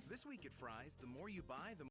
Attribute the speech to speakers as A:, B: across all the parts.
A: This week at Fry's, the more you buy, the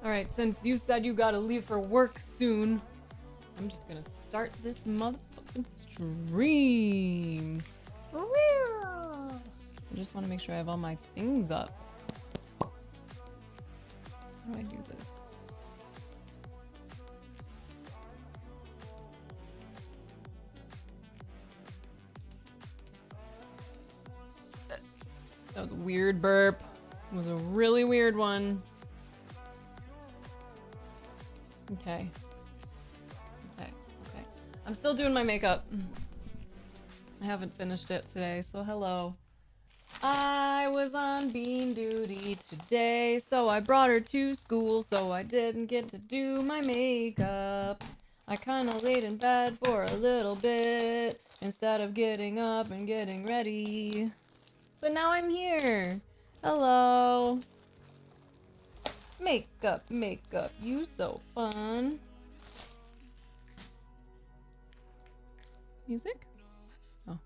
B: Alright, since you said you gotta leave for work soon, I'm just gonna start this motherfucking stream. I just want to make sure I have all my things up. How do I do this? That was a weird burp. It was a really weird one. Okay. Okay. I'm still doing my makeup. I haven't finished it today, so hello. I was on bean duty today, so I brought her to school, so I didn't get to do my makeup. I kinda laid in bed for a little bit, instead of getting up and getting ready. But now I'm here. Hello. Makeup, you so fun. Music? Oh.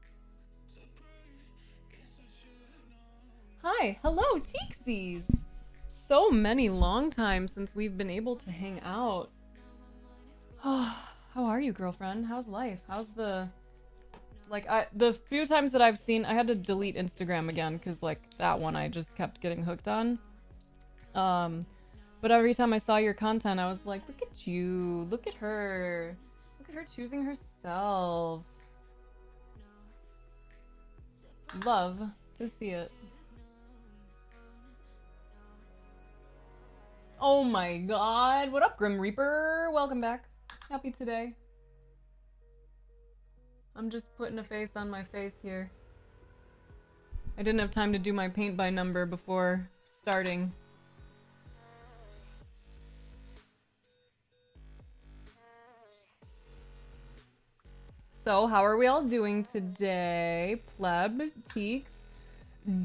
B: Hi, hello, Teeksies! So many long times since we've been able to hang out. How are you, girlfriend? How's life? How's the... Like, the few times that I've seen... I had to delete Instagram again, because, like, that one I just kept getting hooked on. But every time I saw your content, I was like, look at you. Look at her. Look at her choosing herself. Love to see it. Oh my god. What up, Grim Reaper? Welcome back. Happy today. I'm just putting a face on my face here. I didn't have time to do my paint by number before starting. So, how are we all doing today? Pleb, Teeks,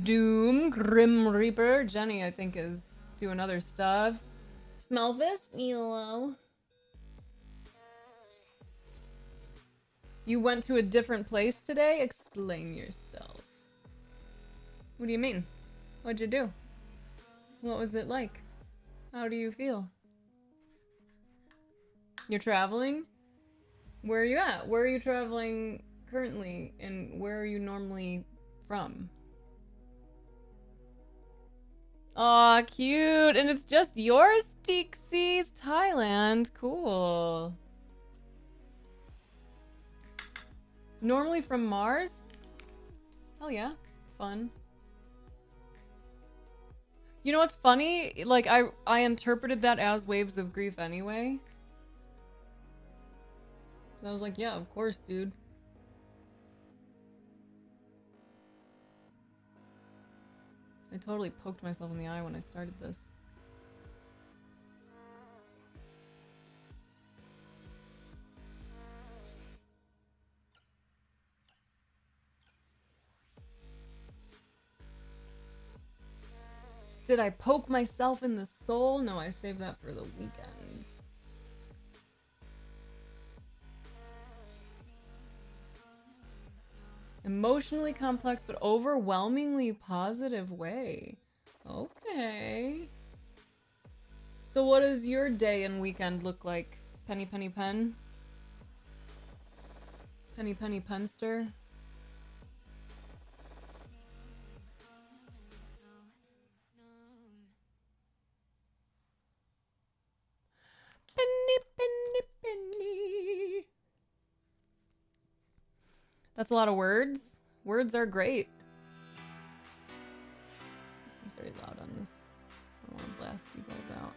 B: Doom, Grim Reaper, Jenny I think is doing other stuff. Smelvis, hello. You went to a different place today? Explain yourself. What do you mean? What'd you do? What was it like? How do you feel? You're traveling? Where are you at? Where are you traveling currently? And where are you normally from? Aw, cute! And it's just yours, Teeksies? Thailand. Cool. Normally from Mars? Hell yeah. Fun. You know what's funny? Like, I interpreted that as waves of grief anyway. So I was like, yeah, of course, dude. I totally poked myself in the eye when I started this. Did I poke myself in the soul? No, I saved that for the weekends. Emotionally complex, but overwhelmingly positive way. Okay. So what does your day and weekend look like? Penny Penny Pen? Penny Penny Penster? Penny Penny Penny. That's a lot of words. Words are great. This is very loud on this. I don't want to blast you guys out.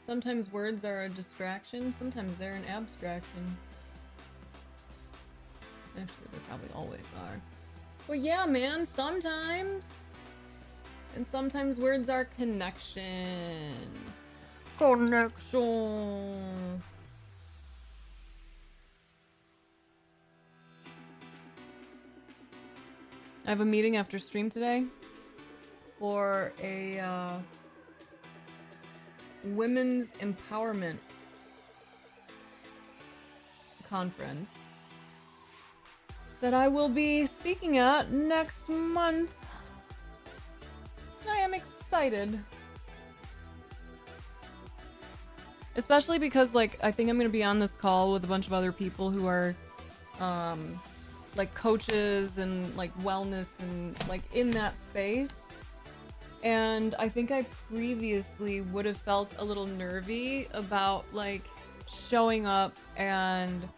B: Sometimes words are a distraction, sometimes they're an abstraction. Actually, they probably always are. Well, yeah, man, sometimes. And sometimes words are connection. Connection. I have a meeting after stream today for a women's empowerment conference. that I will be speaking at next month. I am excited. Especially because, like, I think I'm gonna be on this call with a bunch of other people who are, like, coaches and, like, wellness and, like, in that space. And I think I previously would have felt a little nervy about, like, showing up and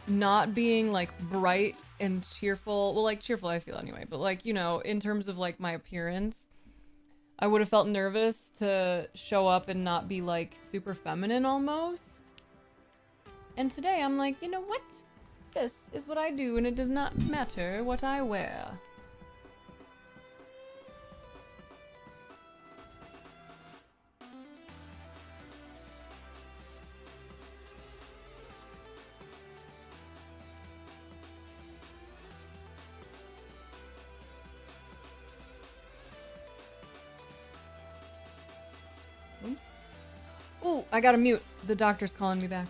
B: not being, like, bright and cheerful. Well, like, cheerful I feel anyway, but, like, you know, in terms of, like, my appearance, I would have felt nervous to show up and not be, like, super feminine almost. And today I'm like, you know what? This is what I do, and it does not matter what I wear. Ooh, I gotta mute. The doctor's calling me back.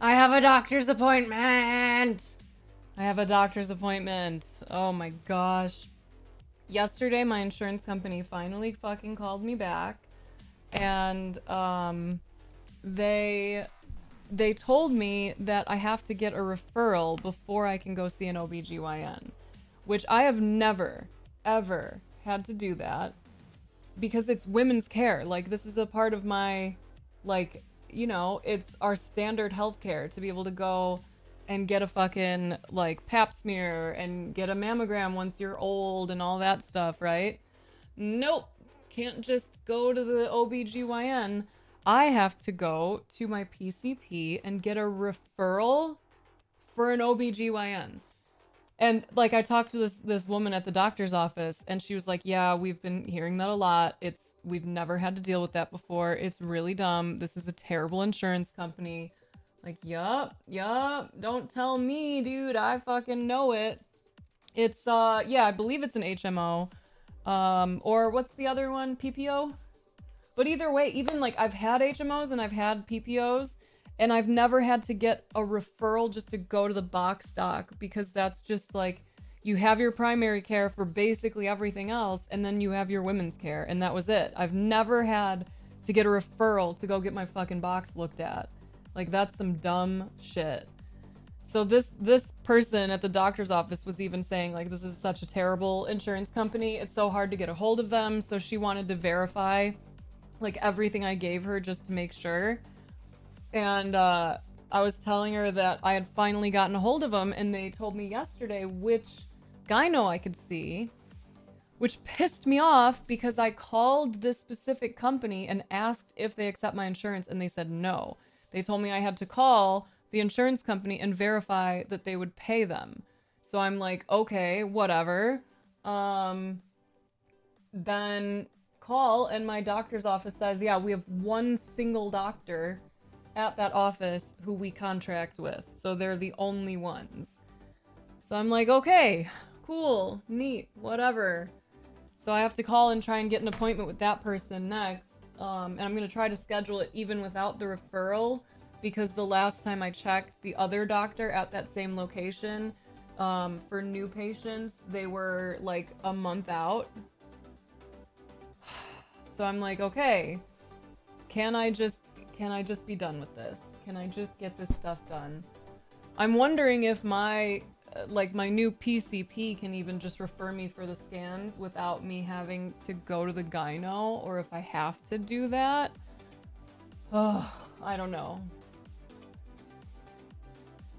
B: I have a doctor's appointment. I have a doctor's appointment. Oh my gosh. Yesterday, my insurance company finally fucking called me back. And, they told me that I have to get a referral before I can go see an OBGYN. Which I have never, ever had to do that. Because it's women's care. Like, this is a part of my, like, you know, it's our standard healthcare to be able to go and get a fucking, like, pap smear and get a mammogram once you're old and all that stuff, right? Nope. Can't just go to the OBGYN. I have to go to my PCP and get a referral for an OBGYN. And like I talked to this woman at the doctor's office and she was like, "Yeah, we've been hearing that a lot. We've never had to deal with that before. It's really dumb. This is a terrible insurance company." Like, yup. Don't tell me, dude. I fucking know it. It's yeah, I believe it's an HMO. Or what's the other one? PPO? But either way, even like I've had HMOs and I've had PPOs and I've never had to get a referral just to go to the box doc because that's just like you have your primary care for basically everything else and then you have your women's care and that was it. I've never had to get a referral to go get my fucking box looked at. Like that's some dumb shit. So this person at the doctor's office was even saying like this is such a terrible insurance company. It's so hard to get a hold of them. So she wanted to verify like everything I gave her just to make sure. And I was telling her that I had finally gotten a hold of them and they told me yesterday which gyno I could see, which pissed me off because I called this specific company and asked if they accept my insurance and they said no. They told me I had to call the insurance company and verify that they would pay them. So I'm like, okay, whatever. Then call and my doctor's office says, yeah, we have one single doctor at that office who we contract with. So they're the only ones. So I'm like, okay, cool, neat, whatever. So I have to call and try and get an appointment with that person next. And I'm going to try to schedule it even without the referral because the last time I checked the other doctor at that same location for new patients, they were like a month out. So I'm like, okay, can I just be done with this? Can I just get this stuff done? I'm wondering if my new PCP can even just refer me for the scans without me having to go to the gyno, or if I have to do that. Oh, I don't know.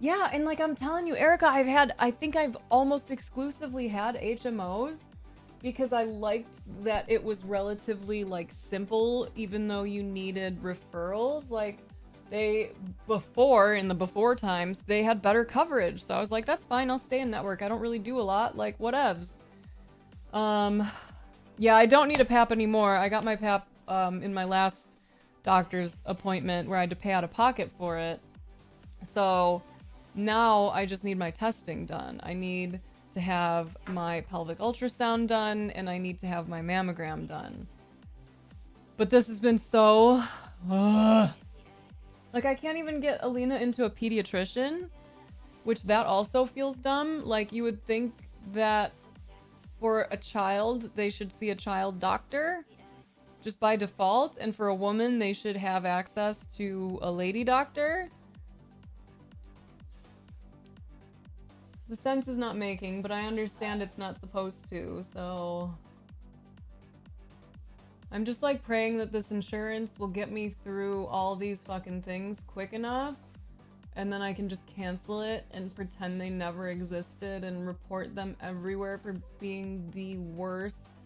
B: Yeah, and like I'm telling you, Erica, I think I've almost exclusively had HMOs because I liked that it was relatively like simple, even though you needed referrals. Like in the before times, they had better coverage. So I was like, that's fine, I'll stay in network. I don't really do a lot, like whatevs. Yeah, I don't need a PAP anymore. I got my PAP in my last doctor's appointment where I had to pay out of pocket for it. So now I just need my testing done. I need to have my pelvic ultrasound done and I need to have my mammogram done. But this has been so... Like I can't even get Alina into a pediatrician, which that also feels dumb. Like you would think that for a child, they should see a child doctor just by default. And for a woman, they should have access to a lady doctor. The sense is not making, but I understand it's not supposed to, so... I'm just like praying that this insurance will get me through all these fucking things quick enough, and then I can just cancel it and pretend they never existed and report them everywhere for being the worst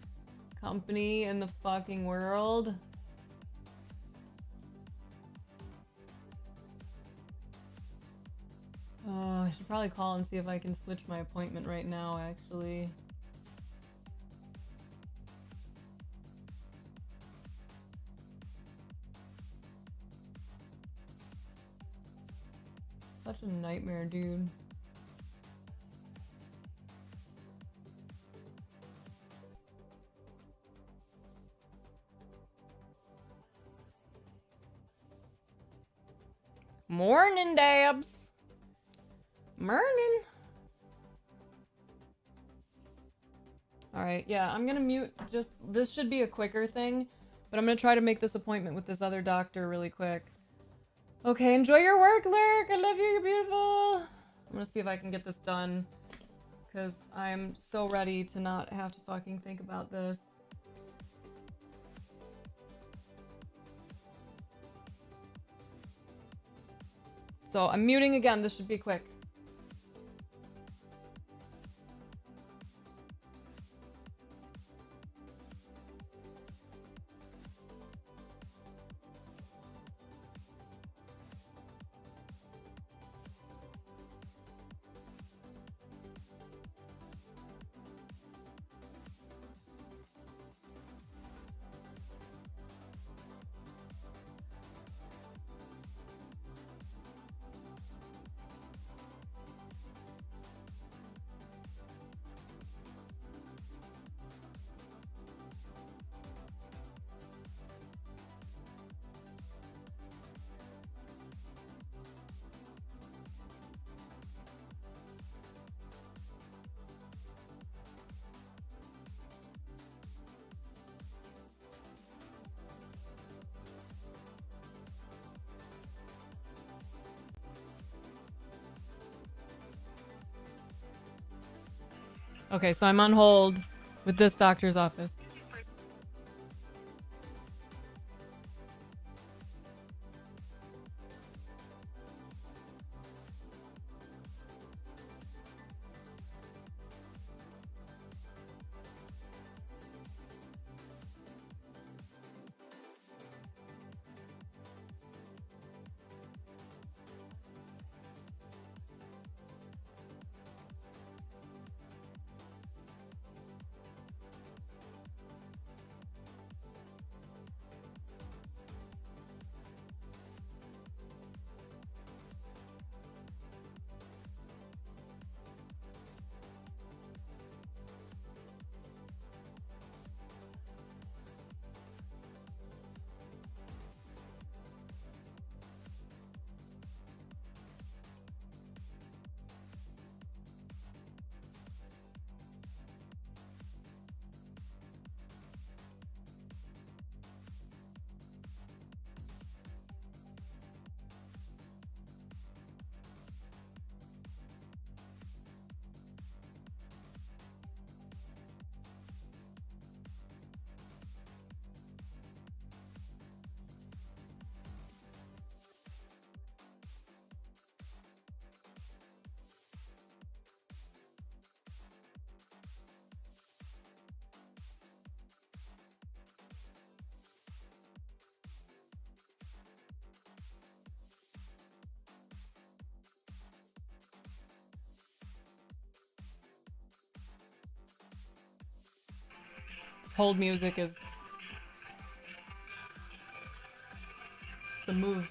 B: company in the fucking world. Oh, I should probably call and see if I can switch my appointment right now, actually. Such a nightmare, dude. Morning, Dabs. Morning. Alright, yeah, I'm gonna mute just... This should be a quicker thing, but I'm gonna try to make this appointment with this other doctor really quick. Okay, enjoy your work, Lurk! I love you, you're beautiful! I'm gonna see if I can get this done, because I'm so ready to not have to fucking think about this. So, I'm muting again, this should be quick. Okay, so I'm on hold with this doctor's office. This hold music is the move.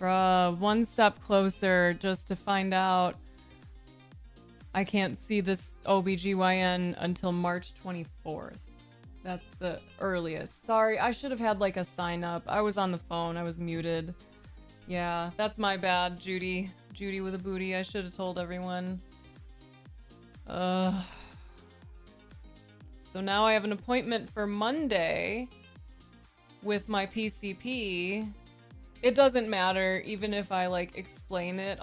B: one step closer just to find out I can't see this OBGYN until March 24th. That's the earliest. Sorry, I should have had like a sign up. I was on the phone. I was muted. Yeah, that's my bad, Judy. Judy with a booty. I should have told everyone. So now I have an appointment for Monday with my PCP. It doesn't matter, even if I like explain it,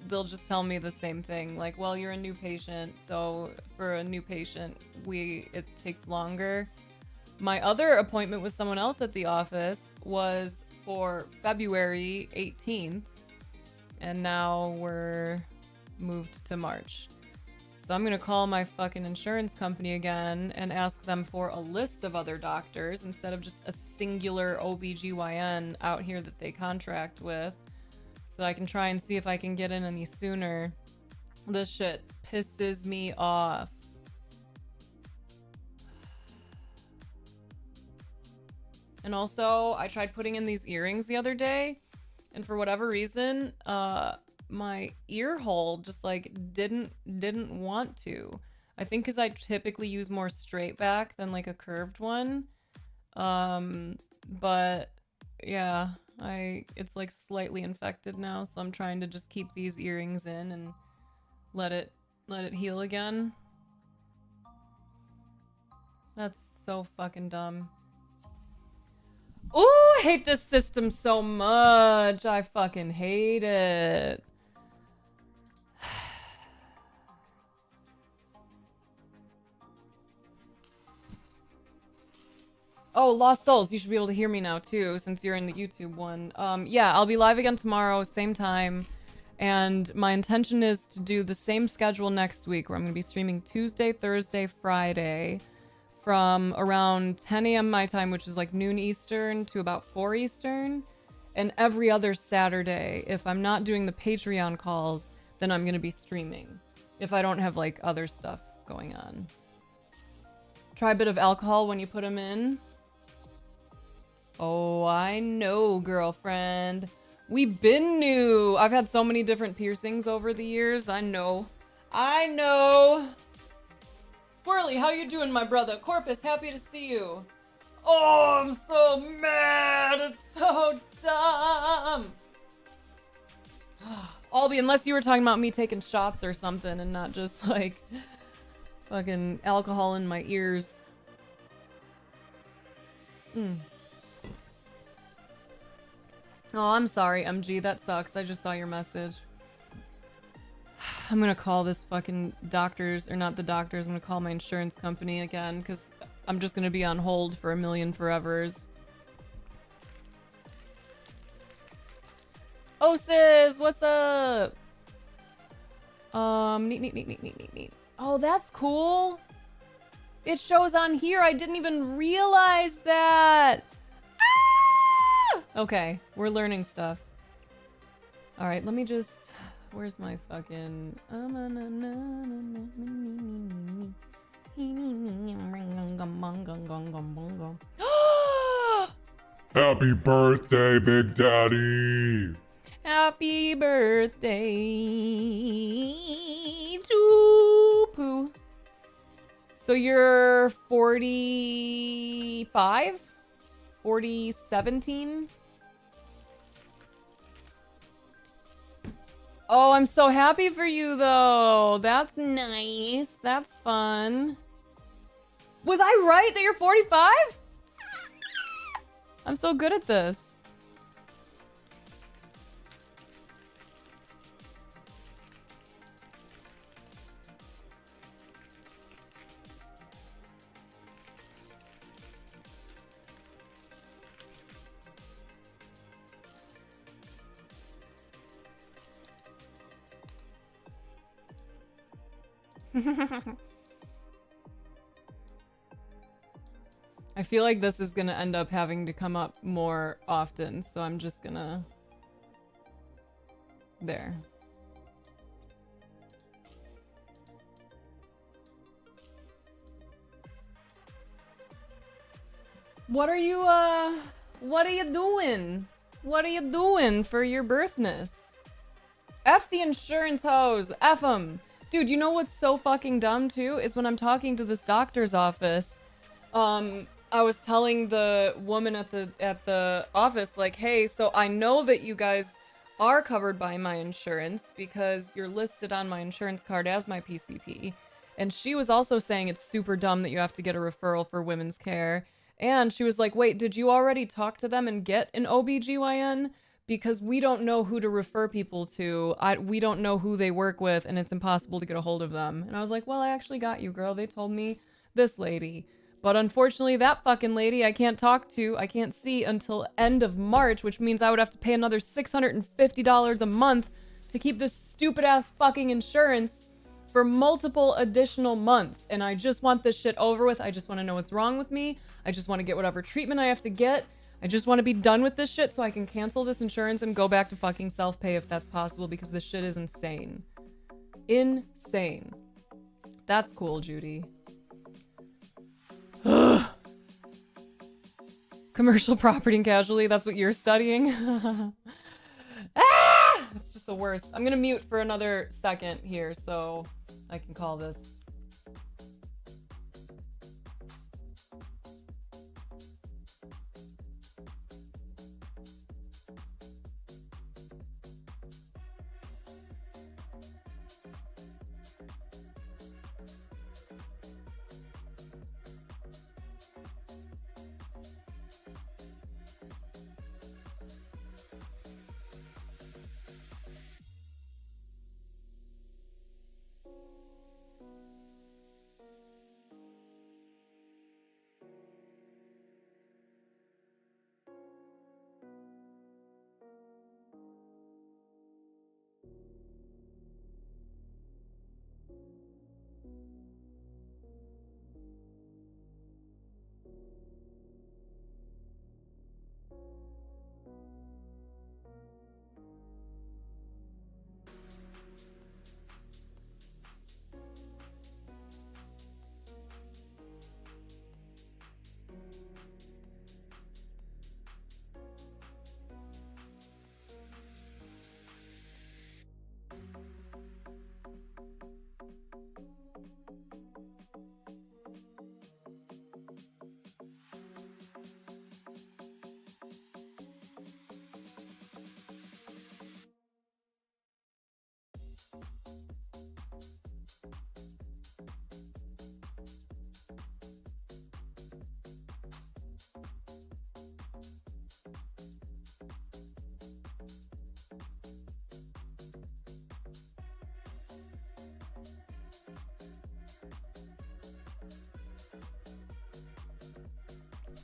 B: they'll just tell me the same thing. Like, well, you're a new patient, so for a new patient, it takes longer. My other appointment with someone else at the office was for February 18th, and now we're moved to March. So I'm gonna call my fucking insurance company again and ask them for a list of other doctors instead of just a singular OBGYN out here that they contract with, so that I can try and see if I can get in any sooner. This shit pisses me off. And also, I tried putting in these earrings the other day, and for whatever reason, my ear hole just like didn't want to. I think because I typically use more straight back than like a curved one. But yeah, it's like slightly infected now, so I'm trying to just keep these earrings in and let it heal again. That's so fucking dumb. Ooh, I hate this system so much. I fucking hate it. Oh, Lost Souls, you should be able to hear me now too, since you're in the YouTube one. Yeah, I'll be live again tomorrow, same time. And my intention is to do the same schedule next week, where I'm going to be streaming Tuesday, Thursday, Friday, from around 10 a.m. my time, which is like noon Eastern, to about 4 Eastern. And every other Saturday, if I'm not doing the Patreon calls, then I'm going to be streaming. If I don't have like other stuff going on. Try a bit of alcohol when you put them in. Oh, I know, girlfriend. We been new. I've had so many different piercings over the years. I know. I know. Squirrely, how you doing, my brother? Corpus, happy to see you. Oh, I'm so mad. It's so dumb. Albie, unless you were talking about me taking shots or something and not just like fucking alcohol in my ears. Oh, I'm sorry, MG. That sucks. I just saw your message. I'm gonna call this fucking doctors, or not the doctors, I'm gonna call my insurance company again, because I'm just gonna be on hold for a million forevers. Oh, sis, what's up? Neat. Oh, that's cool. It shows on here. I didn't even realize that. Ah! Okay, we're learning stuff. All right, let me just... Where's my fucking...
C: Happy birthday, Big Daddy!
B: Happy birthday to Pooh. So you're 45? 4017? Oh, I'm so happy for you, though. That's nice. That's fun. Was I right that you're 45? I'm so good at this. I feel like this is gonna end up having to come up more often, so I'm just gonna... There. What are you doing? What are you doing for your birthness? F the insurance hose. F 'em. Dude, you know what's so fucking dumb too? Is when I'm talking to this doctor's office, I was telling the woman at the office, like, hey, so I know that you guys are covered by my insurance because you're listed on my insurance card as my PCP. And she was also saying it's super dumb that you have to get a referral for women's care. And she was like, wait, did you already talk to them and get an OBGYN? Because we don't know who to refer people to. We don't know who they work with, and it's impossible to get a hold of them. And I was like, well, I actually got you, girl. They told me this lady. But unfortunately, that fucking lady I can't talk to, I can't see until end of March, which means I would have to pay another $650 a month to keep this stupid-ass fucking insurance for multiple additional months. And I just want this shit over with. I just want to know what's wrong with me. I just want to get whatever treatment I have to get. I just want to be done with this shit so I can cancel this insurance and go back to fucking self-pay if that's possible, because this shit is insane. Insane. That's cool, Judy. Commercial property and casualty, that's what you're studying? Ah! It's just the worst. I'm gonna mute for another second here so I can call this.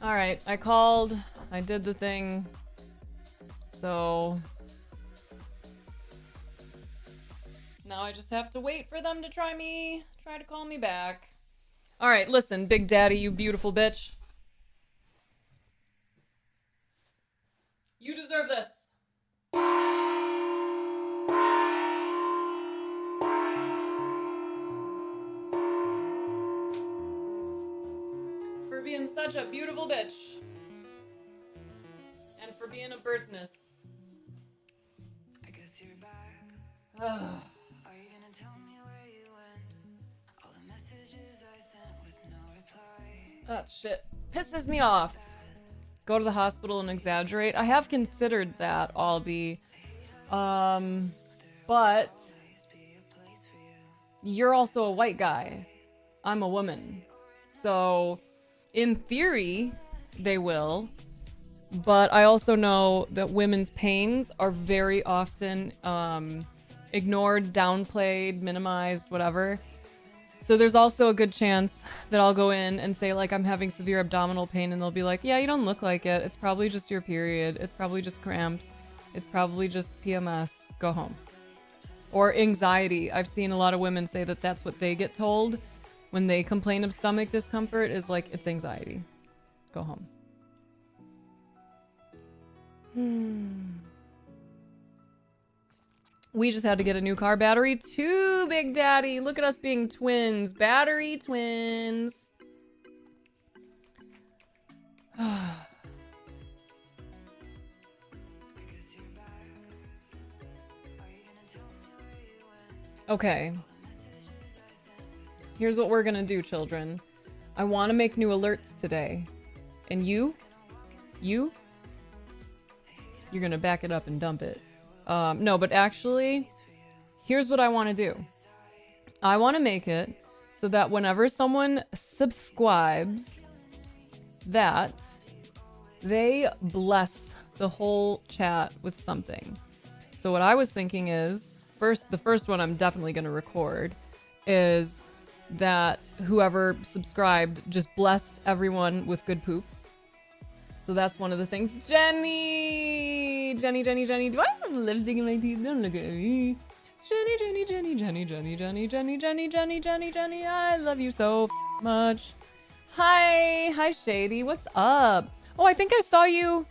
B: All right, I called, I did the thing, so now I just have to wait for them to try to call me back. All right, listen, Big Daddy, you beautiful bitch. You deserve this. For being such a beautiful bitch. And for being a birthness.
D: I guess you're back.
B: Ugh.
D: Are you gonna tell me where you went? All the messages I sent with no reply.
B: That shit pisses me off. Go to the hospital and exaggerate. I have considered that, Albie. But you're also a white guy. I'm a woman. So, in theory, they will. But I also know that women's pains are very often ignored, downplayed, minimized, whatever. So there's also a good chance that I'll go in and say, like, I'm having severe abdominal pain, and they'll be like, yeah, you don't look like it. It's probably just your period. It's probably just cramps. It's probably just PMS. Go home. Or anxiety. I've seen a lot of women say that that's what they get told when they complain of stomach discomfort, is like, it's anxiety. Go home. We just had to get a new car battery too, Big Daddy. Look at us being twins. Battery twins. Okay. Here's what we're gonna do, children. I want to make new alerts today. And you're gonna back it up and dump it. No, but actually, here's what I want to do. I want to make it so that whenever someone subscribes, that they bless the whole chat with something. So what I was thinking is, the first one I'm definitely going to record is that whoever subscribed just blessed everyone with good poops. So that's one of the things. Jenny! Do I have lipstick in my teeth? Don't look at me. Jenny, I love you so much. Hi, Shady, what's up? Oh, I think I saw you.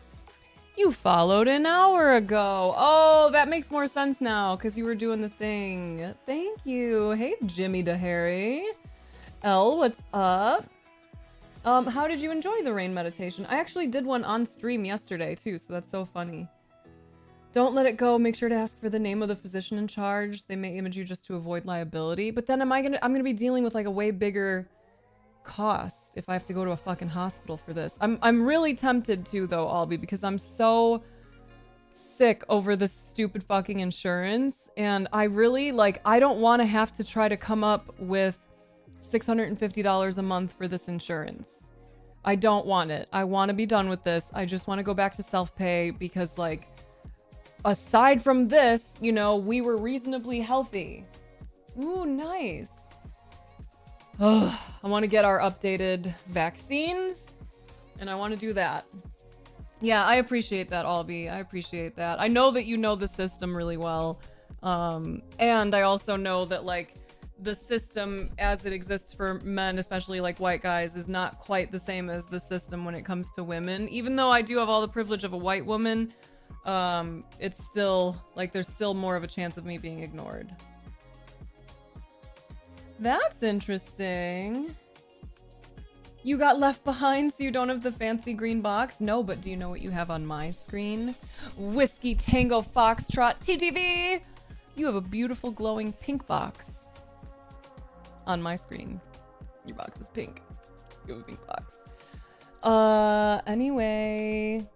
B: You followed an hour ago. Oh, that makes more sense now because you were doing the thing. Thank you. Hey, Jimmy DeHarry. L, what's up? How did you enjoy the rain meditation? I actually did one on stream yesterday too, so that's so funny. Don't let it go. Make sure to ask for the name of the physician in charge. They may image you just to avoid liability. But then I'm gonna be dealing with like a way bigger cost if I have to go to a fucking hospital for this. I'm really tempted to though, Albie, because I'm so sick over this stupid fucking insurance, and I really I don't want to have to try to come up with $650 a month for this insurance. I don't want it. I want to be done with this. I just want to go back to self-pay because aside from this, we were reasonably healthy. Ooh, nice. Ugh, I want to get our updated vaccines, and I want to do that. Yeah, I appreciate that, Albie. I appreciate that. I know that you know the system really well. And I also know that, the system as it exists for men, especially, white guys, is not quite the same as the system when it comes to women. Even though I do have all the privilege of a white woman, it's still, there's still more of a chance of me being ignored. That's interesting. You got left behind, so you don't have the fancy green box? No, but do you know what you have on my screen? Whiskey Tango Foxtrot TTV! You have a beautiful glowing pink box on my screen. Your box is pink. You have a pink box. Anyway.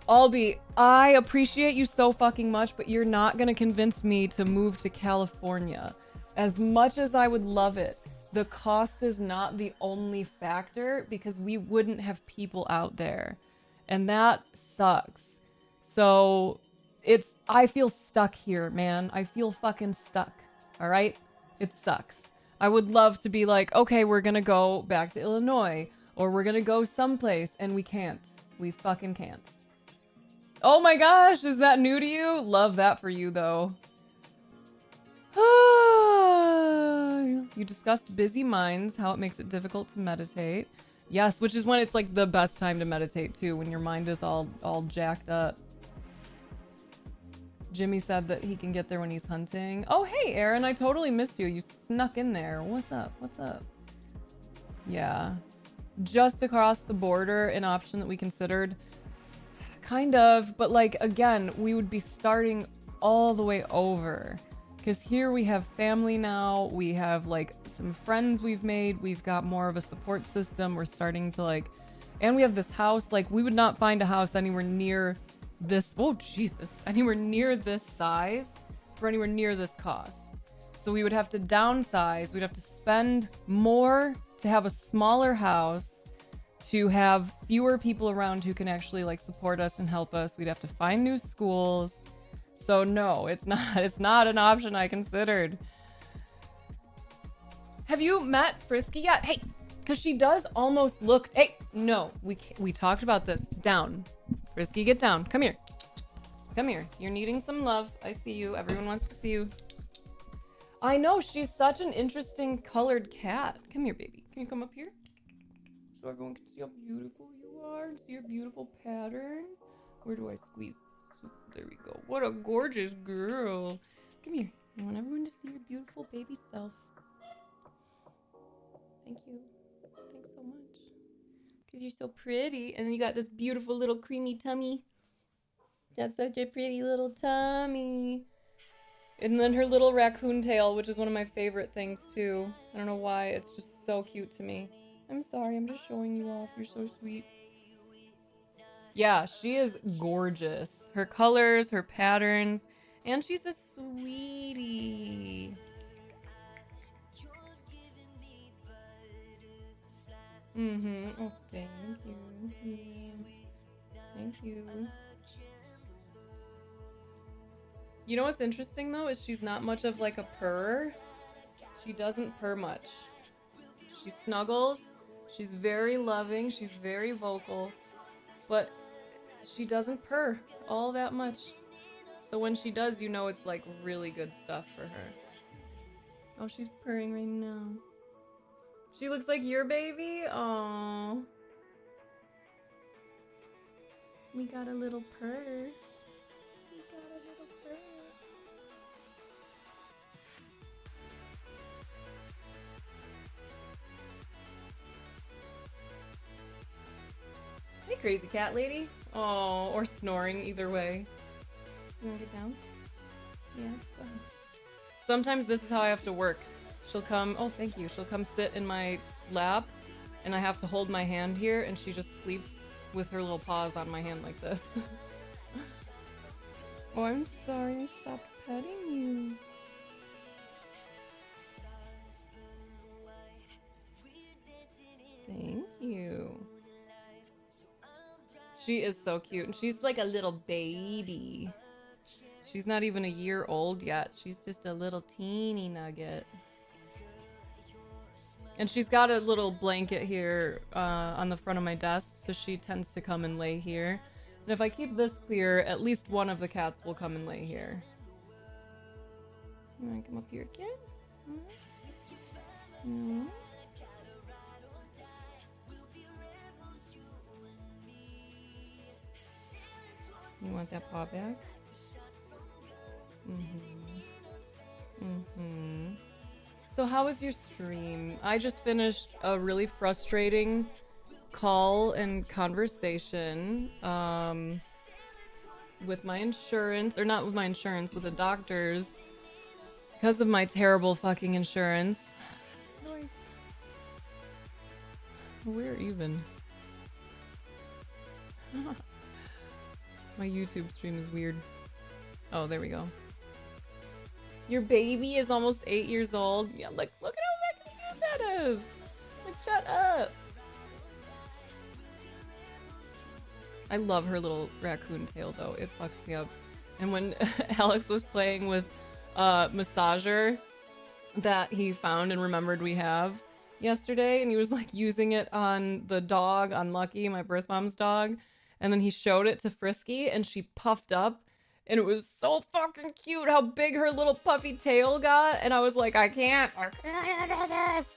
B: Albie, I appreciate you so fucking much, but you're not gonna convince me to move to California. As much as I would love it, the cost is not the only factor because we wouldn't have people out there. And that sucks. So I feel stuck here, man. I feel fucking stuck. All right? It sucks. I would love to be okay, we're gonna go back to Illinois, or we're gonna go someplace, and we can't. We fucking can't. Oh my gosh, is that new to you? Love that for you, though. You discussed busy minds, how it makes it difficult to meditate. Yes, which is when it's the best time to meditate too, when your mind is all jacked up. Jimmy said that he can get there when he's hunting. Oh, hey, Aaron, I totally missed you. You snuck in there. What's up? What's up? Yeah. Just across the border, an option that we considered. Kind of, but again, we would be starting all the way over. Because here we have family now, we have some friends we've made, we've got more of a support system, we're starting to and we have this house, we would not find a house anywhere near this, oh Jesus, anywhere near this size for anywhere near this cost. So we would have to downsize, we'd have to spend more to have a smaller house, to have fewer people around who can actually support us and help us. We'd have to find new schools. So no, it's not an option I considered. Have you met Frisky yet? Hey, because she does almost look, hey, no, we talked about this. Down. Frisky, get down. Come here. Come here. You're needing some love. I see you. Everyone wants to see you. I know, she's such an interesting colored cat. Come here, baby. Can you come up here? So everyone can see how beautiful you are and see your beautiful patterns. Where do I squeeze? There we go. What a gorgeous girl. Come here. I want everyone to see your beautiful baby self. Thank you. Thanks so much. Because you're so pretty. And then you got this beautiful little creamy tummy. Got such a pretty little tummy. And then her little raccoon tail, which is one of my favorite things too. I don't know why, it's just so cute to me. I'm sorry, I'm just showing you off. You're so sweet. Yeah, she is gorgeous. Her colors, her patterns, and she's a sweetie. Oh, thank you. Thank you. You know what's interesting though is she's not much of like a purr. She doesn't purr much. She snuggles. She's very loving. She's very vocal, but she doesn't purr all that much. So when she does, you know it's like really good stuff for her. Oh, she's purring right now. She looks like your baby? Aww. We got a little purr. We got a little purr. Hey, crazy cat lady. Oh, or snoring, either way. You wanna get down? Yeah, go ahead. Sometimes this is how I have to work. She'll come, oh, thank you. She'll come sit in my lap, and I have to hold my hand here, and she just sleeps with her little paws on my hand like this. Oh, I'm sorry, I stopped petting you. Thank you. She is so cute, and she's like a little baby. She's not even a year old yet. She's just a little teeny nugget. And she's got a little blanket here on the front of my desk, so she tends to come and lay here. And if I keep this clear, at least one of the cats will come and lay here. You wanna come up here again? Mm-hmm. You want that paw back? So how was your stream? I just finished a really frustrating call and conversation with my insurance, or not with my insurance, with the doctors, because of my terrible fucking insurance. Where even? My YouTube stream is weird. Oh, there we go. Your baby is almost 8 years old. Yeah, look at how fucking cute that is. Like, shut up. I love her little raccoon tail though. It fucks me up. And when Alex was playing with massager that he found and remembered we have yesterday, and he was like using it on the dog, on Lucky, my birth mom's dog, and then he showed it to Frisky and she puffed up. And it was so fucking cute how big her little puffy tail got. And I was like, I can't do this.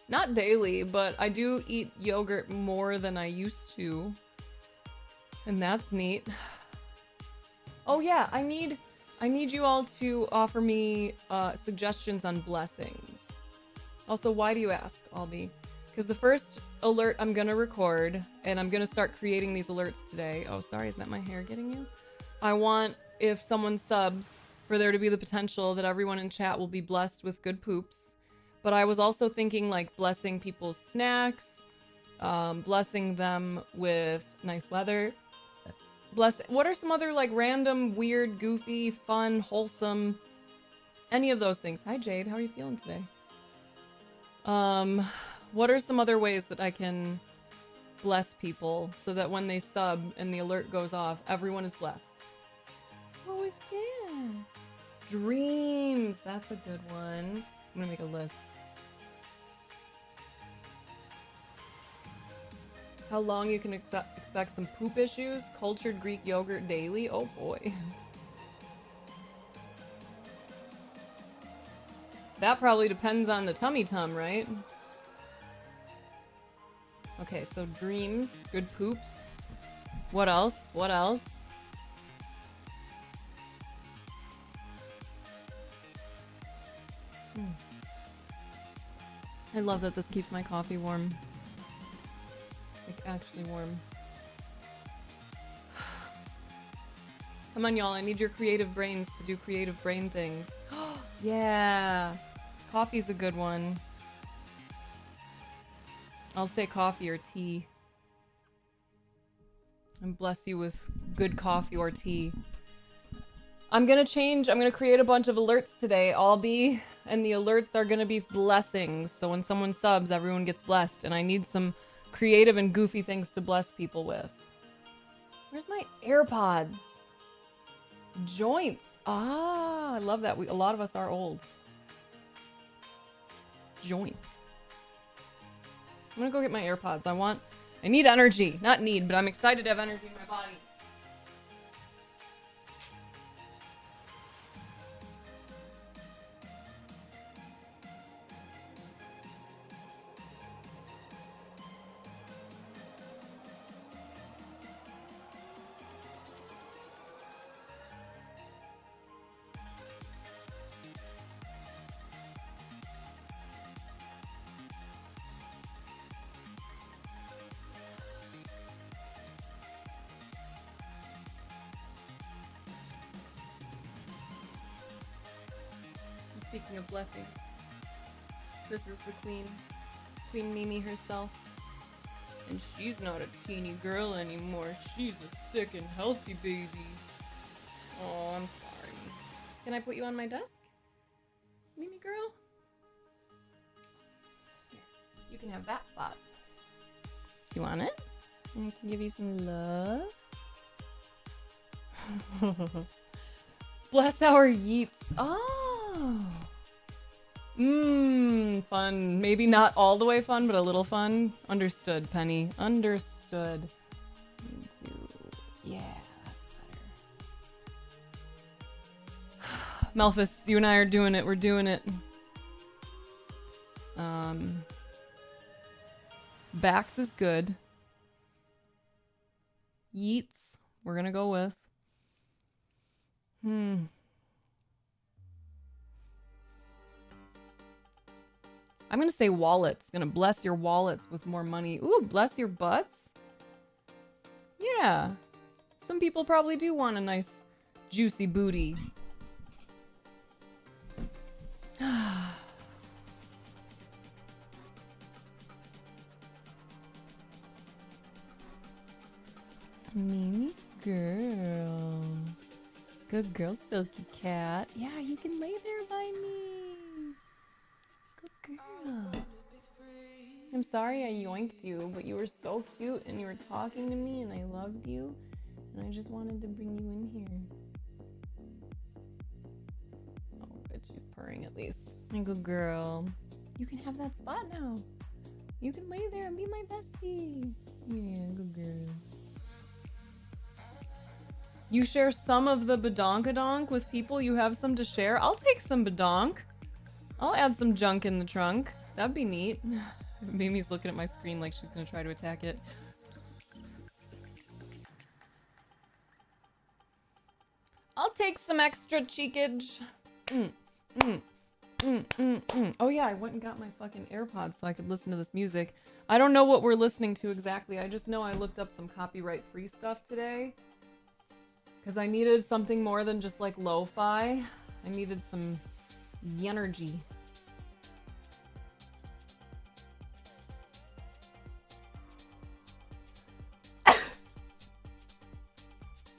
B: Not daily, but I do eat yogurt more than I used to. And that's neat. Oh yeah, I need you all to offer me suggestions on blessings. Also, why do you ask, Albie? Because the first alert I'm gonna record, and I'm gonna start creating these alerts today. Oh, sorry, is that my hair getting you? I want, if someone subs, for there to be the potential that everyone in chat will be blessed with good poops. But I was also thinking like blessing people's snacks, blessing them with nice weather. What are some other like random, weird, goofy, fun, wholesome, any of those things? Hi Jade, how are you feeling today? What are some other ways that I can bless people so that when they sub and the alert goes off, everyone is blessed? What was that? Dreams. That's a good one. I'm gonna make a list. How long you can expect some poop issues? Cultured Greek yogurt daily? Oh boy. That probably depends on the tummy tum, right? Okay, so dreams, good poops. What else? What else? I love that this keeps my coffee warm. Like, actually warm. Come on, y'all. I need your creative brains to do creative brain things. Yeah. Coffee's a good one. I'll say coffee or tea. And bless you with good coffee or tea. I'm gonna create a bunch of alerts today, and the alerts are gonna be blessings. So when someone subs, everyone gets blessed. And I need some creative and goofy things to bless people with. Where's my AirPods? Joints. Ah, I love that. A lot of us are old. Joints. I'm gonna go get my AirPods. I need energy. Not need, but I'm excited to have energy in my body. Speaking of blessings, this is the queen, Queen Mimi herself. And she's not a teeny girl anymore. She's a thick and healthy baby. Oh, I'm sorry. Can I put you on my desk? Mimi girl? Here, you can have that spot. You want it? I can give you some love. Bless our yeets. Oh. Fun. Maybe not all the way fun, but a little fun. Understood, Penny. Understood. Yeah, that's better. Melphis, you and I are doing it. We're doing it. Bax is good. Yeets, we're gonna go with. I'm gonna say wallets. Gonna bless your wallets with more money. Ooh, bless your butts? Yeah. Some people probably do want a nice, juicy booty. Mimi girl. Good girl, Silky Cat. Yeah, you can lay there by me. Good girl. I'm sorry I yoinked you, but you were so cute and you were talking to me and I loved you. And I just wanted to bring you in here. Oh, good. She's purring at least. Good girl. You can have that spot now. You can lay there and be my bestie. Yeah, good girl. You share some of the badonkadonk with people you have some to share? I'll take some badonk. I'll add some junk in the trunk. That'd be neat. Mimi's looking at my screen like she's gonna try to attack it. I'll take some extra cheekage. Oh yeah, I went and got my fucking AirPods so I could listen to this music. I don't know what we're listening to exactly. I just know I looked up some copyright-free stuff today. Because I needed something more than just like lo-fi. I needed some yenergy.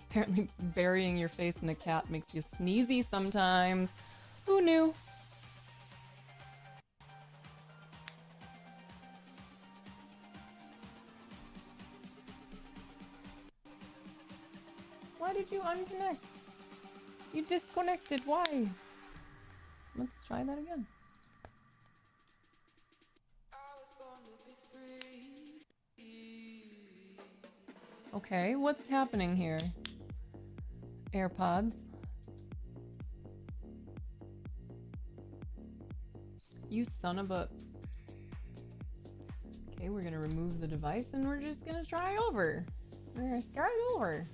B: Apparently burying your face in a cat makes you sneezy sometimes. Who knew? Why did you unconnect? You disconnected. Why? Let's try that again. Okay, what's happening here? AirPods. You son of a... Okay, we're gonna remove the device and we're just gonna try over. We're gonna start over.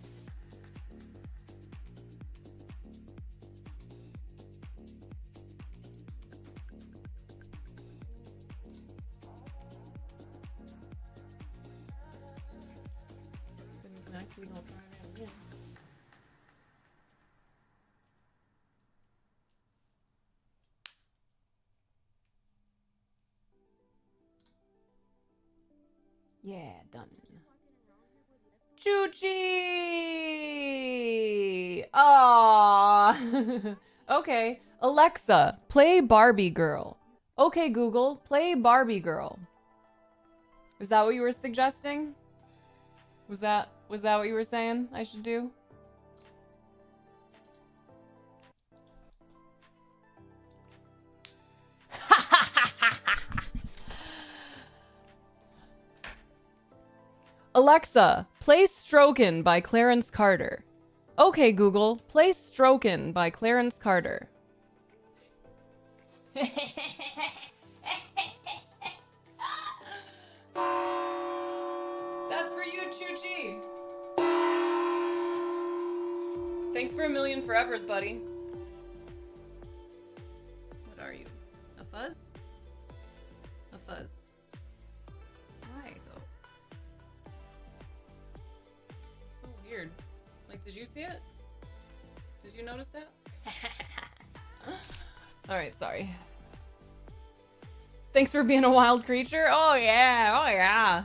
B: We don't try it again. Yeah, done. Choochie! Aww. Okay. Alexa, play Barbie Girl. Okay, Google, play Barbie Girl. Is that what you were suggesting? Was that what you were saying I should do? Alexa, play Strokin' by Clarence Carter. Okay, Google, play Strokin' by Clarence Carter. That's for you, Choochie. Thanks for a million forevers, buddy. What are you? A fuzz? A fuzz. Why, though? So weird. Like, did you see it? Did you notice that? Alright, sorry. Thanks for being a wild creature. Oh yeah.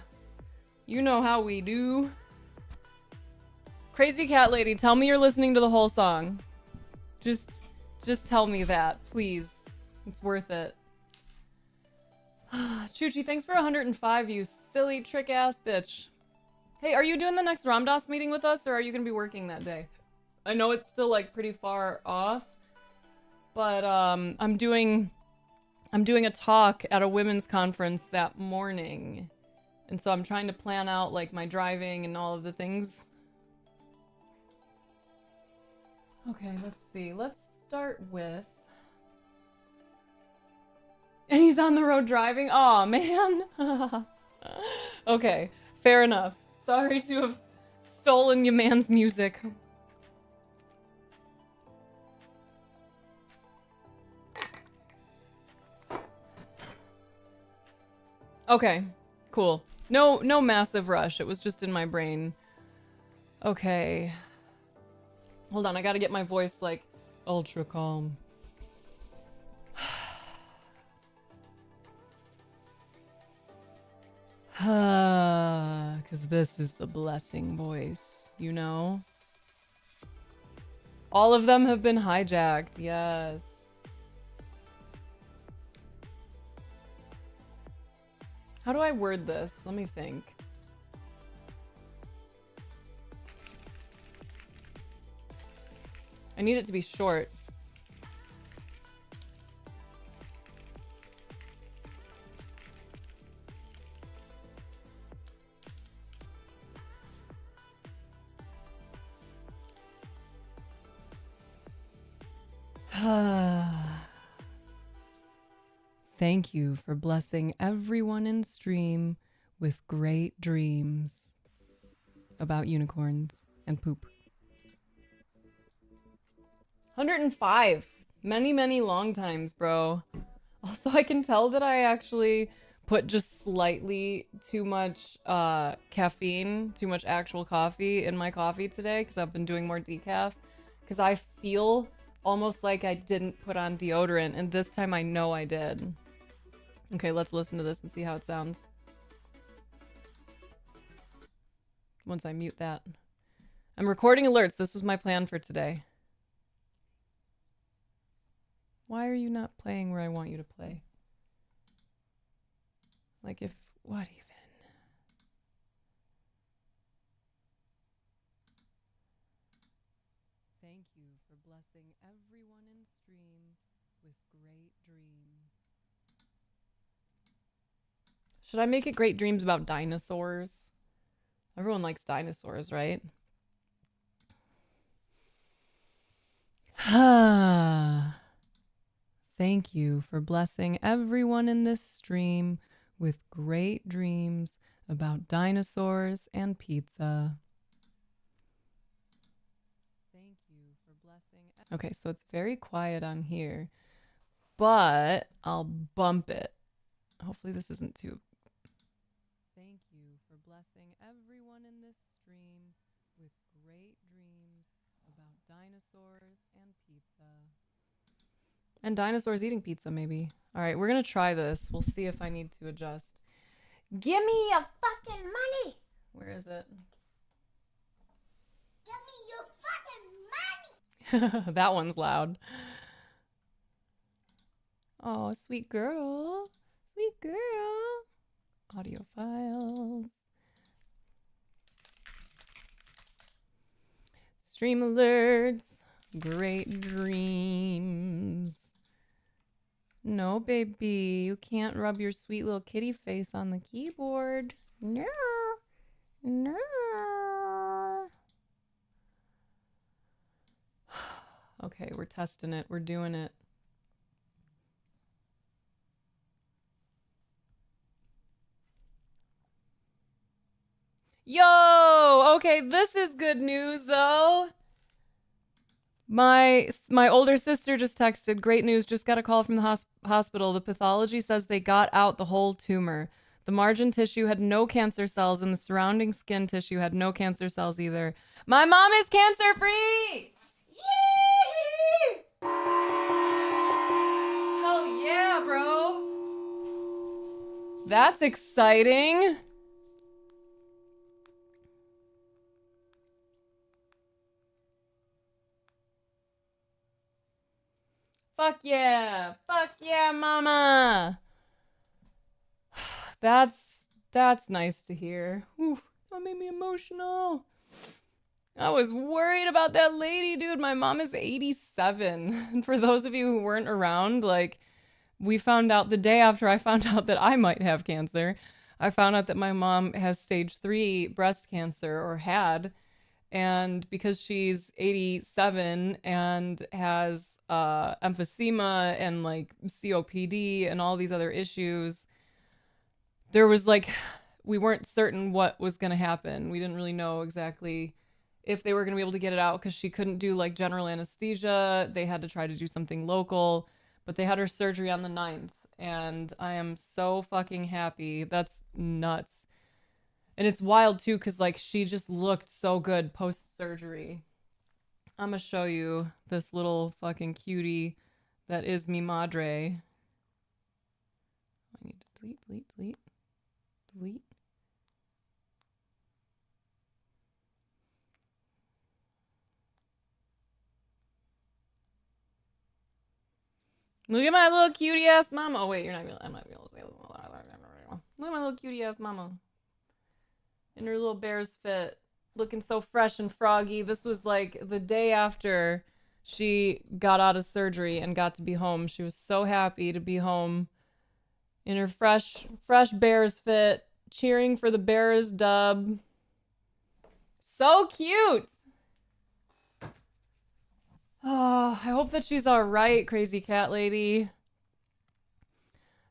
B: You know how we do. Crazy Cat Lady, tell me you're listening to the whole song. Just tell me that, please. It's worth it. Choochie, thanks for 105, you silly trick-ass bitch. Hey, are you doing the next Ramdas meeting with us, or are you gonna be working that day? I know it's still, like, pretty far off, but, I'm doing a talk at a women's conference that morning. And so I'm trying to plan out, like, my driving and all of the things. Okay, let's see. Let's start with... And he's on the road driving? Aw, man. Okay, fair enough. Sorry to have stolen your man's music. Okay, cool. No massive rush. It was just in my brain. Okay. Hold on, I gotta get my voice, like, ultra calm. Because this is the blessing voice, you know? All of them have been hijacked, yes. How do I word this? Let me think. I need it to be short. Thank you for blessing everyone in stream with great dreams about unicorns and poop. 105. Many long times, bro. Also, I can tell that I actually put just slightly too much caffeine, too much actual coffee in my coffee today because I've been doing more decaf. Because I feel almost like I didn't put on deodorant, and this time I know I did. Okay, let's listen to this and see how it sounds. Once I mute that. I'm recording alerts. This was my plan for today. Why are you not playing where I want you to play? Like if... What even? Thank you for blessing everyone in stream with great dreams. Should I make it great dreams about dinosaurs? Everyone likes dinosaurs, right? Thank you for blessing everyone in this stream with great dreams about dinosaurs and pizza. Thank you for blessing... Okay, so it's very quiet on here, but I'll bump it. Hopefully this isn't too... Thank you for blessing everyone in this stream with great dreams about dinosaurs and pizza. And dinosaurs eating pizza, maybe. All right, we're going to try this. We'll see if I need to adjust. Give me your fucking money. Where is it?
E: Give me your fucking money.
B: That one's loud. Oh, sweet girl. Sweet girl. Audio files. Stream alerts. Great dreams. No, baby. You can't rub your sweet little kitty face on the keyboard. No. No. Okay, we're testing it. We're doing it. Yo! Okay, this is good news though. My older sister just texted, great news, just got a call from the hospital. The pathology says they got out the whole tumor. The margin tissue had no cancer cells and the surrounding skin tissue had no cancer cells either. My mom is cancer free! Yee! Hell yeah, bro! That's exciting. Fuck yeah! Fuck yeah, mama! That's nice to hear. Ooh, that made me emotional. I was worried about that lady, dude. My mom is 87. And for those of you who weren't around, like, we found out the day after I found out that I might have cancer, I found out that my mom has stage 3 breast cancer, or had. And because she's 87 and has emphysema and like COPD and all these other issues, there was like, we weren't certain what was going to happen. We didn't really know exactly if they were going to be able to get it out because she couldn't do like general anesthesia. They had to try to do something local, but they had her surgery on the 9th. And I am so fucking happy. That's nuts. And it's wild too, because like she just looked so good post-surgery. I'm gonna show you this little fucking cutie that is mi madre. I need to delete. Look at my little cutie ass mama. Oh wait, I'm not gonna be able to say this. Look at my little cutie ass mama. In her little bear's fit, looking so fresh and froggy. This was like the day after she got out of surgery and got to be home. She was so happy to be home in her fresh bear's fit, cheering for the Bears dub. So cute. Oh, I hope that she's all right, crazy cat lady.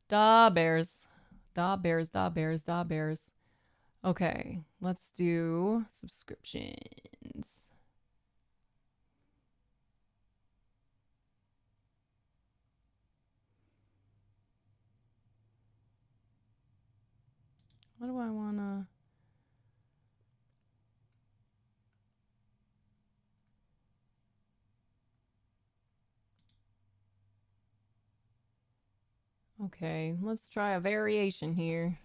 B: Da bears. Da bears, da bears, da bears. Okay, let's do subscriptions. What do I wanna... Okay, let's try a variation here.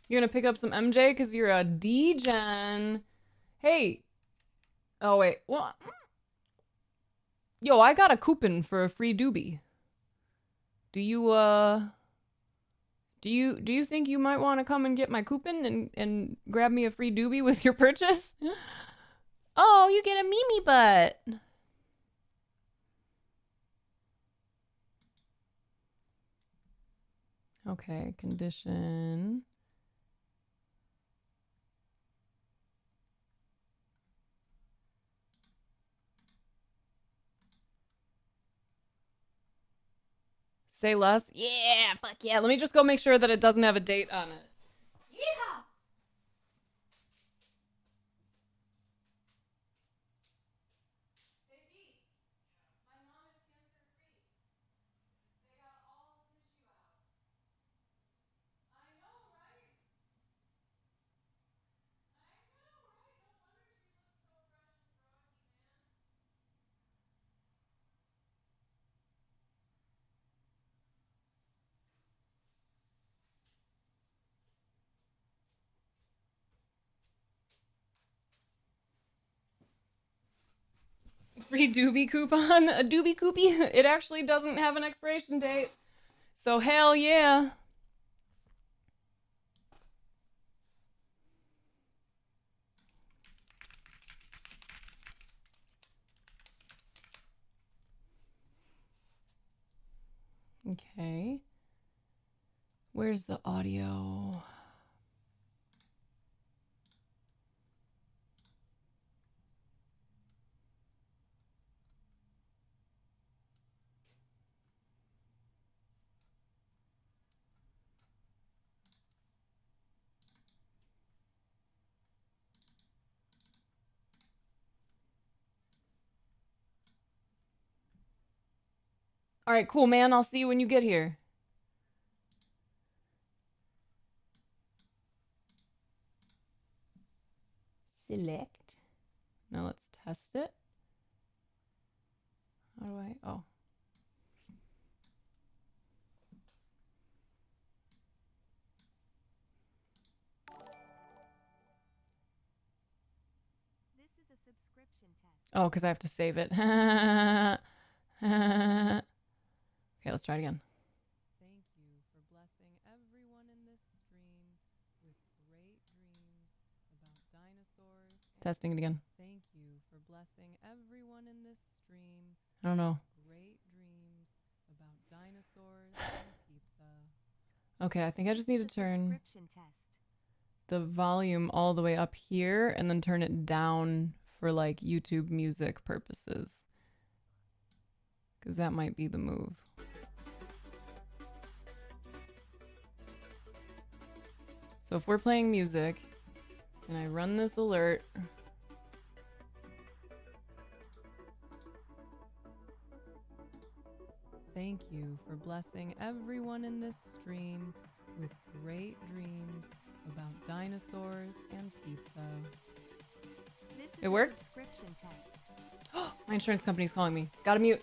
B: You're gonna pick up some MJ because you're a D-gen. Hey. Oh, wait. What? Yo, I got a coupon for a free doobie. Do you think you might want to come and get my coupon and grab me a free doobie with your purchase? Oh, you get a Mimi butt. Okay, condition. Say less? Yeah, fuck yeah. Let me just go make sure that it doesn't have a date on it. Yeah. Baby, my mom is cancer free. They got all the tissue out. I know, right? I know, right? No wonder Free doobie coupon? A doobie coupie? It actually doesn't have an expiration date. So hell yeah. Okay. Where's the audio? All right, cool, man. I'll see you when you get here. Select. Now let's test it. How do I? Oh.
E: This is a subscription test.
B: Oh, because I have to save it. Okay, let's try it again. Thank you for blessing everyone in this stream with great dreams about dinosaurs. Testing it again. Thank you for blessing everyone in this stream. I don't know. Great dreams about dinosaurs and pizza. Okay, I think I just need to turn
E: Subscription test.
B: the volume all the way up here and then turn it down for like YouTube music purposes. Because that might be the move. So if we're playing music and I run this alert, thank you for blessing everyone in this stream with great dreams about dinosaurs and pizza.
E: This is
B: It
E: a
B: worked?
E: subscription test.
B: My insurance company's calling me. Gotta mute.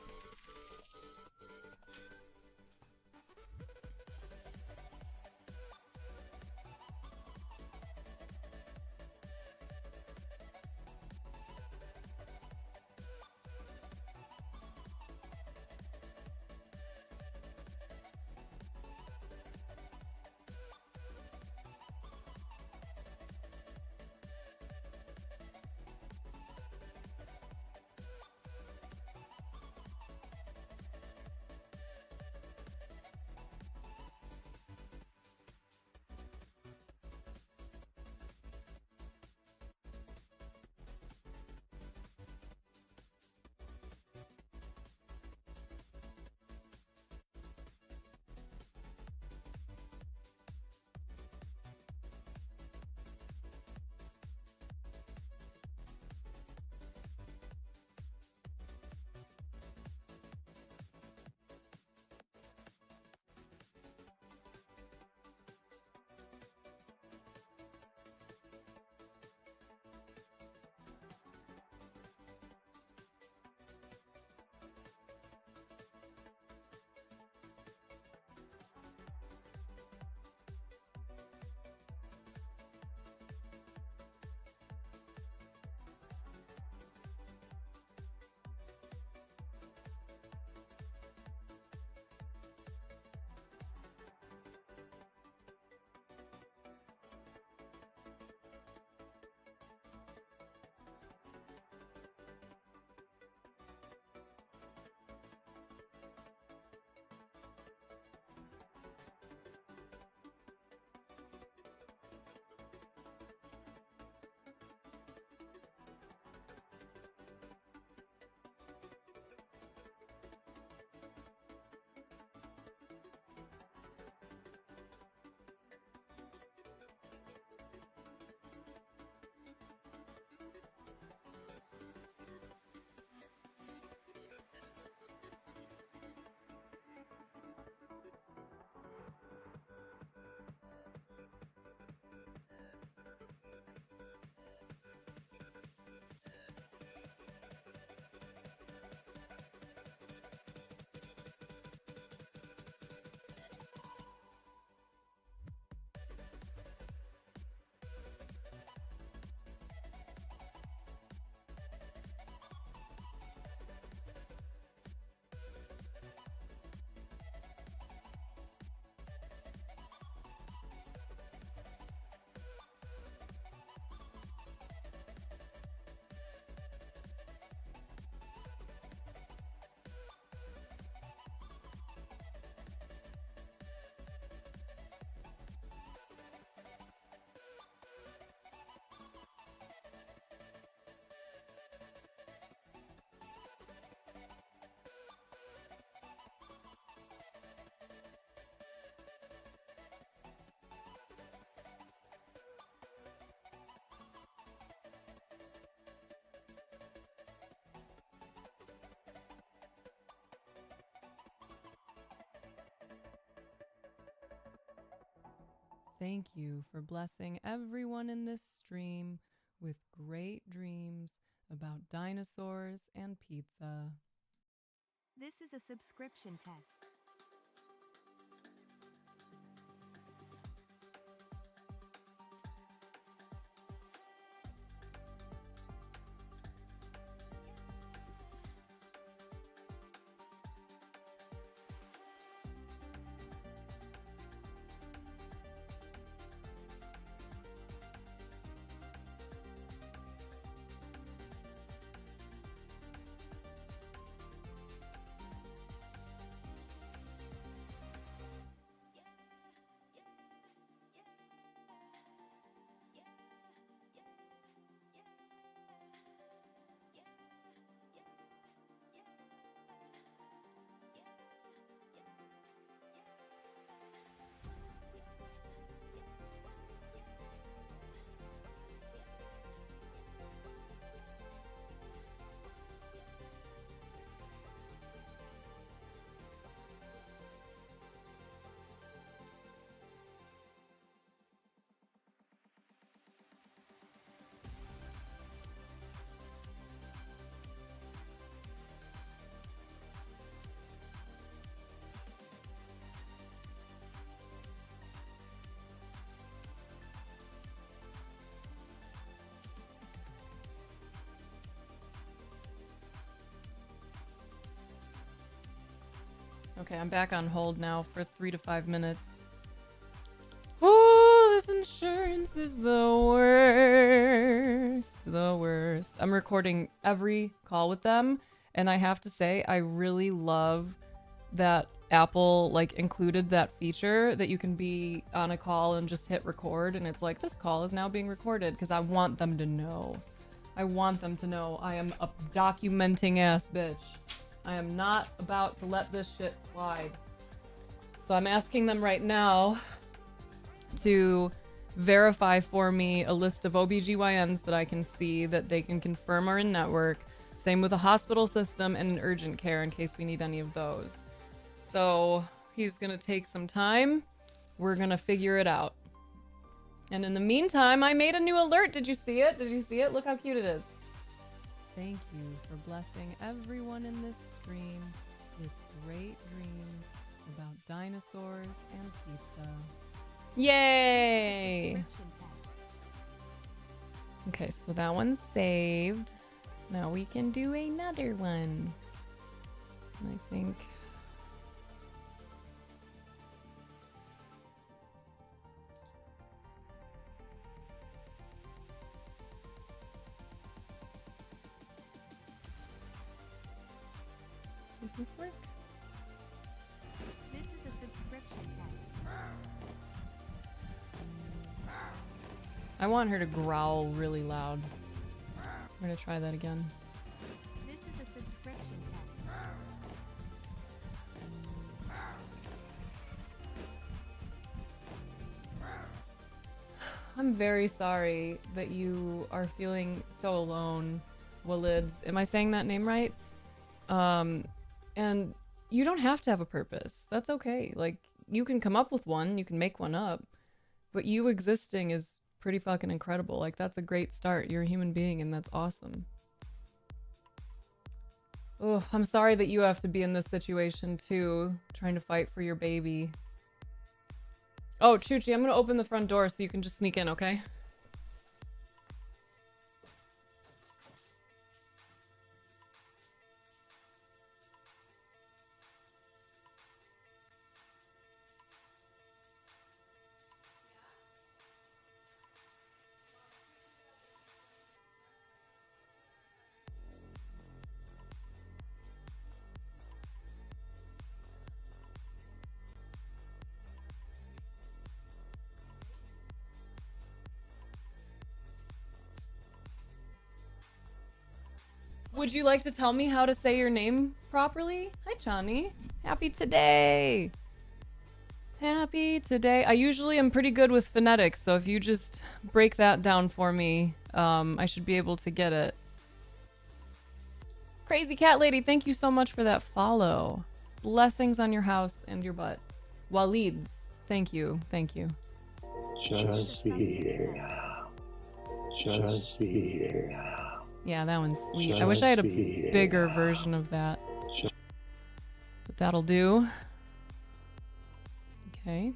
B: Thank you for blessing everyone in this stream with great dreams about dinosaurs and pizza.
E: This is a subscription test.
B: Okay, I'm back on hold now for 3 to 5 minutes. Oh, this insurance is the worst. The worst. I'm recording every call with them, and I have to say, I really love that Apple like included that feature that you can be on a call and just hit record, and it's like, this call is now being recorded, because I want them to know. I want them to know I am a documenting ass bitch. I am not about to let this shit slide. So I'm asking them right now to verify for me a list of OBGYNs that I can see that they can confirm are in network. Same with a hospital system and an urgent care in case we need any of those. So he's gonna take some time. We're gonna figure it out. And in the meantime, I made a new alert. Did you see it? Did you see it? Look how cute it is. Thank you for blessing everyone in this stream with great dreams about dinosaurs and pizza. Yay!
E: Subscription test.
B: Okay, so that one's saved. Now we can do another one. I think... Does this work?
E: This is a subscription test.
B: I want her to growl really loud. We're gonna try that again.
E: This is a subscription test.
B: I'm very sorry that you are feeling so alone, Walids. Am I saying that name right? And you don't have to have a purpose. That's okay. Like, you can come up with one, you can make one up, but you existing is pretty fucking incredible. Like, that's a great start. You're a human being, and that's awesome. Oh, I'm sorry that you have to be in this situation too, trying to fight for your baby. Oh, Chuchi, I'm gonna open the front door so you can just sneak in, okay? Would you like to tell me how to say your name properly? Hi, Johnny. Happy today. Happy today. I usually am pretty good with phonetics, so if you just break that down for me, I should be able to get it. Crazy Cat Lady, thank you so much for that follow. Blessings on your house and your butt. Walids, thank you. Thank you.
E: Just be here. Just be here.
B: Yeah, that one's sweet. I wish I had a bigger version of that. But that'll do. Okay.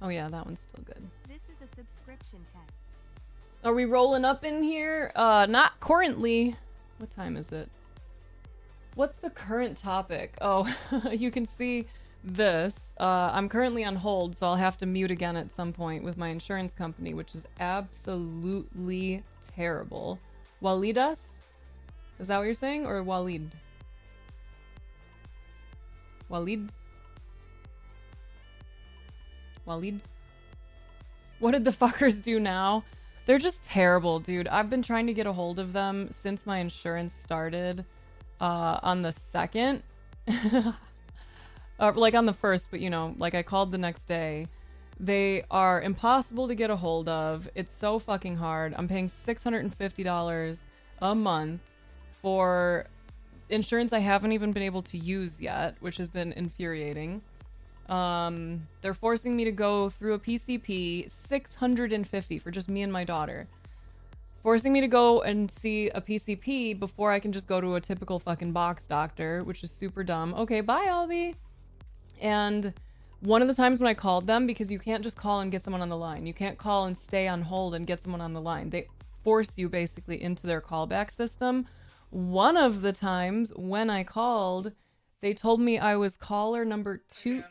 B: Oh yeah, that one's still good.
E: This is a subscription test.
B: Are we rolling up in here? Not currently. What time is it? What's the current topic? Oh, you can see this. I'm currently on hold, so I'll have to mute again at some point with my insurance company, which is absolutely terrible. Walidas? Is that what you're saying? Or Walid? Walids? Walids? What did the fuckers do now? They're just terrible, dude. I've been trying to get a hold of them since my insurance started on the 2nd. Like on the 1st, but you know, like I called the next day. They are impossible to get a hold of. It's so fucking hard. I'm paying $650 a month for insurance I haven't even been able to use yet, which has been infuriating. They're forcing me to go through a PCP, $650 for just me and my daughter. Forcing me to go and see a PCP before I can just go to a typical fucking box doctor, which is super dumb. Okay, bye, Albie. And one of the times when I called them, because you can't just call and get someone on the line. You can't call and stay on hold and get someone on the line. They force you basically into their callback system. One of the times when I called, they told me I was caller number 2.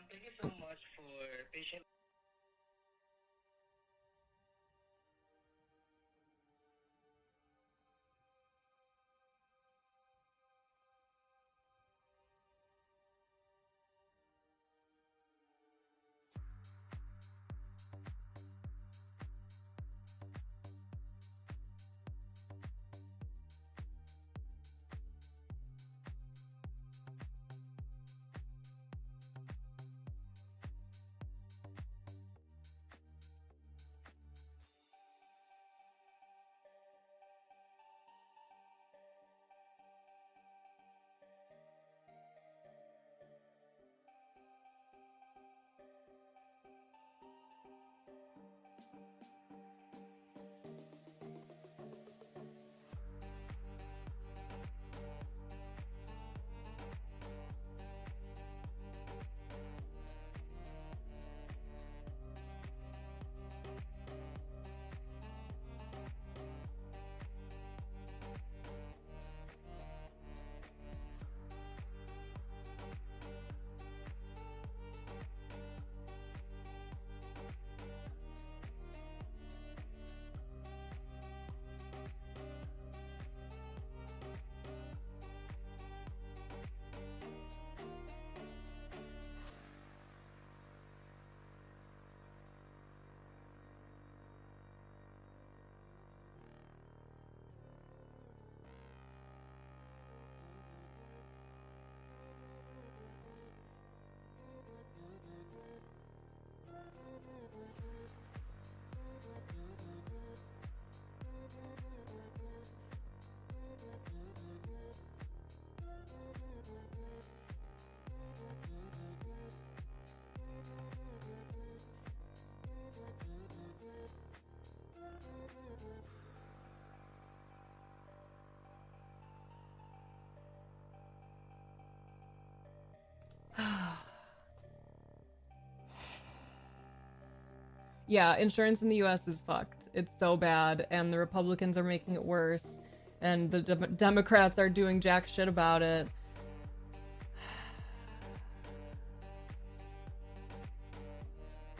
B: Yeah, insurance in the US is fucked. It's so bad, and the Republicans are making it worse, and the Democrats are doing jack shit about it.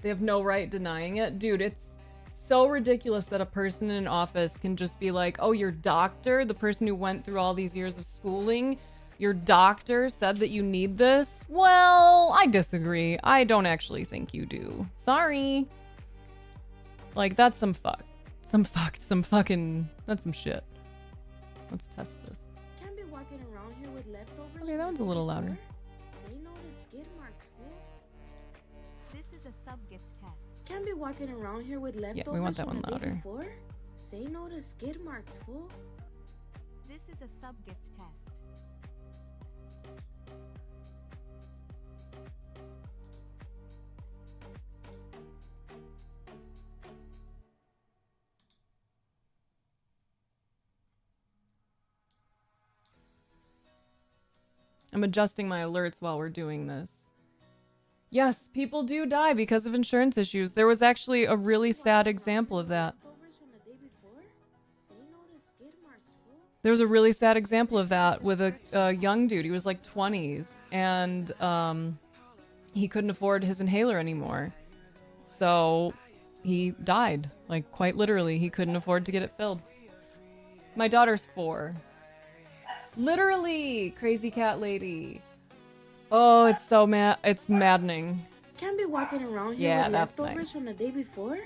B: They have no right denying it. Dude, it's so ridiculous that a person in an office can just be like, oh, your doctor, the person who went through all these years of schooling, your doctor said that you need this? Well, I disagree. I don't actually think you do. Sorry. Like, that's some fucking, that's some shit. Let's test this.
F: Can't be walking around here with leftovers.
B: Okay, that one's a little louder.
F: Say no to skid marks, fool.
E: This is is a sub-gift test.
F: Can't be walking around here with leftovers
B: Yeah, we want that
F: from
B: one
F: the day
B: louder.
F: before. Say no to skid marks, fool.
E: This is a sub-gift test.
B: I'm adjusting my alerts while we're doing this. Yes, people do die because of insurance issues. There was actually a really sad example of that.
F: Leftovers from the day before. Say no to skid marks, fool.
B: There was a really sad example of that with a young dude. He was like 20s, and he couldn't afford his inhaler anymore. So he died. Like, quite literally, he couldn't afford to get it filled. My daughter's 4. Literally, crazy cat lady. Oh, it's so it's maddening.
F: Can't be walking around here
B: Yeah,
F: with
B: that's
F: leftovers
B: nice.
F: from the day before.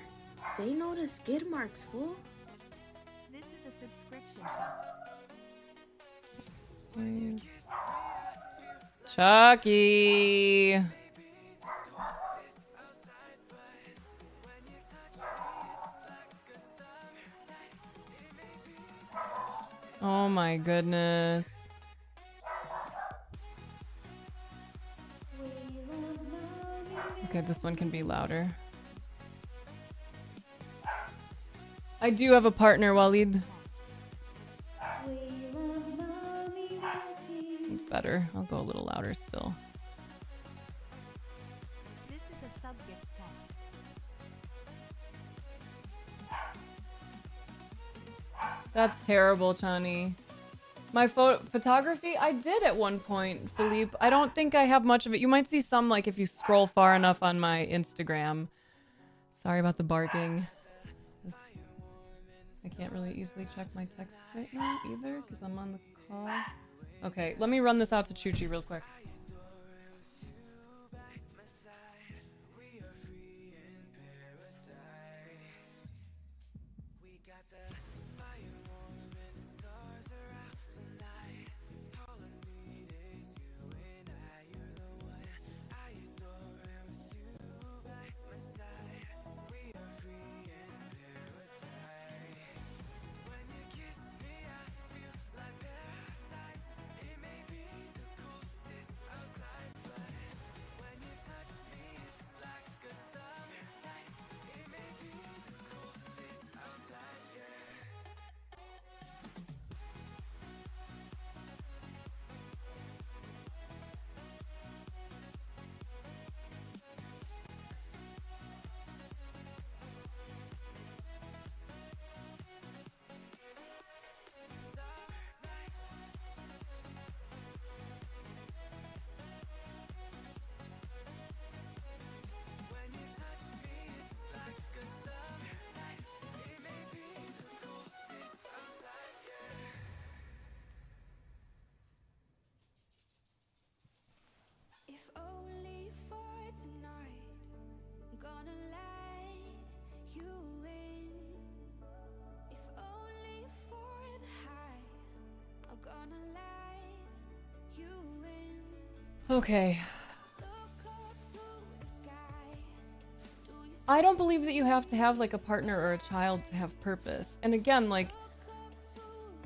F: Say no to skid marks, fool.
E: This is a subscription test.
B: Chucky. Oh my goodness. Okay, this one can be louder. I do have a partner, Waleed. Better. I'll go a little louder still.
E: This is a sub-gift test.
B: That's terrible, Chani. My photography, I did at one point, Philippe. I don't think I have much of it. You might see some, like, if you scroll far enough on my Instagram. Sorry about the barking. I can't really easily check my texts right now either, because I'm on the call. Okay, let me run this out to Chuchi real quick.
D: If only for tonight, I'm gonna let you in. If only for the high, I'm gonna let you in.
B: Okay.
D: Look up to the sky. Do you
B: I don't believe that you have to have, like, a partner or a child to have purpose. And again, like,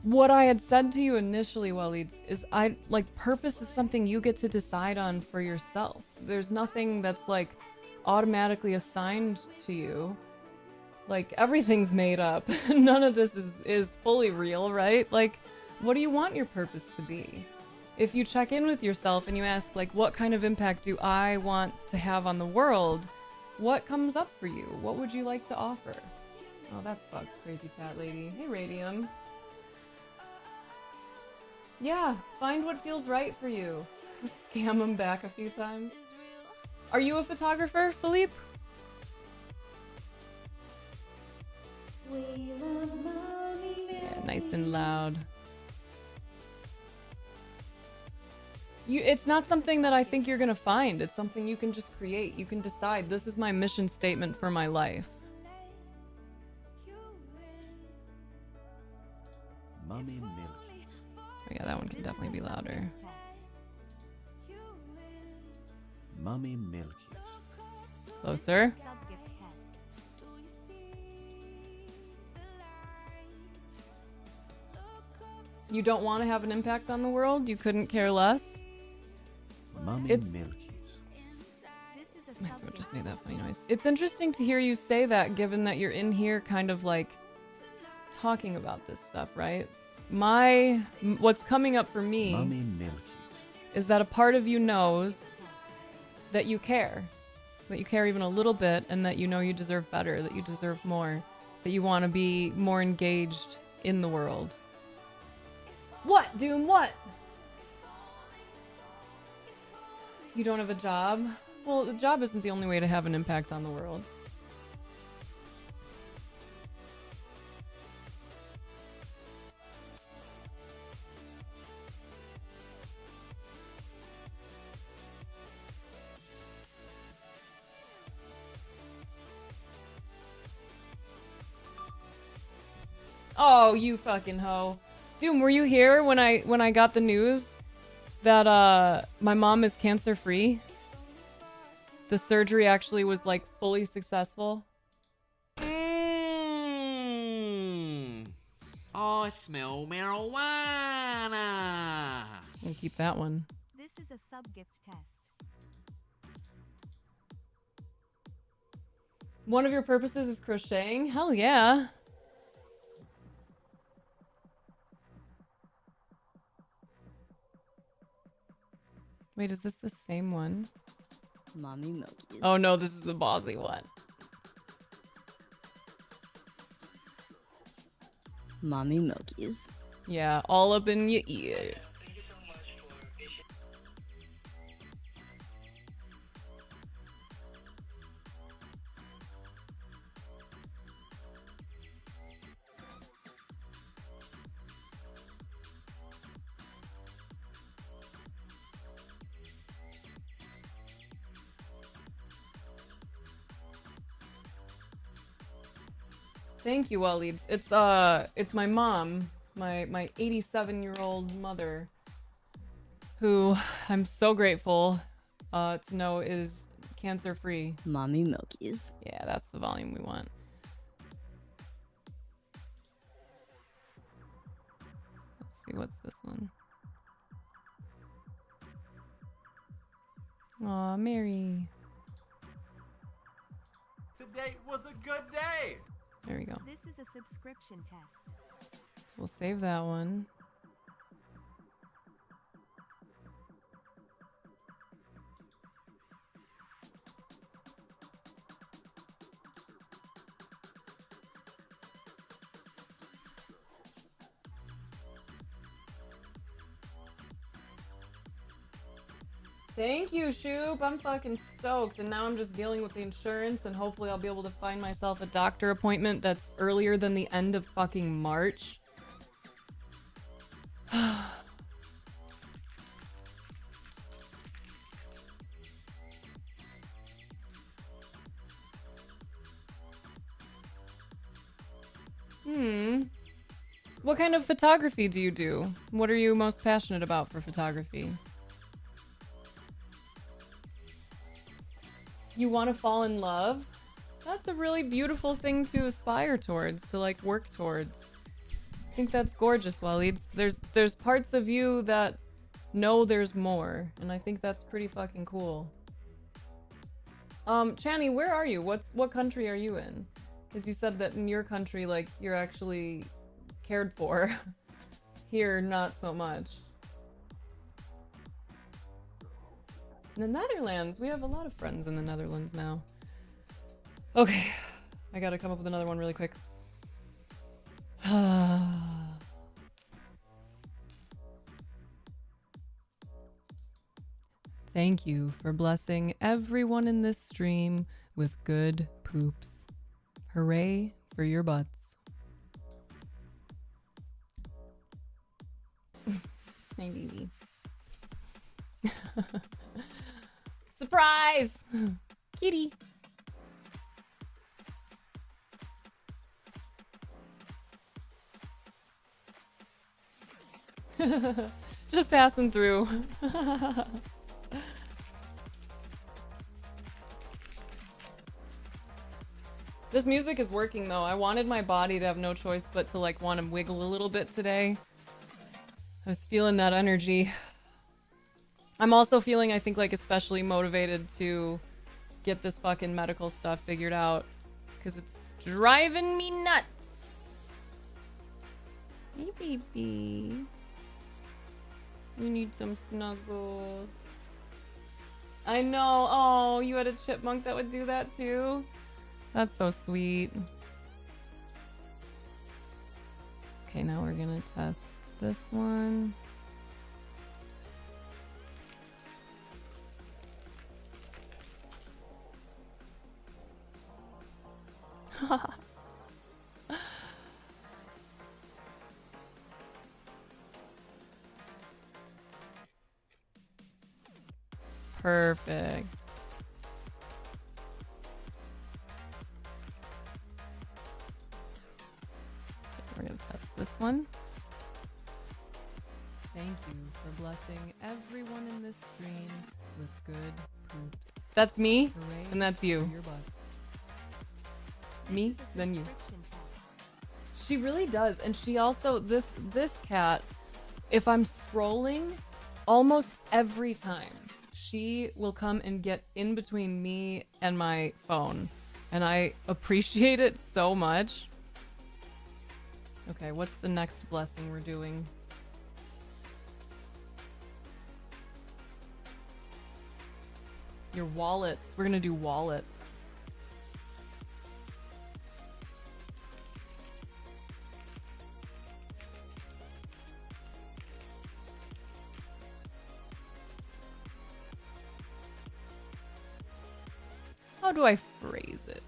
B: what I had said to you initially, Waleed, is purpose is something you get to decide on for yourself. There's nothing that's, like, automatically assigned to you. Like, everything's made up. None of this is fully real, right? Like, what do you want your purpose to be? If you check in with yourself and you ask, like, what kind of impact do I want to have on the world? What comes up for you? What would you like to offer? Oh, that's fucked, crazy cat lady. Hey, Radium. Yeah, find what feels right for you. Scam them back a few times. Are you a photographer, Philippe? Yeah, nice and loud. It's not something that I think you're gonna find. It's something you can just create. You can decide, this is my mission statement for my life.
G: Mummy Milky.
B: Oh yeah, that one can definitely be louder.
G: Mummy Milky.
B: Closer.
E: Sub-gift test.
B: You don't want to have an impact on the world? You couldn't care less?
G: Mummy
B: It's-
G: Milkies.
E: This is a
B: My throat
E: sub-gift
B: just made that funny noise. It's interesting to hear you say that, given that you're in here kind of like talking about this stuff, right? What's coming up for me
G: Mummy Milkies.
B: is that a part of you knows that you care even a little bit, and that you know you deserve better, that you deserve more, that you want to be more engaged in the world. What, Doom? What? You don't have a job? Well, the job isn't the only way to have an impact on the world. Oh, you fucking hoe. Doom, were you here when I got the news that my mom is cancer free? The surgery actually was like fully successful.
H: I smell marijuana.
B: We'll keep that one.
E: This is a sub-gift test.
B: One of your purposes is crocheting? Hell yeah. Wait, is this the same one?
I: Mommy Milkies.
B: Oh no, this is the bossy one.
I: Mommy Milkies.
B: Yeah, all up in your ears. Thank you, Waleeds. It's my mom, my 87-year-old mother, who I'm so grateful to know is cancer-free.
I: Mommy Milkies.
B: Yeah, that's the volume we want. Let's see, what's this one? Aw, Mary.
A: Today was a good day.
B: There we go.
E: This is a subscription test.
B: We'll save that one. Thank you, Shoop. I'm fucking stoked. And now I'm just dealing with the insurance, and hopefully I'll be able to find myself a doctor appointment that's earlier than the end of fucking March. What kind of photography do you do? What are you most passionate about for photography? You want to fall in love? That's a really beautiful thing to aspire towards, to like work towards. I think that's gorgeous, Waleed. There's parts of you that know there's more, and I think that's pretty fucking cool. Channy, where are you? What country are you in? Because you said that in your country, like, you're actually cared for. Here, not so much. In the Netherlands, we have a lot of friends in the Netherlands now. Okay, I gotta come up with another one really quick. Thank you for blessing everyone in this stream with good poops. Hooray for your butts. Hey, baby. Surprise! Kitty. Just passing through. This music is working though. I wanted my body to have no choice but to like want to wiggle a little bit today. I was feeling that energy. I'm also feeling, I think, like especially motivated to get this fucking medical stuff figured out because it's driving me nuts. Hey, baby. We need some snuggles. I know. Oh, you had a chipmunk that would do that too? That's so sweet. Okay, now we're gonna test this one. Perfect. We're gonna test this one. Thank you for blessing everyone in this stream with good poops. That's me,
E: Hooray
B: and that's you.
E: for your butt.
B: Me,
E: This is a
B: then you.
E: subscription test.
B: She really does, and she also this cat. If I'm scrolling, almost every time she will come and get in between me and my phone, and I appreciate it so much. Okay, what's the next blessing we're doing? Your wallets. We're gonna do wallets. How do I phrase it?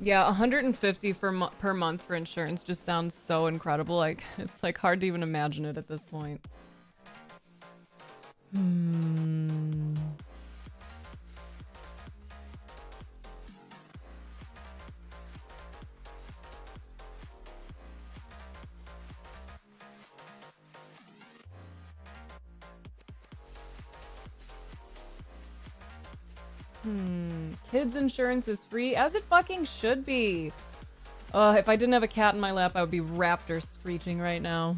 B: Yeah, 150 per month for insurance just sounds so incredible. Like it's like hard to even imagine it at this point. Kids insurance is free, as it fucking should be. If I didn't have a cat in my lap, I would be raptor screeching right now.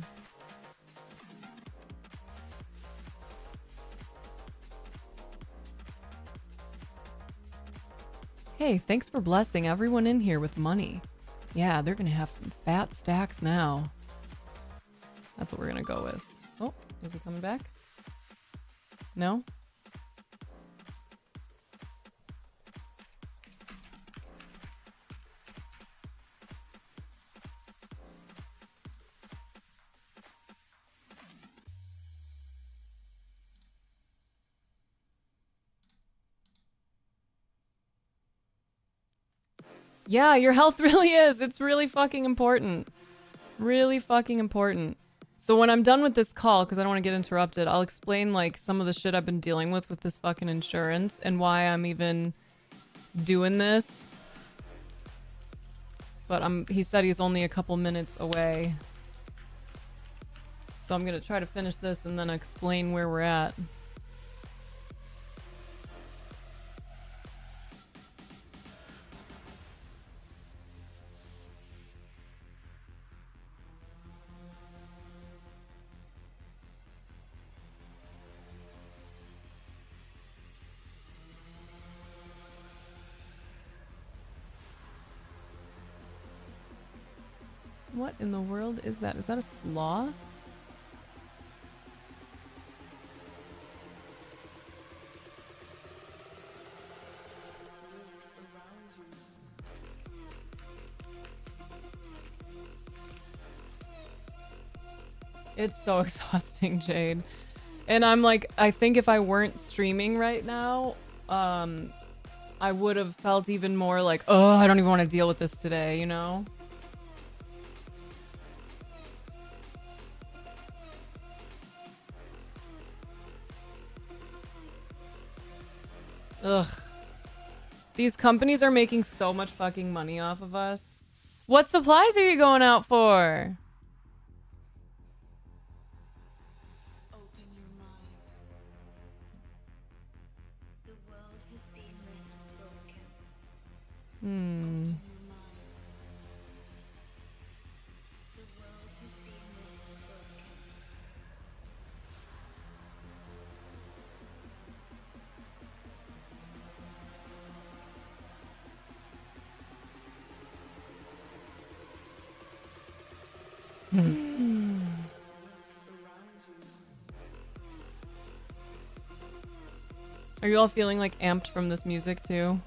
B: Hey, thanks for blessing everyone in here with money. Yeah, they're gonna have some fat stacks now. That's what we're gonna go with. Oh, is he coming back? No? Yeah, your health really is. It's really fucking important. Really fucking important. So when I'm done with this call, because I don't want to get interrupted, I'll explain like some of the shit I've been dealing with this fucking insurance and why I'm even doing this. But he said he's only a couple minutes away. So I'm gonna try to finish this and then explain where we're at. What in the world is that? Is that a sloth? It's so exhausting, Jade. And I'm like, I think if I weren't streaming right now, I would have felt even more like, oh, I don't even want to deal with this today, you know? Ugh. These companies are making so much fucking money off of us. What supplies are you going out for?
F: Open your mind.
B: Hmm. Are you all feeling like amped from this music too?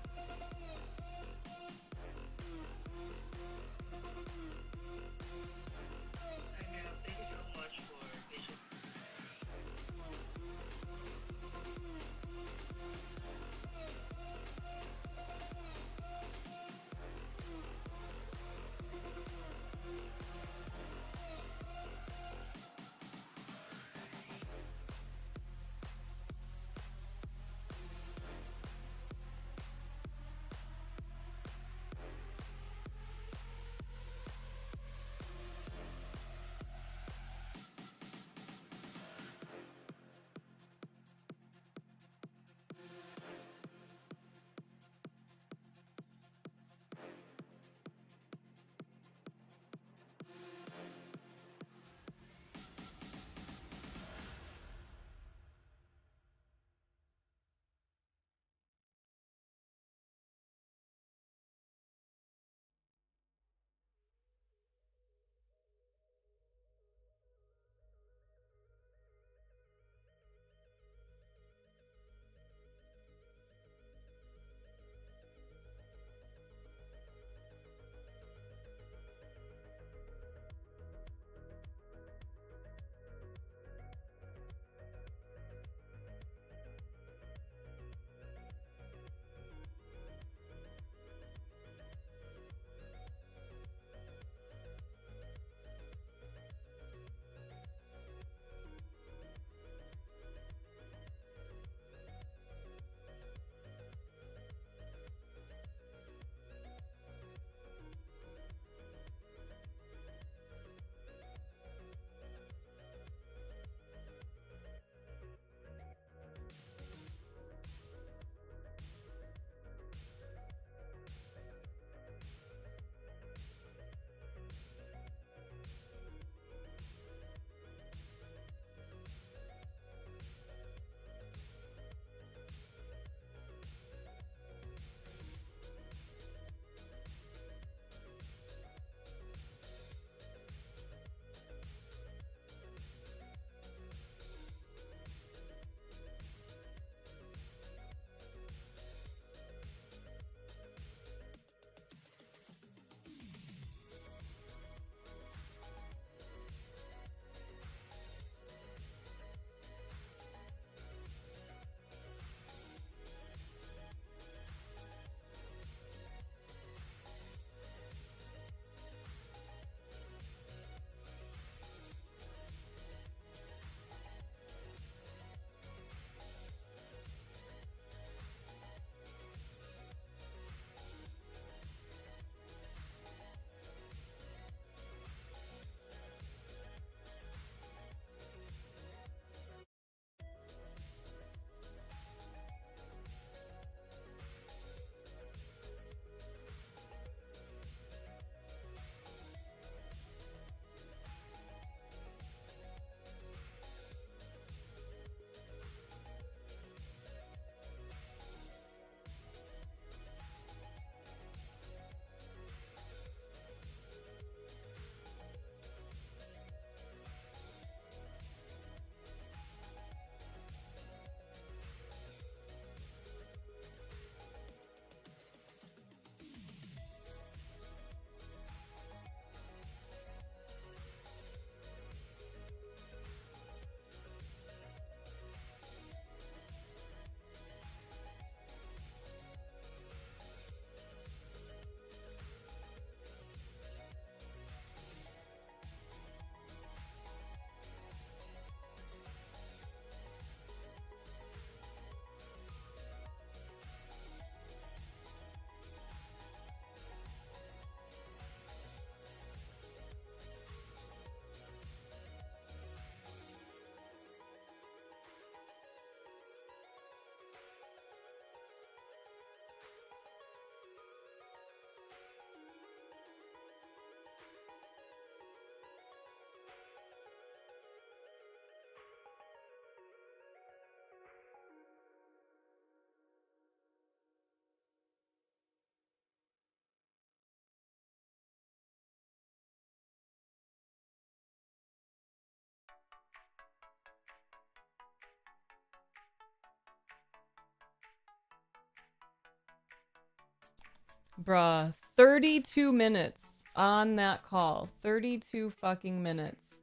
B: Bruh, 32 minutes on that call. 32 fucking minutes.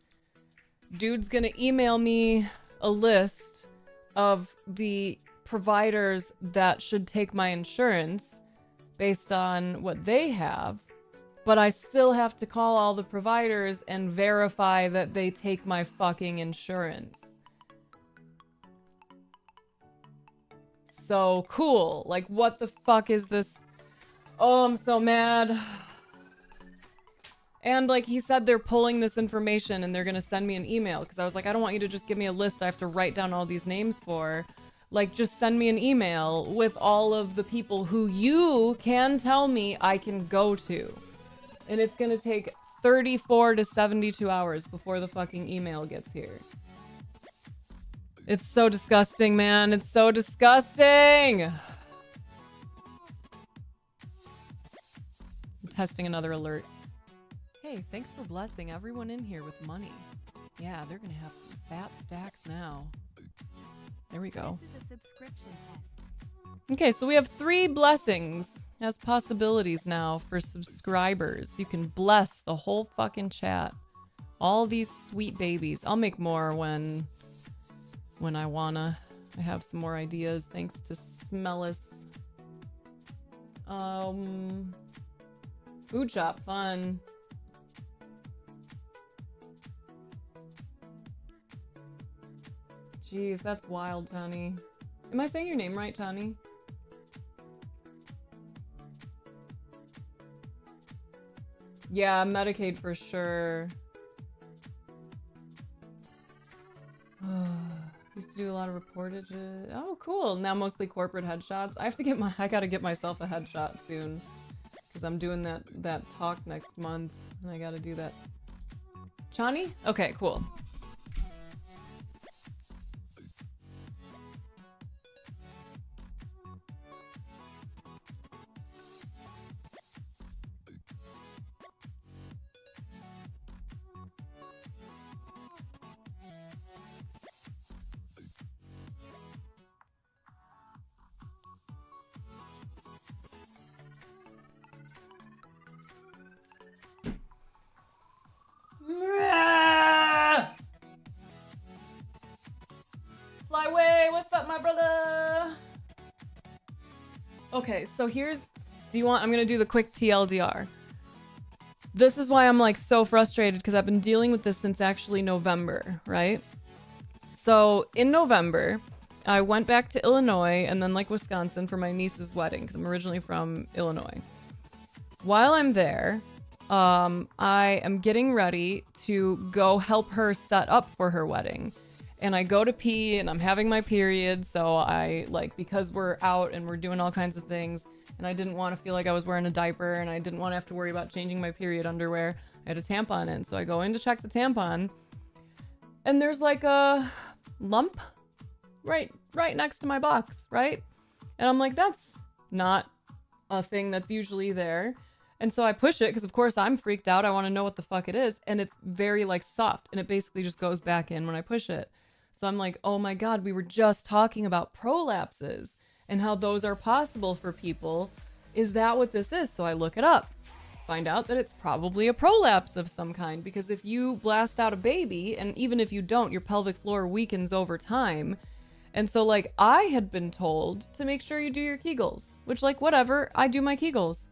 B: Dude's gonna email me a list of the providers that should take my insurance based on what they have, but I still have to call all the providers and verify that they take my fucking insurance. So cool. Like, what the fuck is this? Oh, I'm so mad. And like he said, they're pulling this information and they're gonna send me an email, because I was like, I don't want you to just give me a list I have to write down all these names for. Like, just send me an email with all of the people who you can tell me I can go to. And it's gonna take 34 to 72 hours before the fucking email gets here. It's so disgusting, man. It's so disgusting. I'm testing another alert. Hey, thanks for blessing everyone in here with money. Yeah, they're gonna have some fat stacks now. There we go.
E: This is a subscription test.
B: Okay, so we have 3 blessings as possibilities now for subscribers. You can bless the whole fucking chat. All these sweet babies. I'll make more when I wanna. I have some more ideas thanks to Smellus. Food shop, fun. Jeez, that's wild, Tony. Am I saying your name right, Tony? Yeah, Medicaid for sure. Used to do a lot of reportages. Oh, cool. Now mostly corporate headshots. I gotta get myself a headshot soon, because I'm doing that talk next month, and I gotta do that. Chani? Okay, cool. Flyway, what's up, my brother? Okay, so I'm gonna do the quick TLDR. This is why I'm like so frustrated, because I've been dealing with this since actually November, right? So in November, I went back to Illinois and then like Wisconsin for my niece's wedding, because I'm originally from Illinois. While I'm there, I am getting ready to go help her set up for her wedding. And I go to pee and I'm having my period. So I because we're out and we're doing all kinds of things, and I didn't want to feel like I was wearing a diaper, and I didn't want to have to worry about changing my period underwear. I had a tampon in. So I go in to check the tampon, and there's like a lump right next to my box, right? And I'm like, that's not a thing that's usually there. And so I push it, because of course I'm freaked out. I want to know what the fuck it is. And it's very like soft, and it basically just goes back in when I push it. So I'm like, oh my God, we were just talking about prolapses and how those are possible for people. Is that what this is? So I look it up, find out that it's probably a prolapse of some kind, because if you blast out a baby, and even if you don't, your pelvic floor weakens over time. And so like I had been told to make sure you do your Kegels, which like whatever, I do my Kegels.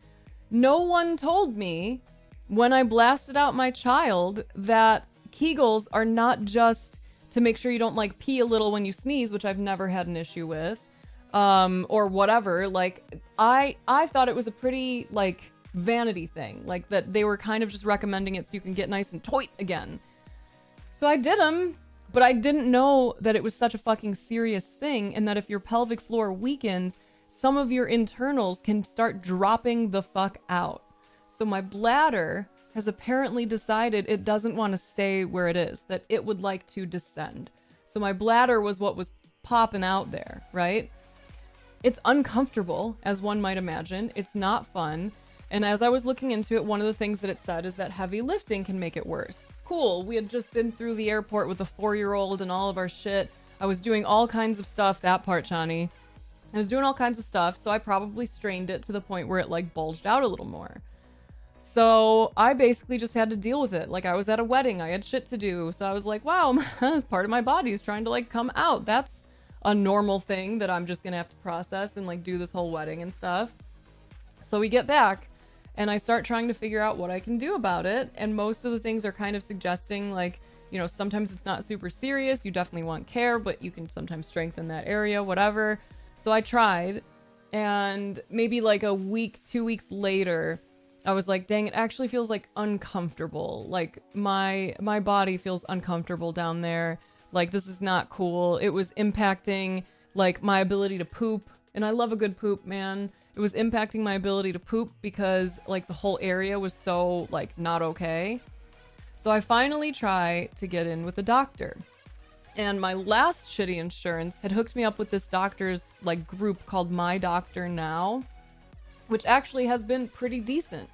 B: No one told me when I blasted out my child that Kegels are not just to make sure you don't like pee a little when you sneeze, which I've never had an issue with, or whatever. Like I thought it was a pretty like vanity thing, like that they were kind of just recommending it so you can get nice and toit again. So I did them, but I didn't know that it was such a fucking serious thing, and that if your pelvic floor weakens, some of your internals can start dropping the fuck out. So my bladder has apparently decided it doesn't want to stay where it is, that it would like to descend. So my bladder was what was popping out there, right? It's uncomfortable, as one might imagine. It's not fun. And as I was looking into it, one of the things that it said is that heavy lifting can make it worse. Cool. We had just been through the airport with a 4-year-old and all of our shit. I was doing all kinds of stuff, that part, Chani. I was doing all kinds of stuff, so I probably strained it to the point where it like bulged out a little more. So I basically just had to deal with it. Like I was at a wedding, I had shit to do. So I was like, wow, part of my body is trying to like come out. That's a normal thing that I'm just gonna have to process and like do this whole wedding and stuff. So we get back and I start trying to figure out what I can do about it. And most of the things are kind of suggesting like, you know, sometimes it's not super serious. You definitely want care, but you can sometimes strengthen that area, whatever. So I tried, and maybe like a week, 2 weeks later, I was like, dang, it actually feels like uncomfortable. Like my body feels uncomfortable down there. Like this is not cool. It was impacting like my ability to poop. And I love a good poop, man. It was impacting my ability to poop because like the whole area was so like not okay. So I finally try to get in with the doctor. And my last shitty insurance had hooked me up with this doctor's like group called My Doctor Now, which actually has been pretty decent.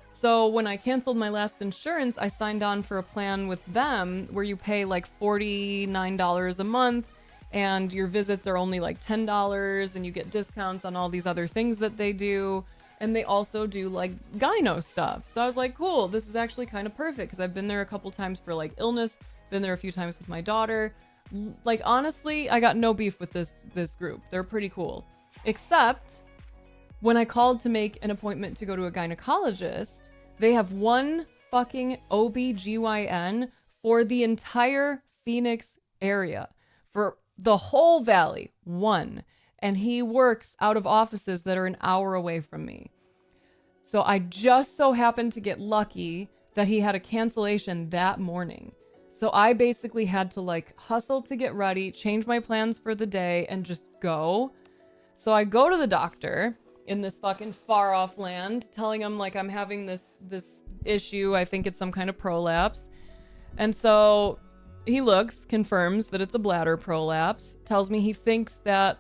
B: So when I canceled my last insurance, I signed on for a plan with them where you pay like $49 a month and your visits are only like $10 and you get discounts on all these other things that they do. And they also do like gyno stuff. So I was like, cool, this is actually kind of perfect because I've been there a couple times for like illness, been there a few times with my daughter. Like honestly, I got no beef with this group. They're pretty cool. Except when I called to make an appointment to go to a gynecologist, they have one fucking OB/GYN for the entire Phoenix area. For the whole valley, one. And he works out of offices that are an hour away from me. So I just so happened to get lucky that he had a cancellation that morning. So I basically had to like hustle to get ready, change my plans for the day, and just go. So I go to the doctor in this fucking far off land, telling him like I'm having this issue. I think it's some kind of prolapse. And so he looks, confirms that it's a bladder prolapse, tells me he thinks that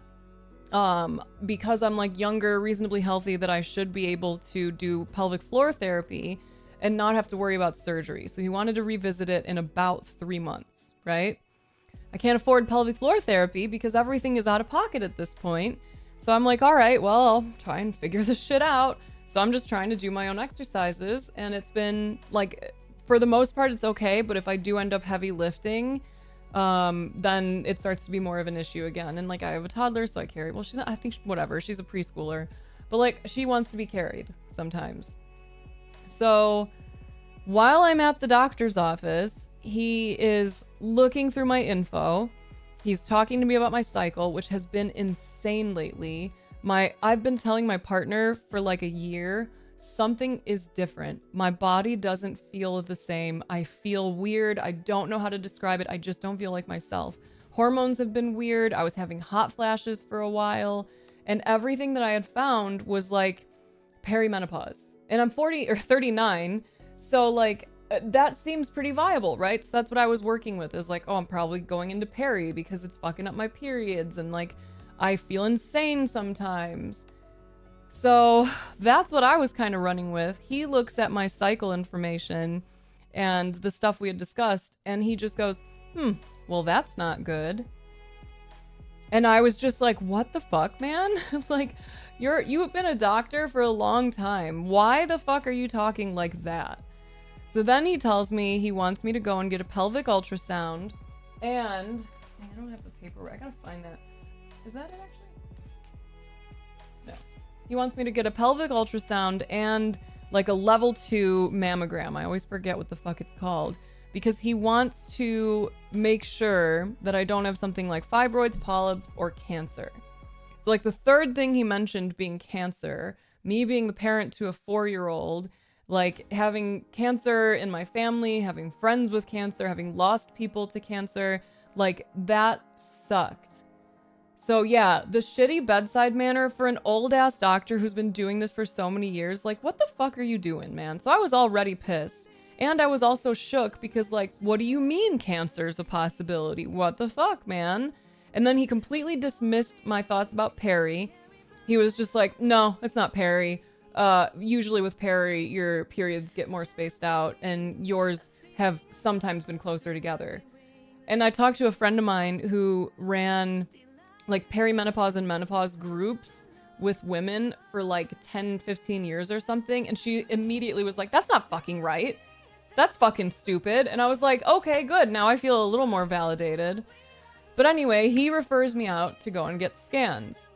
B: because I'm like younger, reasonably healthy, that I should be able to do pelvic floor therapy and not have to worry about surgery. So he wanted to revisit it in about 3 months, right? I can't afford pelvic floor therapy because everything is out of pocket at this point. So I'm like, all right, well, I'll try and figure this shit out. So I'm just trying to do my own exercises. And it's been like, for the most part, it's okay. But if I do end up heavy lifting, then it starts to be more of an issue again. And like, I have a toddler, so I carry, well, I think whatever, she's a preschooler, but like she wants to be carried sometimes. So while I'm at the doctor's office, he is looking through my info. He's talking to me about my cycle, which has been insane lately. I've been telling my partner for like a year, something is different. My body doesn't feel the same. I feel weird. I don't know how to describe it. I just don't feel like myself. Hormones have been weird. I was having hot flashes for a while, and everything that I had found was like perimenopause. And I'm 39, so like that seems pretty viable, right? So that's what I was working with, is like, oh, I'm probably going into peri because it's fucking up my periods and like I feel insane sometimes. So that's what I was kind of running with. He looks at my cycle information and the stuff we had discussed, and he just goes, well, that's not good. And I was just like, what the fuck, man? Like, you've been a doctor for a long time. Why the fuck are you talking like that? So then he tells me he wants me to go and get a pelvic ultrasound. And dang, I don't have the paperwork. I gotta find that. Is that it actually? No. He wants me to get a pelvic ultrasound and like a level 2 mammogram. I always forget what the fuck it's called. Because he wants to make sure that I don't have something like fibroids, polyps, or cancer. So like the third thing he mentioned being cancer, me being the parent to a 4-year-old, like having cancer in my family, having friends with cancer, having lost people to cancer, like that sucked. So yeah, the shitty bedside manner for an old ass doctor who's been doing this for so many years, like what the fuck are you doing, man? So I was already pissed. And I was also shook because like, what do you mean cancer's a possibility? What the fuck, man? And then he completely dismissed my thoughts about peri. He was just like, no, it's not peri. Usually with peri, your periods get more spaced out and yours have sometimes been closer together. And I talked to a friend of mine who ran like perimenopause and menopause groups with women for like 10, 15 years or something. And she immediately was like, that's not fucking right. That's fucking stupid. And I was like, okay, good. Now I feel a little more validated. But anyway, he refers me out to go and get scans.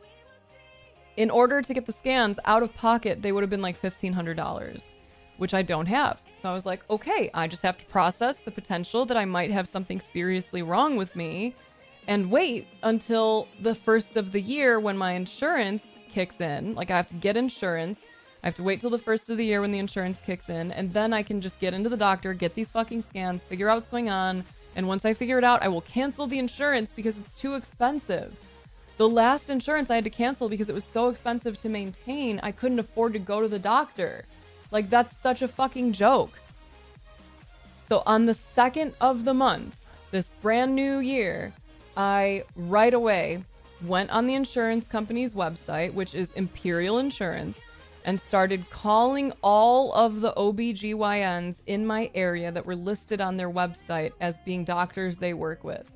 B: In order to get the scans out of pocket, they would have been like $1,500, which I don't have. So I was like, okay, I just have to process the potential that I might have something seriously wrong with me and wait until the first of the year when my insurance kicks in. Like, I have to get insurance. I have to wait till the first of the year when the insurance kicks in, and then I can just get into the doctor, get these fucking scans, figure out what's going on, and once I figure it out, I will cancel the insurance because it's too expensive. The last insurance I had to cancel because it was so expensive to maintain, I couldn't afford to go to the doctor. Like, that's such a fucking joke. So on the 2nd of the month, this brand new year, I right away went on the insurance company's website, which is Imperial Insurance, and started calling all of the OBGYNs in my area that were listed on their website as being doctors they work with.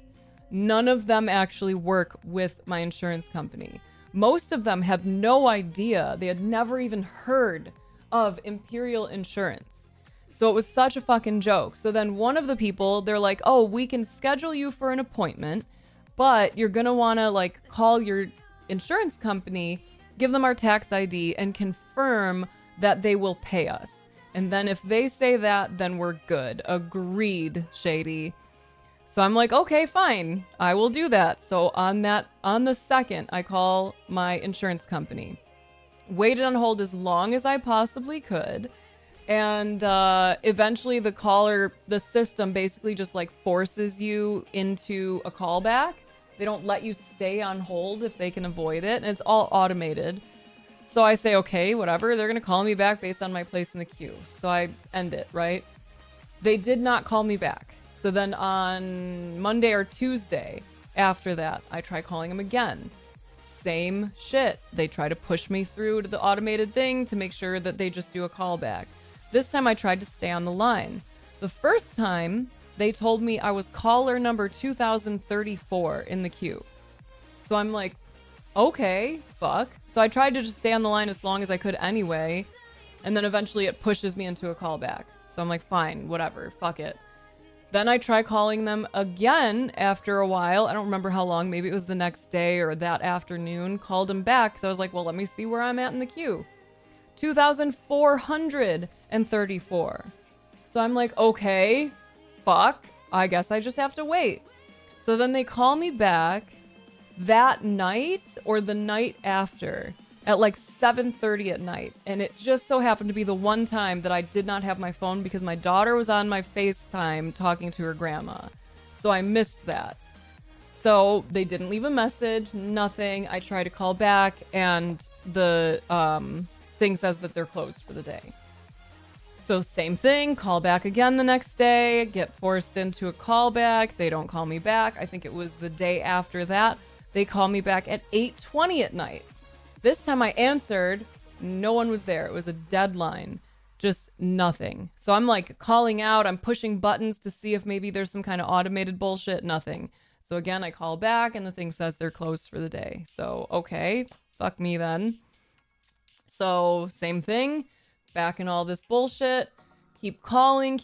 B: None of them actually work with my insurance company. Most of them had no idea. They had never even heard of Imperial Insurance. So it was such a fucking joke. So then one of the people, they're like, oh, we can schedule you for an appointment, but you're going to want to like call your insurance company, give them our tax ID, and confirm that they will pay us. And then if they say that, then we're good. Agreed, Shady. So I'm like, okay, fine. I will do that. So on the 2nd, I call my insurance company. Waited on hold as long as I possibly could. And eventually the system basically just like forces you into a callback. They don't let you stay on hold if they can avoid it. And it's all automated. So I say, okay, whatever. They're going to call me back based on my place in the queue. So I end it, right? They did not call me back. So then on Monday or Tuesday after that, I try calling them again. Same shit. They try to push me through to the automated thing to make sure that they just do a callback. This time I tried to stay on the line. The first time, they told me I was caller number 2034 in the queue. So I'm like, okay, fuck. So I tried to just stay on the line as long as I could anyway. And then eventually it pushes me into a callback. So I'm like, fine, whatever, fuck it. Then I try calling them again after a while. I don't remember how long. Maybe it was the next day or that afternoon. Called them back. So I was like, well, let me see where I'm at in the queue. 2,434. So I'm like, okay, fuck. I guess I just have to wait. So then they call me back that night or the night after at like 7:30 at night. And it just so happened to be the one time that I did not have my phone because my daughter was on my FaceTime talking to her grandma. So I missed that. So they didn't leave a message, nothing. I try to call back and the thing says that they're closed for the day. So same thing, call back again the next day, get forced into a callback. They don't call me back. I think it was the day after that. They call me back at 8:20 at night. This time I answered, no one was there. It was a deadline, just nothing. So I'm like calling out, I'm pushing buttons to see if maybe there's some kind of automated bullshit, nothing. So again, I call back and the thing says they're closed for the day. So, okay, fuck me then. So same thing, back in all this bullshit, keep calling.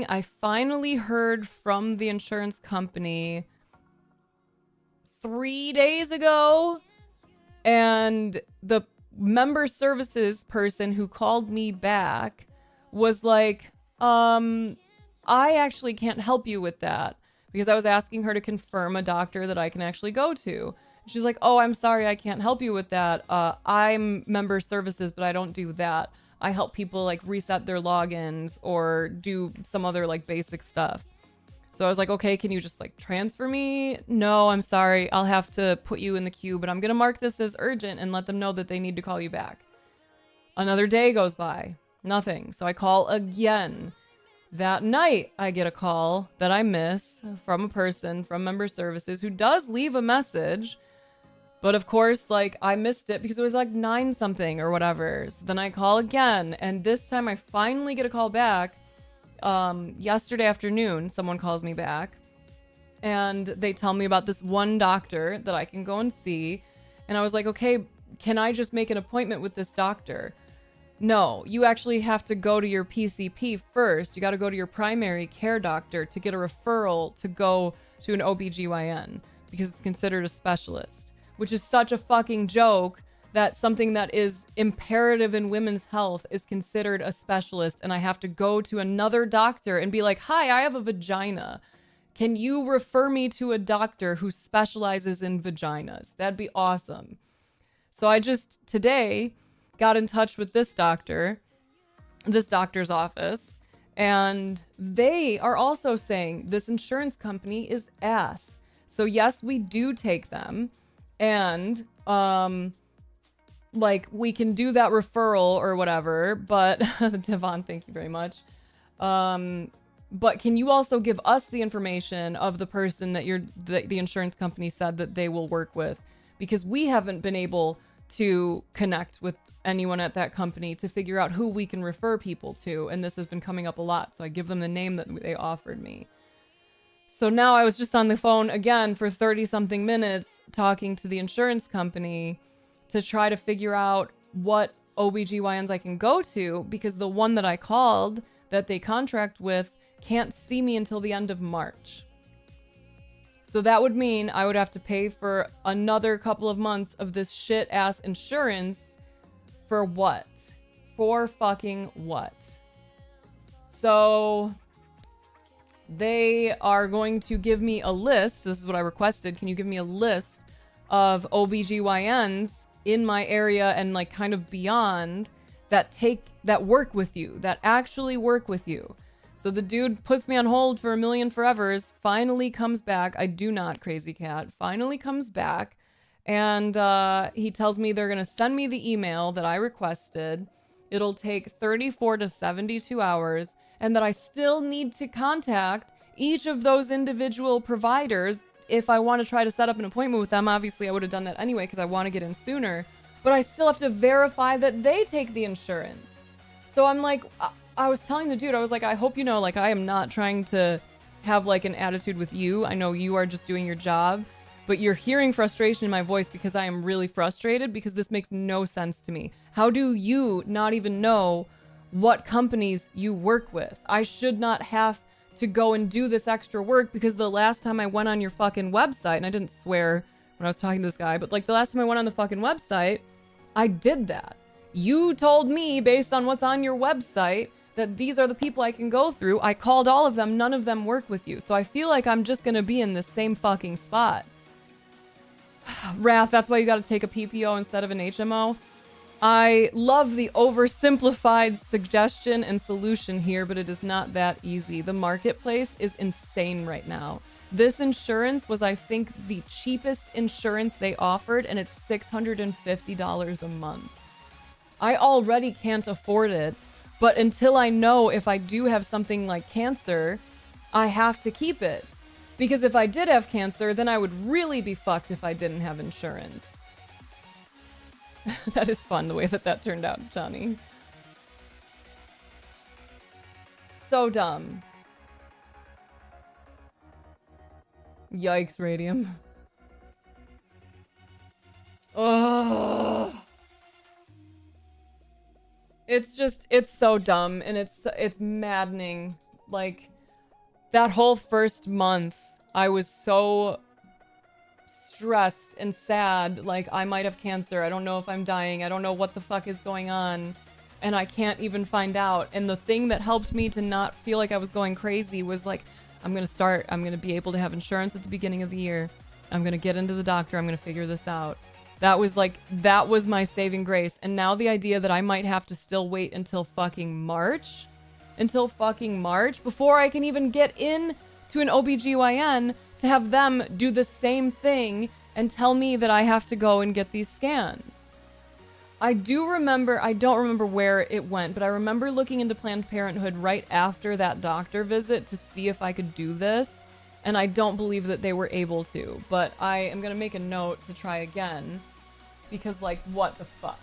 B: I finally heard from the insurance company 3 days ago. And the member services person who called me back was like, I actually can't help you with that because I was asking her to confirm a doctor that I can actually go to. She's like, oh, I'm sorry, I can't help you with that. I'm member services, but I don't do that. I help people like reset their logins or do some other like basic stuff. So I was like, okay, can you just like transfer me? No, I'm sorry. I'll have to put you in the queue, but I'm going to mark this as urgent and let them know that they need to call you back. Another day goes by. Nothing. So I call again. That night, I get a call that I miss from a person from member services who does leave a message. But of course, like I missed it because it was like 9 something or whatever. So then I call again. And this time I finally get a call back. Yesterday afternoon, someone calls me back and they tell me about this one doctor that I can go and see. And I was like, okay, can I just make an appointment with this doctor? No, you actually have to go to your PCP first. You got to go to your primary care doctor to get a referral to go to an OBGYN because it's considered a specialist, which is such a fucking joke that something that is imperative in women's health is considered a specialist, and I have to go to another doctor and be like, hi, I have a vagina. Can you refer me to a doctor who specializes in vaginas? That'd be awesome. So I just today got in touch with this doctor's office, and they are also saying this insurance company is ass. So yes, we do take them, and like we can do that referral or whatever, but Devon, thank you very much. But can you also give us the information of the person that the insurance company said that they will work with? Because we haven't been able to connect with anyone at that company to figure out who we can refer people to. And this has been coming up a lot. So I give them the name that they offered me. So now I was just on the phone again for 30 something minutes talking to the insurance company to try to figure out what OBGYNs I can go to, because the one that I called that they contract with can't see me until the end of March. So that would mean I would have to pay for another couple of months of this shit ass insurance for what? For fucking what? So they are going to give me a list. This is what I requested. Can you give me a list of OBGYNs in my area and like kind of beyond that work with you, that actually work with you? So the dude puts me on hold for a million forevers, finally comes back. I do not, Crazy Cat, finally comes back. And he tells me they're going to send me the email that I requested. It'll take 34 to 72 hours. And that I still need to contact each of those individual providers if I want to try to set up an appointment with them. Obviously, I would have done that anyway because I want to get in sooner. But I still have to verify that they take the insurance. So I'm like, I was telling the dude, I was like, I hope you know, like, I am not trying to have like an attitude with you. I know you are just doing your job, but you're hearing frustration in my voice because I am really frustrated because this makes no sense to me. How do you not even know what companies you work with? I should not have to go and do this extra work because the last time I went on your fucking website, and I didn't swear when I was talking to this guy, but like the last time I went on the fucking website, I did that. You told me based on what's on your website that these are the people I can go through. I called all of them. None of them work with you. So I feel like I'm just going to be in the same fucking spot. Raph, that's why you got to take a PPO instead of an HMO. I love the oversimplified suggestion and solution here, but it is not that easy. The marketplace is insane right now. This insurance was, I think, the cheapest insurance they offered, and it's $650 a month. I already can't afford it, but until I know if I do have something like cancer, I have to keep it. Because if I did have cancer, then I would really be fucked if I didn't have insurance. That is fun, the way that turned out, Johnny. So dumb. Yikes, Radium. Oh. It's so dumb, and it's maddening. Like, that whole first month, I was so stressed and sad. Like, I might have cancer. I don't know if I'm dying. I don't know what the fuck is going on. And I can't even find out. And the thing that helped me to not feel like I was going crazy was like, I'm going to be able to have insurance at the beginning of the year. I'm going to get into the doctor. I'm going to figure this out. That was my saving grace. And now the idea that I might have to still wait until fucking March before I can even get in to an OBGYN to have them do the same thing and tell me that I have to go and get these scans. I don't remember where it went, but I remember looking into Planned Parenthood right after that doctor visit to see if I could do this. And I don't believe that they were able to, but I am going to make a note to try again because, like, what the fuck?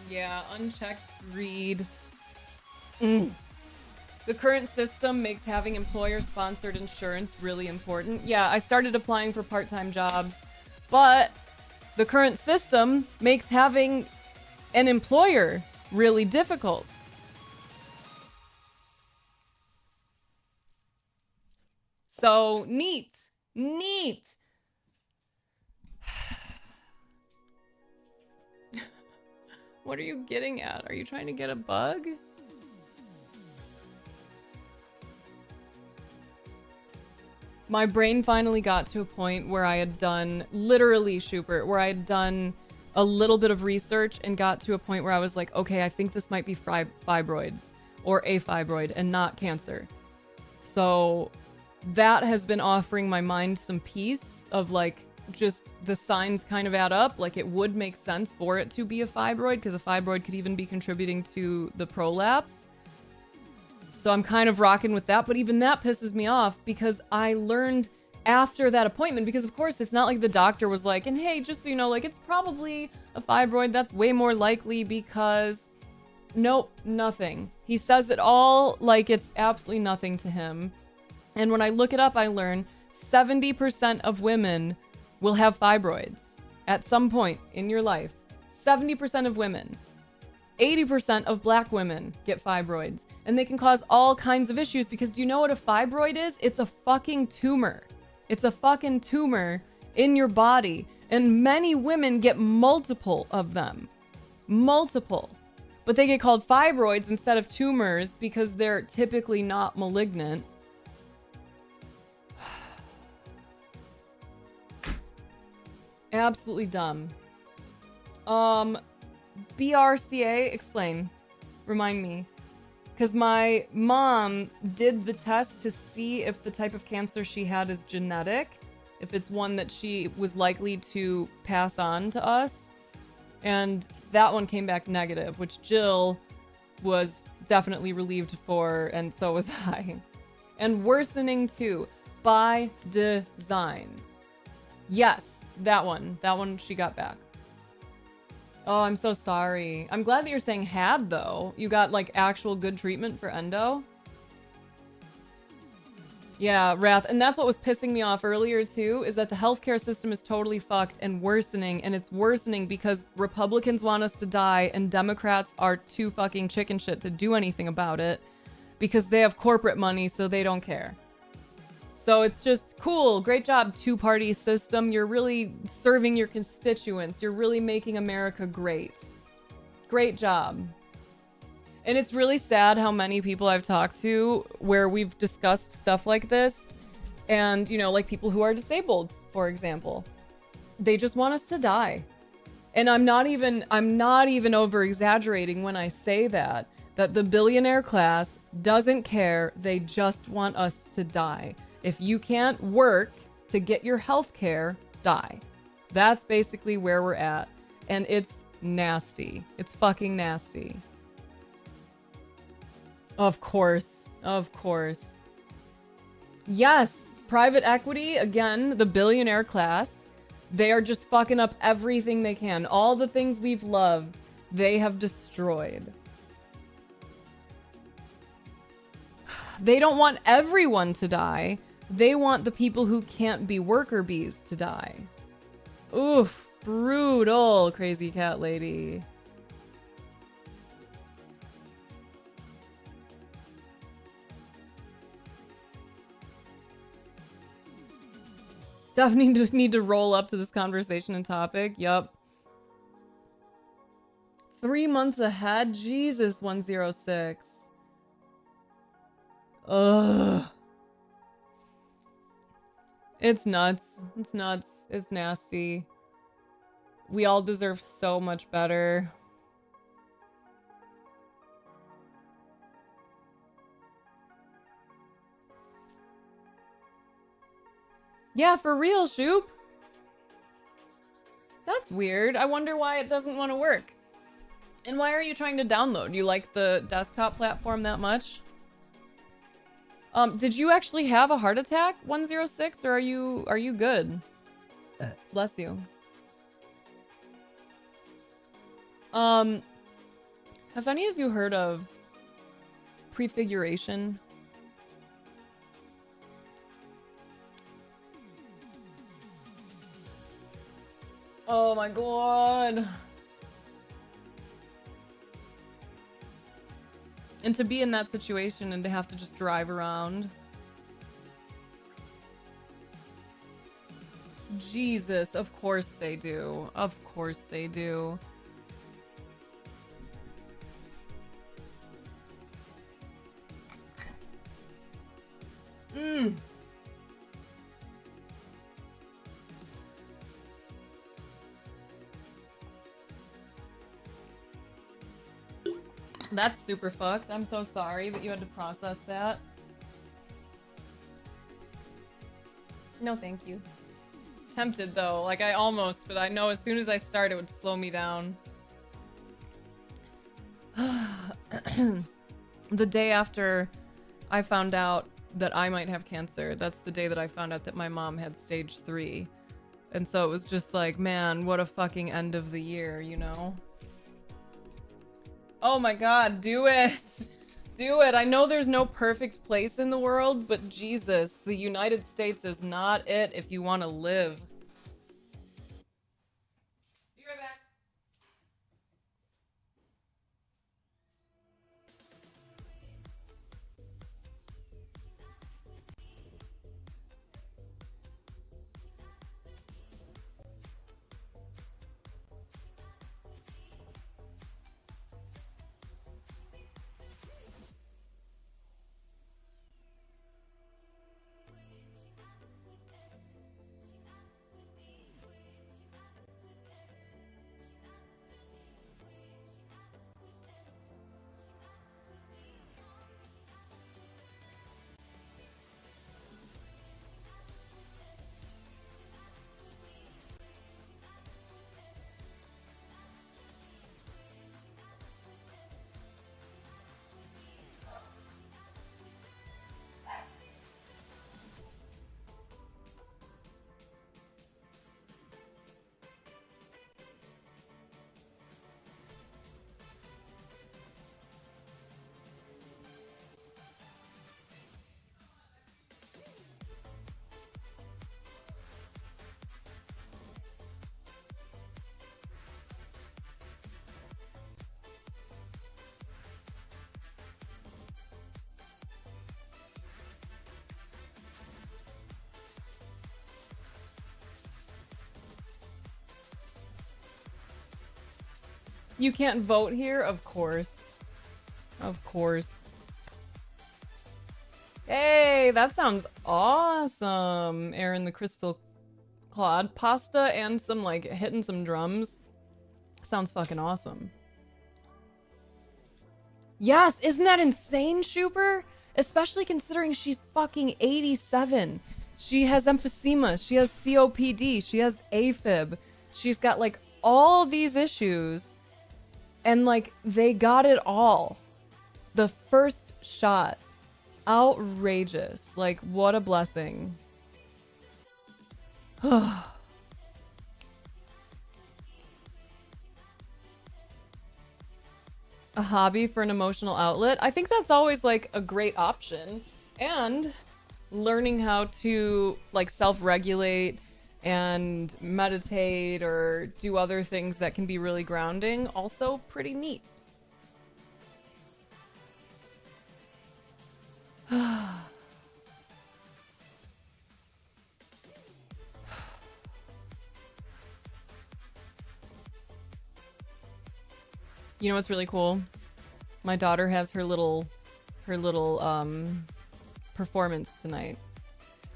B: Yeah, unchecked greed. The current system makes having employer-sponsored insurance really important. Yeah, I started applying for part-time jobs, but the current system makes having an employer really difficult. So, neat. Neat. What are you getting at? Are you trying to get a bug? My brain finally got to a point where I had done, literally, Schubert, where I had done a little bit of research and got to a point where I was like, okay, I think this might be fibroids or a fibroid and not cancer. So that has been offering my mind some peace of like, just the signs kind of add up. Like it would make sense for it to be a fibroid because a fibroid could even be contributing to the prolapse. So I'm kind of rocking with that, but even that pisses me off because I learned after that appointment, because of course it's not like the doctor was like, and hey, just so you know, like it's probably a fibroid. That's way more likely because nope, nothing. He says it all like it's absolutely nothing to him. And when I look it up, I learn 70% of women will have fibroids at some point in your life. 70% of women. 80% of black women get fibroids. And they can cause all kinds of issues because do you know what a fibroid is? It's a fucking tumor. It's a fucking tumor in your body. And many women get multiple of them. Multiple. But they get called fibroids instead of tumors because they're typically not malignant. Absolutely dumb. BRCA, explain. Remind me. Because my mom did the test to see if the type of cancer she had is genetic, if it's one that she was likely to pass on to us. And that one came back negative, which Jill was definitely relieved for, and so was I. And worsening too, by design. Yes, that one she got back. Oh, I'm so sorry. I'm glad that you're saying had, though. You got, like, actual good treatment for endo? Yeah, Wrath. And that's what was pissing me off earlier, too, is that the healthcare system is totally fucked and worsening. And it's worsening because Republicans want us to die and Democrats are too fucking chicken shit to do anything about it because they have corporate money, so they don't care. So it's just cool. Great job, two-party system. You're really serving your constituents. You're really making America great. Great job. And it's really sad how many people I've talked to where we've discussed stuff like this. And, you know, like people who are disabled, for example. They just want us to die. And I'm not even over-exaggerating when I say that the billionaire class doesn't care. They just want us to die. If you can't work to get your health care, die. That's basically where we're at. And it's nasty. It's fucking nasty. Of course. Of course. Yes, private equity, again, the billionaire class, they are just fucking up everything they can. All the things we've loved, they have destroyed. They don't want everyone to die. They want the people who can't be worker bees to die. Oof, brutal, crazy cat lady. Definitely need to roll up to this conversation and topic. Yup. 3 months ahead? Jesus, 106. Ugh. It's nuts. It's nuts. It's nasty. We all deserve so much better. Yeah, for real, Shoop. That's weird. I wonder why it doesn't want to work. And why are you trying to download? You like the desktop platform that much? Did you actually have a heart attack, 106, or are you good? Bless you. Have any of you heard of prefiguration? Oh my god. And to be in that situation and to have to just drive around. Jesus, of course they do. Of course they do. Mm. That's super fucked. I'm so sorry that you had to process that. No, thank you. Tempted though, like I almost, but I know as soon as I start it would slow me down. The day after I found out that I might have cancer, that's the day that I found out that my mom had stage 3. And so it was just like, man, what a fucking end of the year, you know? Oh my god, do it! Do it! I know there's no perfect place in the world, but Jesus, the United States is not it if you want to live. Be right back. You can't vote here? Of course. Of course. Hey, that sounds awesome. Aaron the Crystal Clawed. Pasta and some, like, hitting some drums. Sounds fucking awesome. Yes, isn't that insane, Shuper? Especially considering she's fucking 87. She has emphysema. She has COPD. She has AFib. She's got, like, all these issues. And, like, they got it all. The first shot. Outrageous. Like, what a blessing. A hobby for an emotional outlet. I think that's always, like, a great option. And learning how to, like, self-regulate and meditate or do other things that can be really grounding, also pretty neat. You know what's really cool? My daughter has her little performance tonight.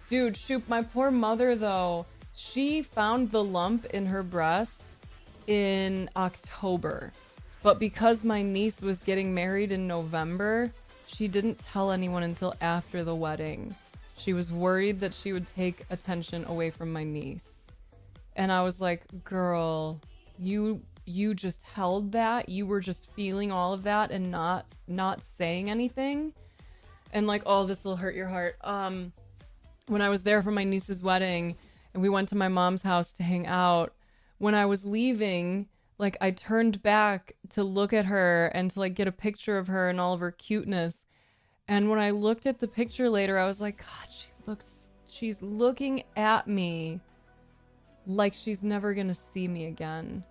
B: Dude, shoot, my poor mother though. She found the lump in her breast in October. But because my niece was getting married in November, she didn't tell anyone until after the wedding. She was worried that she would take attention away from my niece. And I was like, girl, you just held that. You were just feeling all of that and not saying anything. And like, oh, this will hurt your heart. When I was there for my niece's wedding and we went to my mom's house to hang out, when I was leaving, like I turned back to look at her and to like get a picture of her and all of her cuteness. And when I looked at the picture later, I was like, God, she's looking at me like she's never gonna see me again.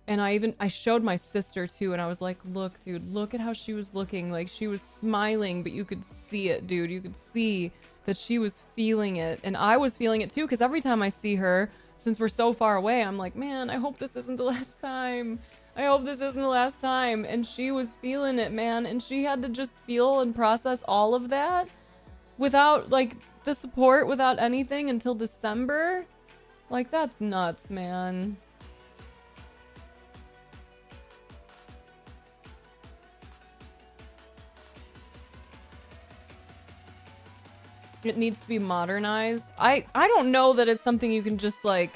B: And I showed my sister too, and I was like, look, dude, look at how she was looking. Like she was smiling, but you could see it, dude. You could see that she was feeling it. And I was feeling it too, because every time I see her, since we're so far away, I'm like, man, I hope this isn't the last time. I hope this isn't the last time. And she was feeling it, man. And she had to just feel and process all of that without like the support, without anything until December. Like, that's nuts, man. It needs to be modernized. I don't know that it's something you can just like...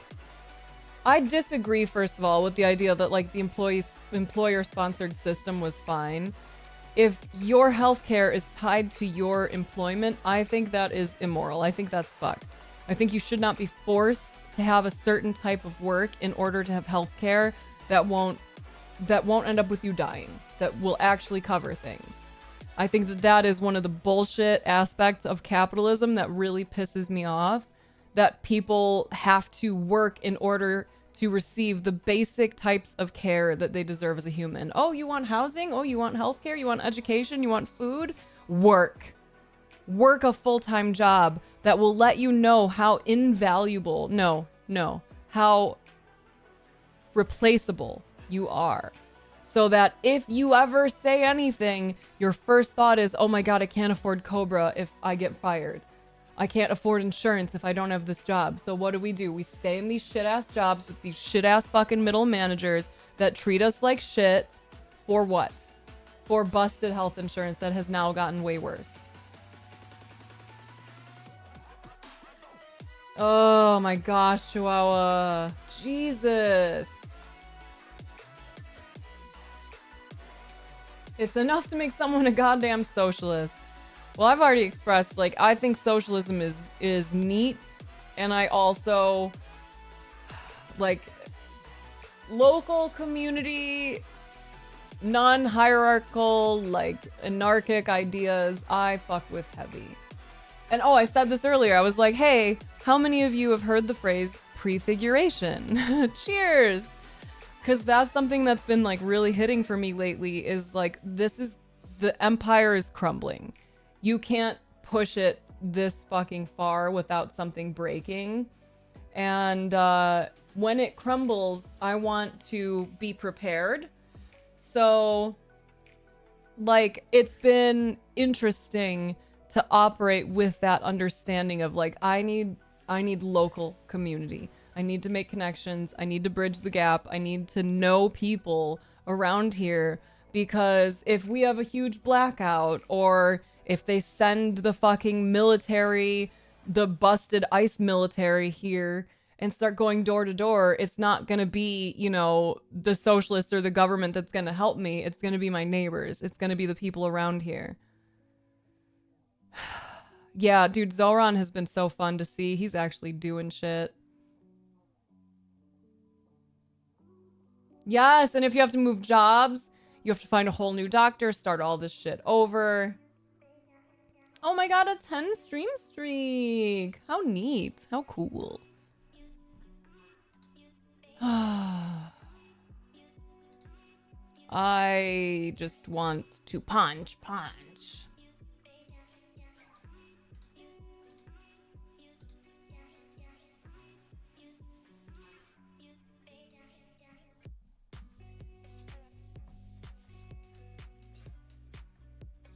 B: I disagree, first of all, with the idea that like the employer-sponsored system was fine. If your healthcare is tied to your employment, I think that is immoral. I think that's fucked. I think you should not be forced to have a certain type of work in order to have healthcare that won't end up with you dying, that will actually cover things. I think that that is one of the bullshit aspects of capitalism that really pisses me off, that people have to work in order to receive the basic types of care that they deserve as a human. Oh, you want housing? Oh, you want healthcare? You want education? You want food? Work. Work a full-time job that will let you know how invaluable, how replaceable you are. So that if you ever say anything, your first thought is, oh my God, I can't afford Cobra if I get fired. I can't afford insurance if I don't have this job. So what do? We stay in these shit-ass jobs with these shit-ass fucking middle managers that treat us like shit. For what? For busted health insurance that has now gotten way worse. Oh my gosh, Chihuahua. Jesus. It's enough to make someone a goddamn socialist. Well, I've already expressed, like, I think socialism is neat. And I also, like, local community, non-hierarchical, like, anarchic ideas, I fuck with heavy. And oh, I said this earlier. I was like, hey, how many of you have heard the phrase prefiguration? Cheers! Because that's something that's been like really hitting for me lately, is like, the empire is crumbling. You can't push it this fucking far without something breaking. And when it crumbles, I want to be prepared. So like, it's been interesting to operate with that understanding of like, I need local community. I need to make connections. I need to bridge the gap. I need to know people around here, because if we have a huge blackout, or if they send the fucking military, the busted ICE military here and start going door to door, it's not going to be, you know, the socialists or the government that's going to help me. It's going to be my neighbors. It's going to be the people around here. Yeah, dude, Zoran has been so fun to see. He's actually doing shit. Yes, and if you have to move jobs, you have to find a whole new doctor, start all this shit over. Oh my God, a 10 stream streak. How neat. How cool. I just want to punch.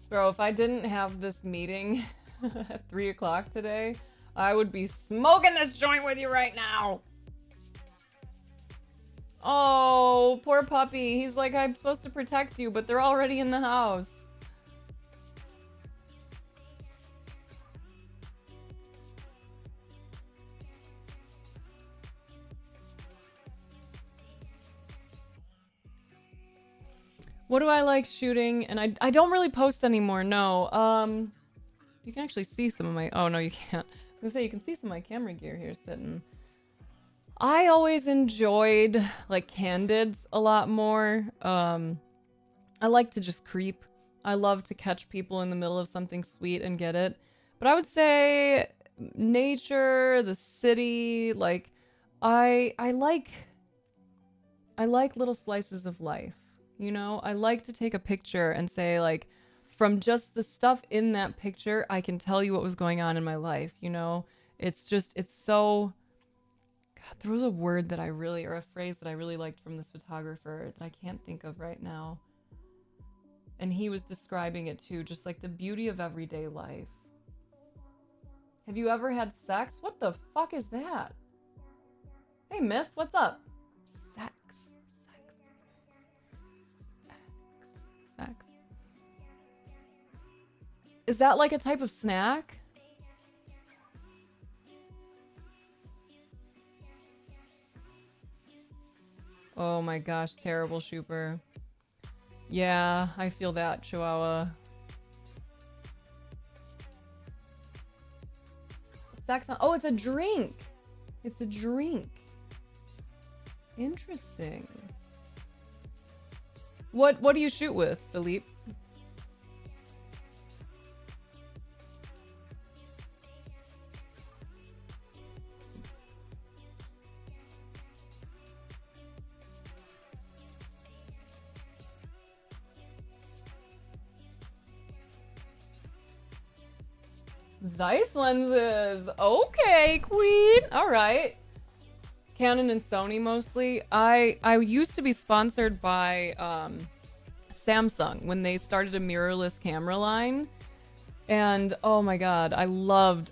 B: Bro, if I didn't have this meeting at 3 o'clock today, I would be smoking this joint with you right now. Oh, poor puppy. He's like, I'm supposed to protect you, but they're already in the house. What do I like shooting? And I don't really post anymore, no. You can actually see some of my... Oh, no, you can't. I was gonna say, you can see some of my camera gear here sitting. I always enjoyed like candids a lot more. I like to just creep. I love to catch people in the middle of something sweet and get it. But I would say nature, the city, like I like little slices of life. You know, I like to take a picture and say like from just the stuff in that picture, I can tell you what was going on in my life, you know? It's so God, there was a word that I really, or a phrase that I really liked from this photographer that I can't think of right now. And he was describing it too, just like the beauty of everyday life. Have you ever had sex? What the fuck is that? Hey, Myth, what's up? Sex. Is that like a type of snack? Oh my gosh, terrible Shooper. Yeah, I feel that, Chihuahua. Sex on— oh, it's a drink. It's a drink. Interesting. What do you shoot with, Philippe? Zeiss lenses. Okay, queen. All right. Canon and Sony mostly. I used to be sponsored by Samsung when they started a mirrorless camera line. And oh my god, I loved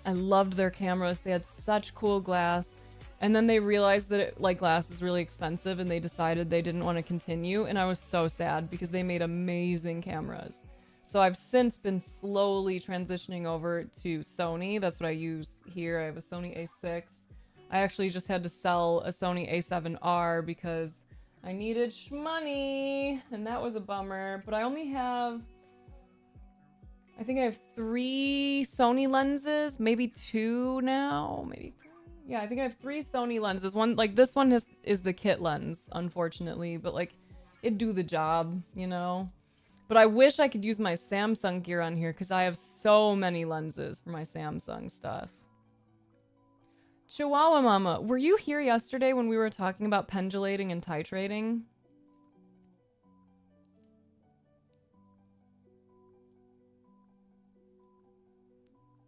B: their cameras. They had such cool glass. And then they realized that glass is really expensive and they decided they didn't want to continue, and I was so sad because they made amazing cameras. So I've since been slowly transitioning over to Sony. That's what I use here. I have a Sony A6. I actually just had to sell a Sony A7R because I needed shmoney, and that was a bummer. But I only have, I think I have 3 Sony lenses, maybe 2 now, maybe 3. Yeah, I think I have 3 Sony lenses. One, like this one is the kit lens, unfortunately, but like it'd do the job, you know? But I wish I could use my Samsung gear on here because I have so many lenses for my Samsung stuff. Chihuahua Mama, were you here yesterday when we were talking about pendulating and titrating?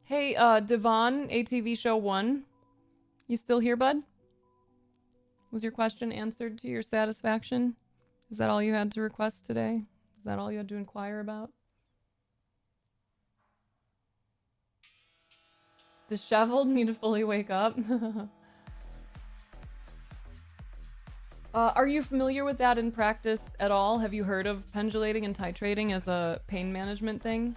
B: Hey, Devon, ATV Show 1. You still here, bud? Was your question answered to your satisfaction? Is that all you had to request today? Is that all you had to inquire about? Disheveled, need to fully wake up. Are you familiar with that in practice at all? Have you heard of pendulating and titrating as a pain management thing?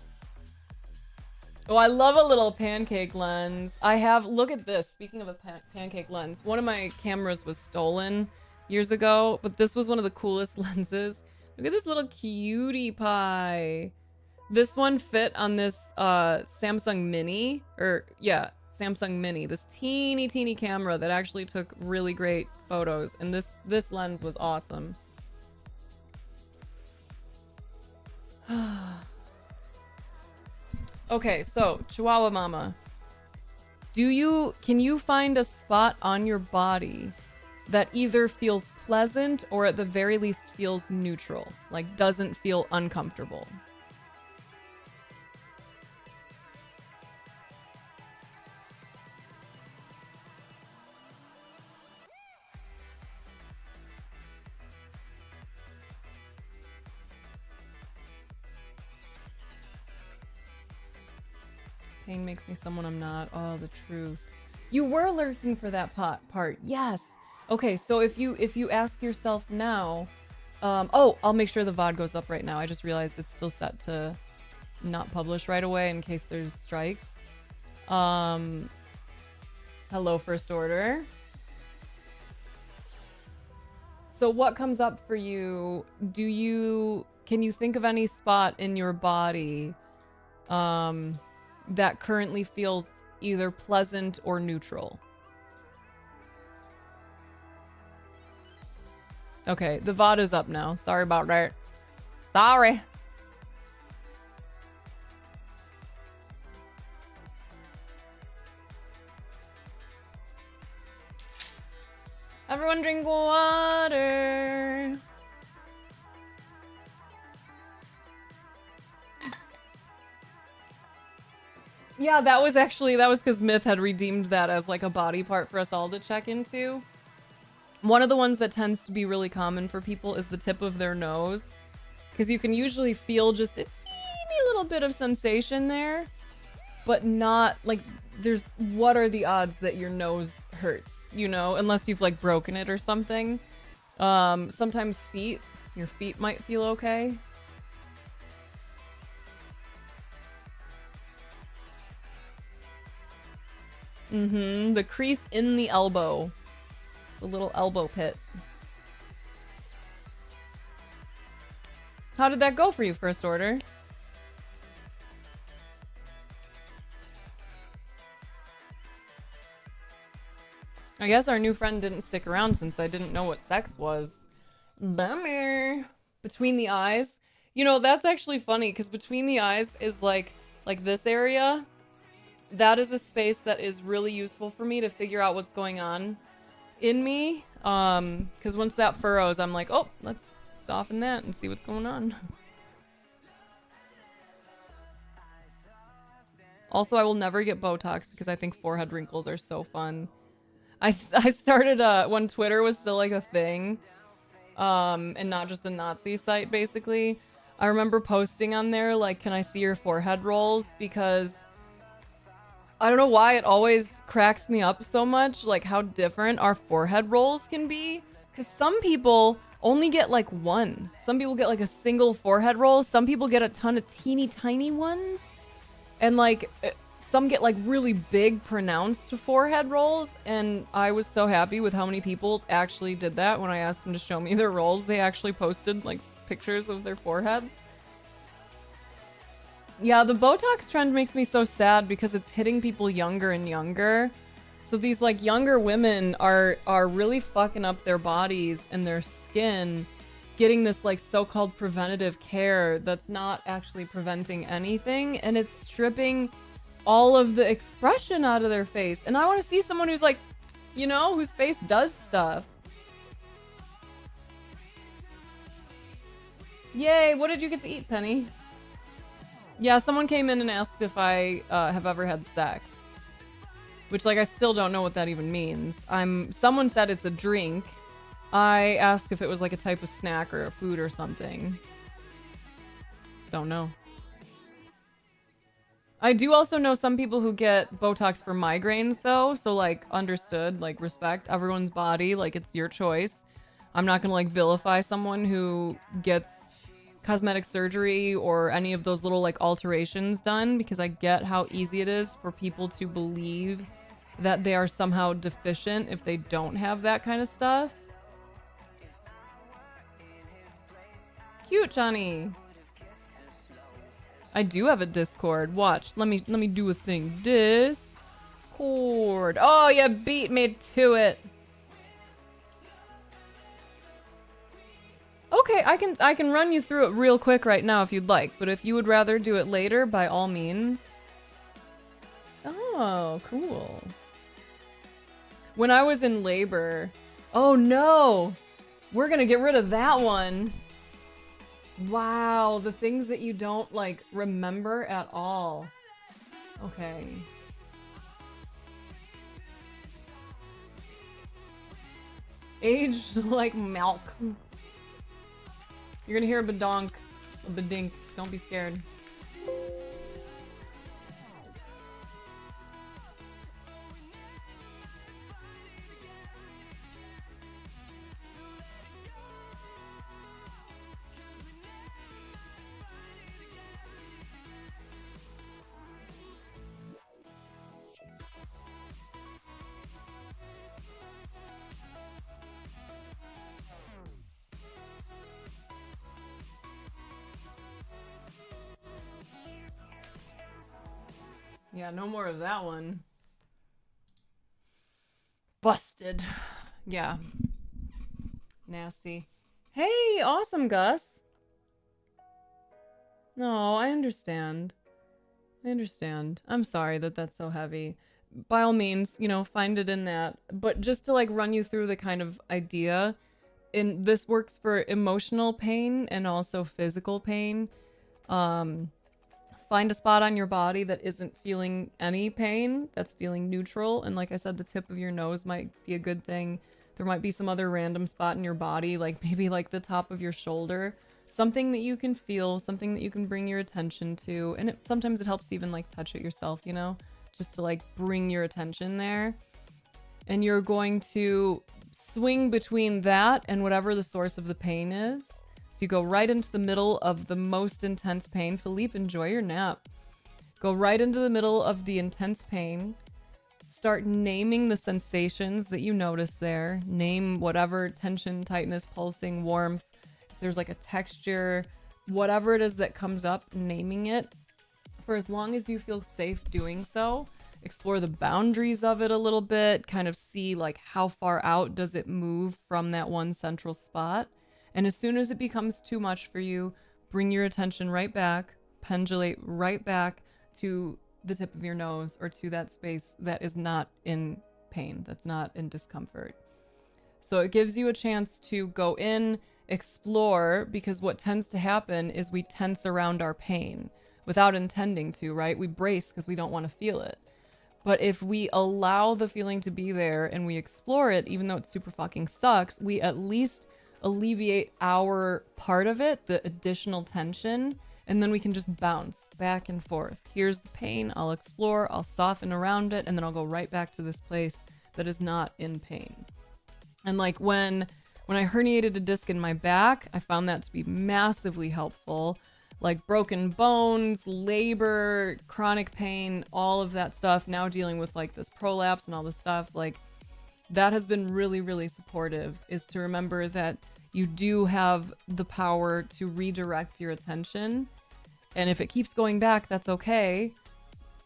B: Oh, I love a little pancake lens. I have, look at this. Speaking of a pancake lens, one of my cameras was stolen years ago, but this was one of the coolest lenses. Look at this little cutie pie. This one fit on this Samsung Mini, Samsung Mini, this teeny camera that actually took really great photos, and this lens was awesome. Okay, so Chihuahua Mama, can you find a spot on your body that either feels pleasant or at the very least feels neutral, like doesn't feel uncomfortable? Pain makes me someone I'm not. Oh, the truth. You were lurking for that part. Yes. Okay, so if you ask yourself now, I'll make sure the VOD goes up right now. I just realized it's still set to not publish right away in case there's strikes. Hello, First Order. So what comes up for you? Can you think of any spot in your body that currently feels either pleasant or neutral? Okay, the VOD is up now. Sorry about that. Sorry. Everyone drink water. Yeah, that was because Myth had redeemed that as like a body part for us all to check into. One of the ones that tends to be really common for people is the tip of their nose, because you can usually feel just a teeny little bit of sensation there, but not like what are the odds that your nose hurts, you know, unless you've like broken it or something. Sometimes your feet might feel okay. The crease in the elbow. The little elbow pit. How did that go for you, First Order? I guess our new friend didn't stick around since I didn't know what sex was. Bummer. Between the eyes. You know, that's actually funny, because between the eyes is like this area. That is a space that is really useful for me to figure out what's going on in me. Because once that furrows, I'm like, oh, let's soften that and see what's going on. Also, I will never get Botox because I think forehead wrinkles are so fun. I started when Twitter was still like a thing, and not just a Nazi site, basically. I remember posting on there like, can I see your forehead rolls? Because I don't know why it always cracks me up so much, like how different our forehead rolls can be. Because some people only get like one. Some people get like a single forehead roll. Some people get a ton of teeny tiny ones. And like some get like really big pronounced forehead rolls. And I was so happy with how many people actually did that. When I asked them to show me their rolls, they actually posted like pictures of their foreheads. Yeah, the Botox trend makes me so sad because it's hitting people younger and younger. So these like younger women are really fucking up their bodies and their skin, getting this like so-called preventative care that's not actually preventing anything, and it's stripping all of the expression out of their face. And I want to see someone who's like, you know, whose face does stuff. Yay, what did you get to eat, Penny? Yeah, someone came in and asked if I have ever had sex. Which, like, I still don't know what that even means. Someone said it's a drink. I asked if it was like a type of snack or a food or something. Don't know. I do also know some people who get Botox for migraines, though. So, like, understood. Like, respect everyone's body. Like, it's your choice. I'm not gonna, like, vilify someone who gets cosmetic surgery or any of those little like alterations done, because I get how easy it is for people to believe that they are somehow deficient if they don't have that kind of stuff. Cute, Johnny. I do have a Discord. Watch. Let me do a thing. Discord. Oh, you beat me to it. Okay, I can run you through it real quick right now if you'd like, but if you would rather do it later, by all means. Oh, cool. When I was in labor... Oh no! We're gonna get rid of that one! Wow, the things that you don't, like, remember at all. Okay. Aged like milk. You're gonna hear a badonk, a badink. Don't be scared. Yeah, no more of that one. Busted. Yeah. Nasty. Hey, awesome, Gus. No, I understand. I understand. I'm sorry that that's so heavy. By all means, you know, find it in that. But just to like run you through the kind of idea, and this works for emotional pain and also physical pain. Find a spot on your body that isn't feeling any pain, that's feeling neutral. And like I said, the tip of your nose might be a good thing. There might be some other random spot in your body, like maybe like the top of your shoulder. Something that you can feel, something that you can bring your attention to. And sometimes it helps even like touch it yourself, you know? Just to like bring your attention there. And you're going to swing between that and whatever the source of the pain is. So you go right into the middle of the most intense pain. Philippe, enjoy your nap. Go right into the middle of the intense pain. Start naming the sensations that you notice there. Name whatever tension, tightness, pulsing, warmth. If there's like a texture, whatever it is that comes up, naming it. For as long as you feel safe doing so. Explore the boundaries of it a little bit. Kind of see like how far out does it move from that one central spot. And as soon as it becomes too much for you, bring your attention right back, pendulate right back to the tip of your nose or to that space that is not in pain, that's not in discomfort. So it gives you a chance to go in, explore, because what tends to happen is we tense around our pain without intending to, right? We brace because we don't want to feel it. But if we allow the feeling to be there and we explore it, even though it super fucking sucks, we at least alleviate our part of it, the additional tension, and then we can just bounce back and forth. Here's the pain, I'll explore, I'll soften around it, and then I'll go right back to this place that is not in pain. And like when I herniated a disc in my back, I found that to be massively helpful. Like broken bones, labor, chronic pain, all of that stuff. Now dealing with like this prolapse and all this stuff, like that has been really, really supportive, is to remember that you do have the power to redirect your attention. And if it keeps going back, that's okay.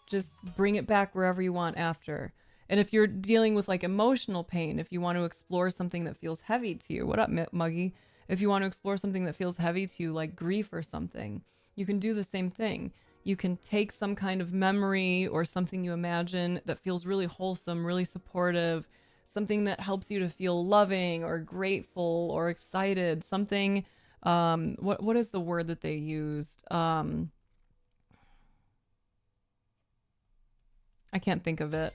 B: Just bring it back wherever you want after. And if you're dealing with like emotional pain, if you want to explore something that feels heavy to you, what up, Muggy? If you want to explore something that feels heavy to you, like grief or something, you can do the same thing. You can take some kind of memory or something you imagine that feels really wholesome, really supportive, something that helps you to feel loving or grateful or excited, something, what is the word that they used? I can't think of it.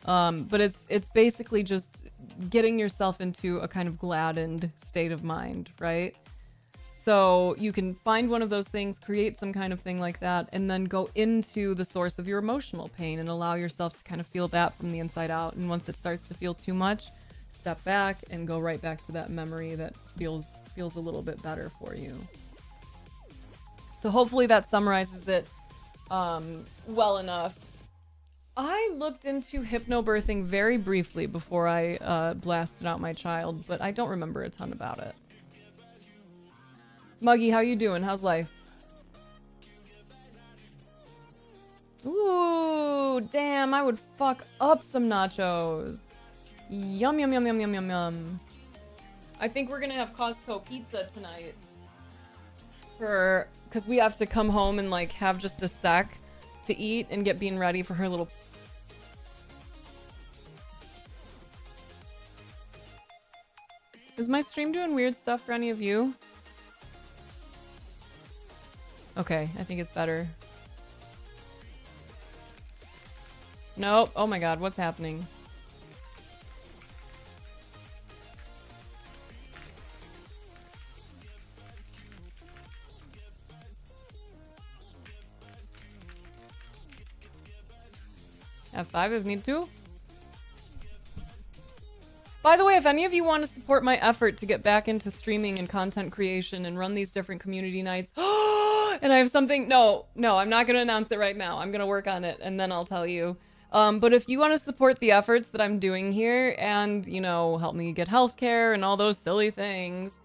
B: But it's basically just getting yourself into a kind of gladdened state of mind, right? So you can find one of those things, create some kind of thing like that, and then go into the source of your emotional pain and allow yourself to kind of feel that from the inside out. And once it starts to feel too much, step back and go right back to that memory that feels a little bit better for you. So hopefully that summarizes it well enough. I looked into hypnobirthing very briefly before I blasted out my child, but I don't remember a ton about it. Muggy, how you doing? How's life? Ooh, damn, I would fuck up some nachos. Yum, yum, yum, yum, yum, yum, yum. I think we're gonna have Costco pizza tonight. Because we have to come home and like have just a sec to eat and get Bean ready for her little... Is my stream doing weird stuff for any of you? Okay, I think it's better. Nope. Oh my god, what's happening? F5 if need to. By the way, if any of you want to support my effort to get back into streaming and content creation and run these different community nights, and I have something, no, I'm not going to announce it right now. I'm going to work on it and then I'll tell you. But if you want to support the efforts that I'm doing here and, you know, help me get healthcare and all those silly things,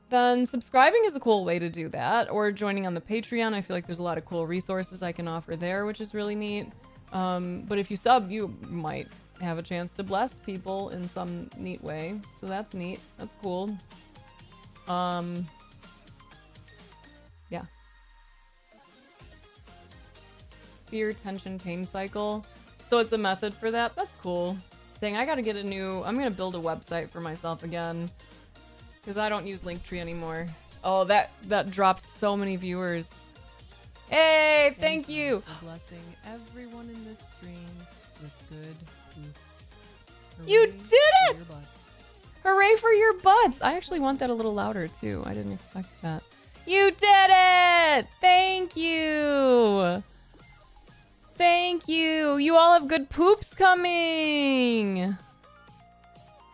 B: then subscribing is a cool way to do that. Or joining on the Patreon. I feel like there's a lot of cool resources I can offer there, which is really neat. But if you sub, you might have a chance to bless people in some neat way. So that's neat. That's cool. Yeah. Fear, tension, pain cycle. So it's a method for that? That's cool. Dang, I gotta get a new... I'm gonna build a website for myself again. Because I don't use Linktree anymore. Oh, that dropped so many viewers. Hey, thank you! For blessing everyone in this stream with good food. You did it! Hooray for your butts! I actually want that a little louder, too. I didn't expect that. You did it! Thank you! Thank you! You all have good poops coming!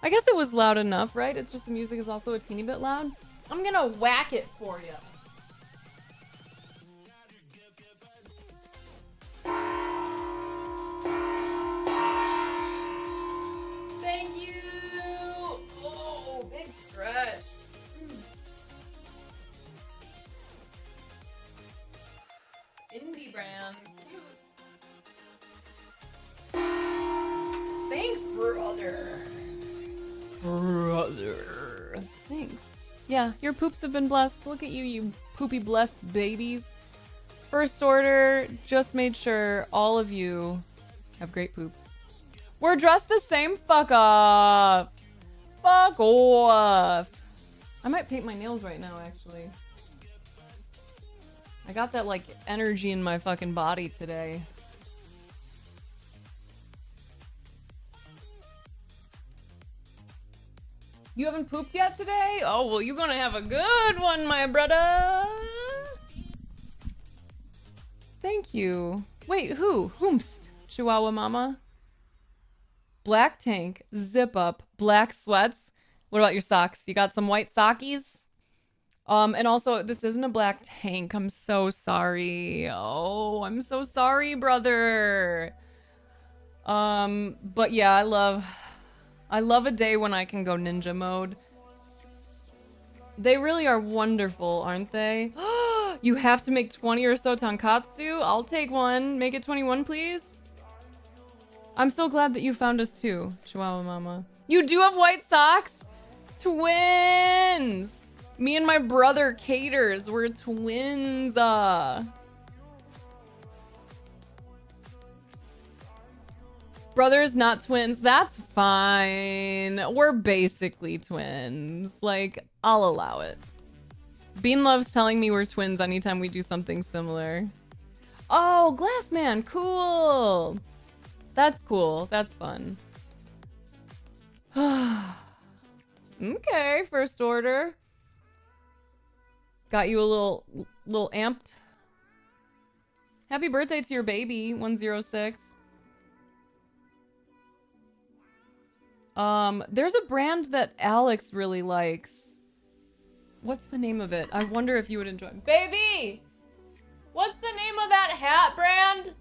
B: I guess it was loud enough, right? It's just the music is also a teeny bit loud. I'm gonna whack it for you. Thank you! Oh, big stretch. Indie brand. Thanks, brother. Brother. Thanks. Yeah, your poops have been blessed. Look at you, you poopy blessed babies. First order, just made sure all of you have great poops. We're dressed the same. Fuck off. Fuck off. I might paint my nails right now, actually. I got that, like, energy in my fucking body today. You haven't pooped yet today? Oh, well, you're gonna have a good one, my brother. Thank you. Wait, who? Whomst? Chihuahua Mama? Black tank, zip up, black sweats. What about your socks? You got some white sockies? And also, this isn't a black tank. I'm so sorry. Oh, I'm so sorry, brother. But yeah, I love a day when I can go ninja mode. They really are wonderful, aren't they? You have to make 20 or so tonkatsu? I'll take one. Make it 21, please. I'm so glad that you found us too, Chihuahua Mama. You do have white socks? Twins! Me and my brother Caters, we're twins. Brothers, not twins. That's fine. We're basically twins. Like, I'll allow it. Bean loves telling me we're twins anytime we do something similar. Oh, Glassman, cool. That's cool. That's fun. Okay, first order. Got you a little amped. Happy birthday to your baby, 106. There's a brand that Alex really likes. What's the name of it? I wonder if you would enjoy it. Baby! What's the name of that hat brand?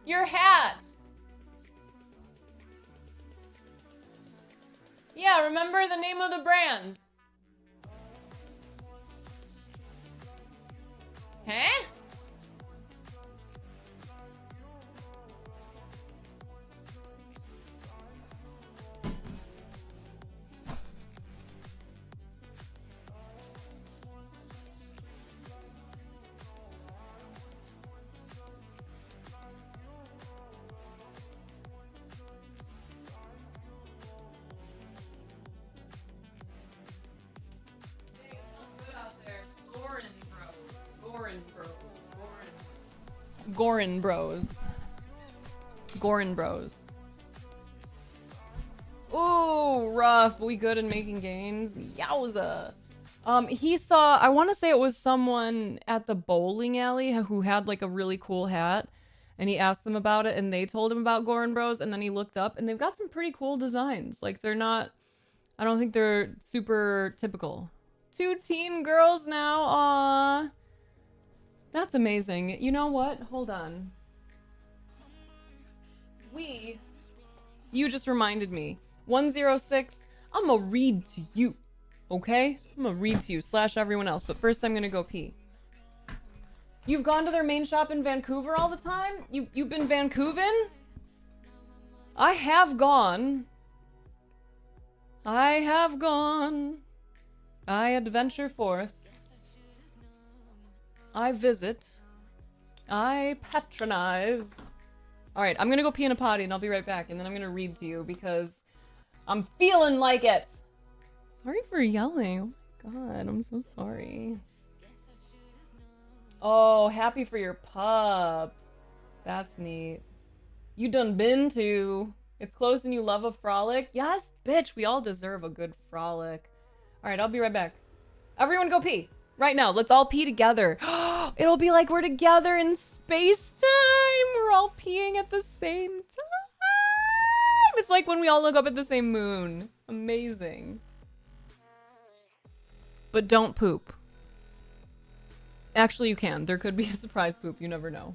B: Your hat! Yeah, remember the name of the brand? Huh? Gorin Bros. Gorin Bros. Ooh, rough. But we good in making gains? Yowza. He saw, I want to say it was someone at the bowling alley who had like a really cool hat. And he asked them about it and they told him about Gorin Bros. And then he looked up and they've got some pretty cool designs. Like they're not, I don't think they're super typical. 2 teen girls now, aww. That's amazing. You know what? Hold on. You just reminded me. 106, I'm gonna read to you, okay? I'm gonna read to you, / everyone else, but first I'm gonna go pee. You've gone to their main shop in Vancouver all the time? You've been Vancouverin'? I have gone. I have gone. I adventure forth. I visit. I patronize. Alright, I'm gonna go pee in a potty and I'll be right back, and then I'm gonna read to you because I'm feeling like it. Sorry for yelling. Oh my god, I'm so sorry. Oh, happy for your pup. That's neat. You done been to. It's close and you love a frolic? Yes, bitch, we all deserve a good frolic. Alright, I'll be right back. Everyone go pee. Right now, let's all pee together. It'll be like we're together in space time. We're all peeing at the same time. It's like when we all look up at the same moon. Amazing. But don't poop. Actually, you can. There could be a surprise poop. You never know.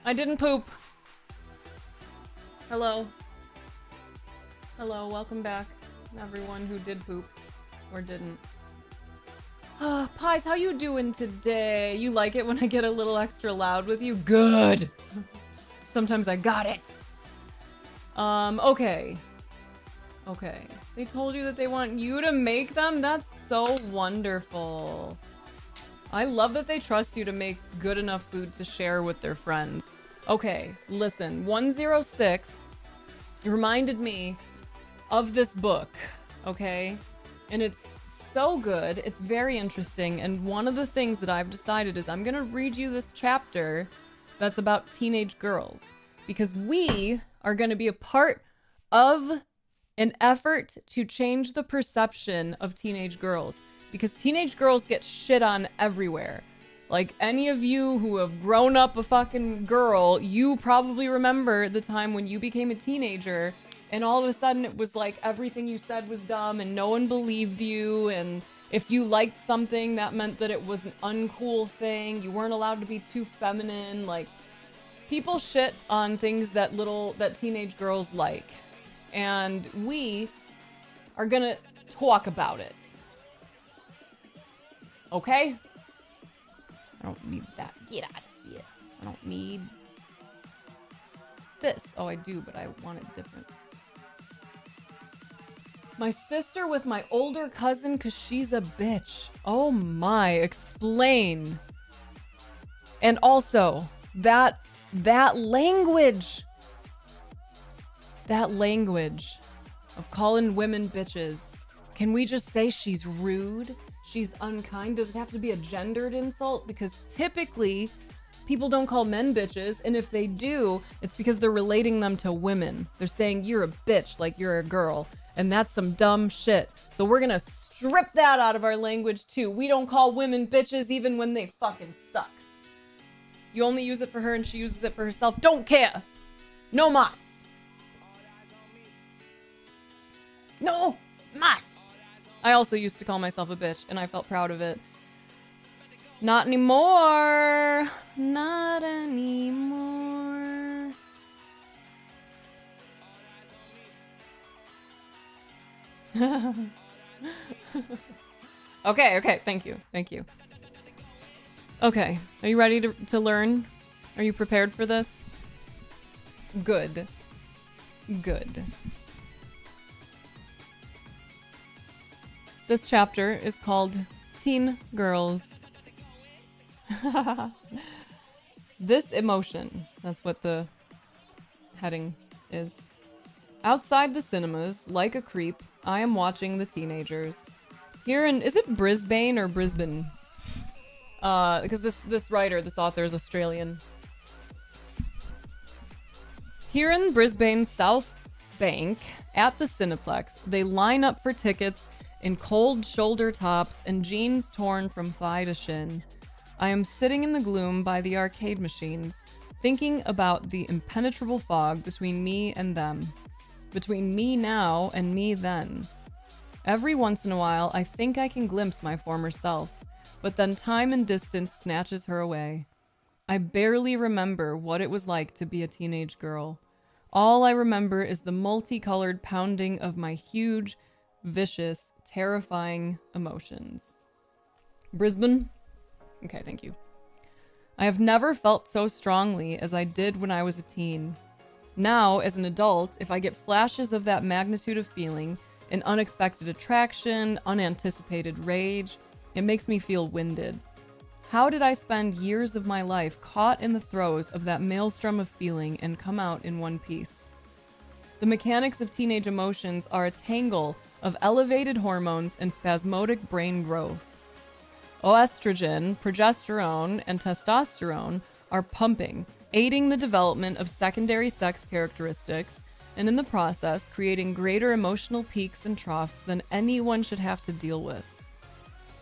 B: I didn't poop. Hello. Hello, welcome back, everyone who did poop or didn't. Pies, how you doing today? You like it when I get a little extra loud with you? Good. Sometimes I got it. Okay. Okay. They told you that they want you to make them? That's so wonderful. I love that they trust you to make good enough food to share with their friends. Okay, listen. 106 reminded me of this book, okay? And it's so good. It's very interesting. And one of the things that I've decided is I'm going to read you this chapter that's about teenage girls. Because we are going to be a part of an effort to change the perception of teenage girls. Because teenage girls get shit on everywhere. Like, any of you who have grown up a fucking girl, you probably remember the time when you became a teenager and all of a sudden it was like everything you said was dumb and no one believed you, and if you liked something that meant that it was an uncool thing, you weren't allowed to be too feminine. Like, people shit on things that teenage girls like, and we are gonna talk about it. Okay? I don't need that. Get out of here. I don't need this. Oh, I do, but I want it different. My sister with my older cousin because she's a bitch. Oh my, explain. And also, that language. That language of calling women bitches. Can we just say she's rude? She's unkind? Does it have to be a gendered insult? Because typically, people don't call men bitches, and if they do, it's because they're relating them to women. They're saying, you're a bitch, like you're a girl. And that's some dumb shit. So we're gonna strip that out of our language too. We don't call women bitches even when they fucking suck. You only use it for her and she uses it for herself. Don't care. No mas. No mas. I also used to call myself a bitch and I felt proud of it. Not anymore. Not anymore. Okay, thank you. Okay, are you ready to learn? Are you prepared for this? Good. This chapter is called Teen Girls. This emotion, that's what the heading is. Outside the cinemas, like a creep, I am watching the teenagers. Here in, is it Brisbane or Brisbane? Because this author is Australian. Here in Brisbane's South Bank, at the Cineplex, they line up for tickets in cold shoulder tops and jeans torn from thigh to shin. I am sitting in the gloom by the arcade machines, thinking about the impenetrable fog between me and them. Between me now and me then. Every once in a while, I think I can glimpse my former self, but then time and distance snatches her away. I barely remember what it was like to be a teenage girl. All I remember is the multicolored pounding of my huge, vicious, terrifying emotions. Brisbane? Okay, thank you. I have never felt so strongly as I did when I was a teen. Now, as an adult, if I get flashes of that magnitude of feeling, an unexpected attraction, unanticipated rage, it makes me feel winded. How did I spend years of my life caught in the throes of that maelstrom of feeling and come out in one piece? The mechanics of teenage emotions are a tangle of elevated hormones and spasmodic brain growth. Oestrogen, progesterone, and testosterone are pumping, aiding the development of secondary sex characteristics, and in the process, creating greater emotional peaks and troughs than anyone should have to deal with.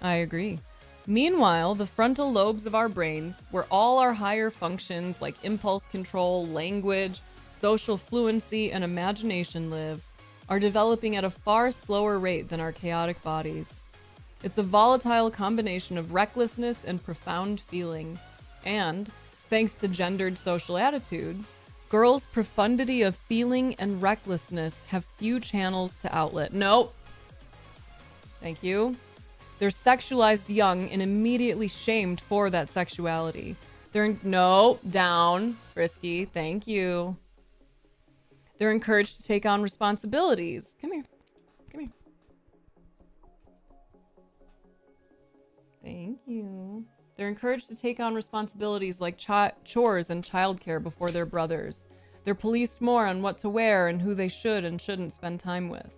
B: I agree. Meanwhile, the frontal lobes of our brains, where all our higher functions like impulse control, language, social fluency, and imagination live, are developing at a far slower rate than our chaotic bodies. It's a volatile combination of recklessness and profound feeling, and thanks to gendered social attitudes, girls' profundity of feeling and recklessness have few channels to outlet. Nope. Thank you. They're sexualized young and immediately shamed for that sexuality. No, down, frisky, thank you. They're encouraged to take on responsibilities. Come here. Come here. Thank you. They're encouraged to take on responsibilities like chores and childcare before their brothers. They're policed more on what to wear and who they should and shouldn't spend time with.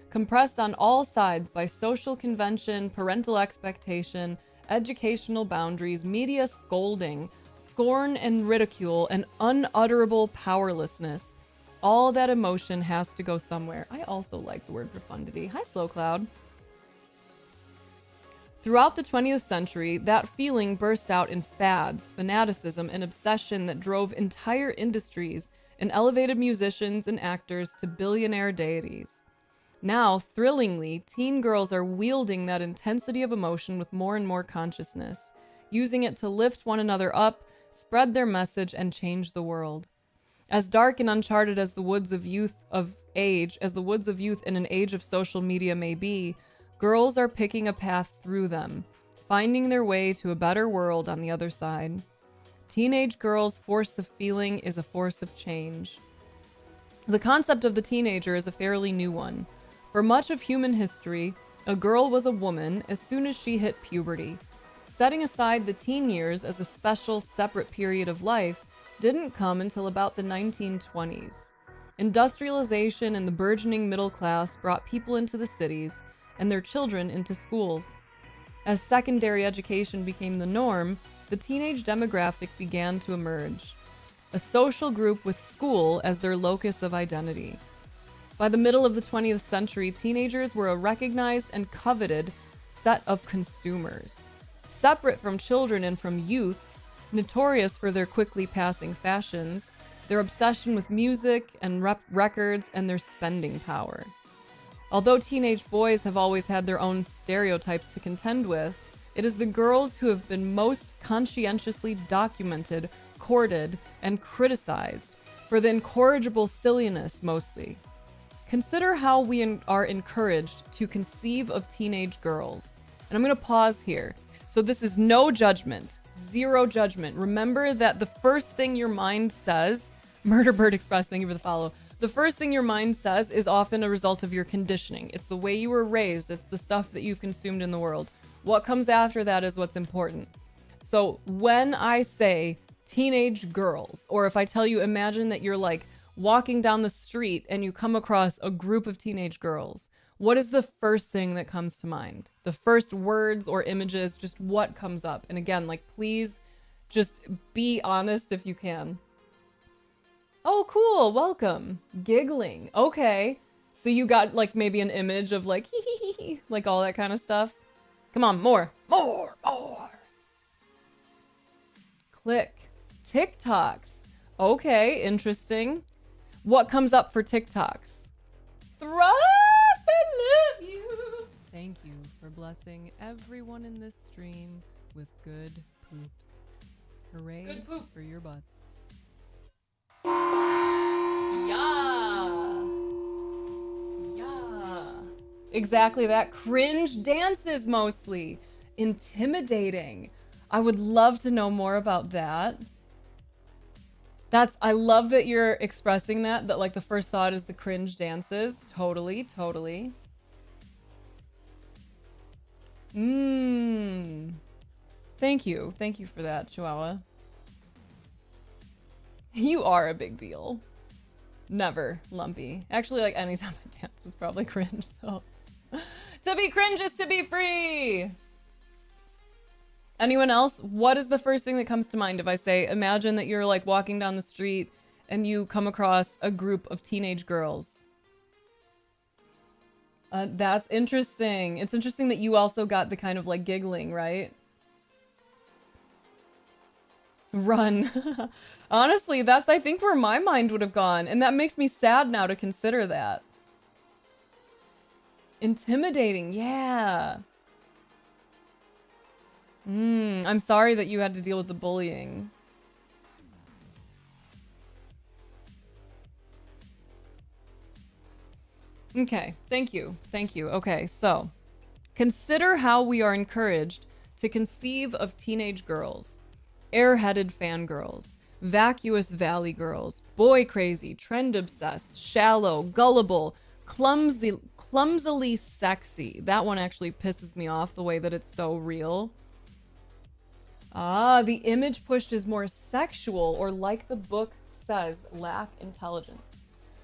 B: Compressed on all sides by social convention, parental expectation, educational boundaries, media scolding, scorn and ridicule, and unutterable powerlessness. All that emotion has to go somewhere. I also like the word profundity. Hi, Slow Cloud. Throughout the 20th century, that feeling burst out in fads, fanaticism, and obsession that drove entire industries and elevated musicians and actors to billionaire deities. Now, thrillingly, teen girls are wielding that intensity of emotion with more and more consciousness, using it to lift one another up, spread their message, and change the world. As dark and uncharted as the woods of youth in an age of social media may be, girls are picking a path through them, finding their way to a better world on the other side. Teenage girls' force of feeling is a force of change. The concept of the teenager is a fairly new one. For much of human history, a girl was a woman as soon as she hit puberty. Setting aside the teen years as a special, separate period of life didn't come until about the 1920s. Industrialization and the burgeoning middle class brought people into the cities and their children into schools. As secondary education became the norm, the teenage demographic began to emerge. A social group with school as their locus of identity. By the middle of the 20th century, teenagers were a recognized and coveted set of consumers. Separate from children and from youths, notorious for their quickly passing fashions, their obsession with music and records, and their spending power. Although teenage boys have always had their own stereotypes to contend with, it is the girls who have been most conscientiously documented, courted, and criticized for the incorrigible silliness mostly. Consider how we are encouraged to conceive of teenage girls. And I'm going to pause here. So this is no judgment, zero judgment. Remember that the first thing your mind says, Murderbird Express, thank you for the follow. The first thing your mind says is often a result of your conditioning. It's the way you were raised. It's the stuff that you've consumed in the world. What comes after that is what's important. So when I say teenage girls, or if I tell you, imagine that you're like walking down the street and you come across a group of teenage girls, what is the first thing that comes to mind? The first words or images, just what comes up? And again, like, please just be honest if you can. Oh, cool. Welcome. Giggling. Okay. So you got like maybe an image of like, hee hee hee hee, like all that kind of stuff. Come on, more. Click. TikToks. Okay, interesting. What comes up for TikToks? Thrust, I love you. Thank you for blessing everyone in this stream with good poops. Hooray Good poops. for your butts. Yeah. Yeah. Exactly that. Cringe dances mostly. Intimidating. I would love to know more about that. I love that you're expressing that like the first thought is the cringe dances. Totally. Thank you. Thank you for that, Chihuahua. You are a big deal. Never, Lumpy. Actually, like anytime I dance is probably cringe, so. To be cringe is to be free! Anyone else? What is the first thing that comes to mind if I say, imagine that you're like walking down the street and you come across a group of teenage girls? That's interesting. It's interesting that you also got the kind of like giggling, right? Run. Honestly, that's I think where my mind would have gone, and that makes me sad now to consider that. Intimidating, yeah. I'm sorry that you had to deal with the bullying. Okay, thank you. Thank you. Okay, so consider how we are encouraged to conceive of teenage girls, airheaded fangirls, vacuous valley girls, boy crazy, trend obsessed, shallow, gullible, clumsily sexy. That one actually pisses me off the way that it's so real. Ah, the image pushed is more sexual, or like the book says, lack intelligence.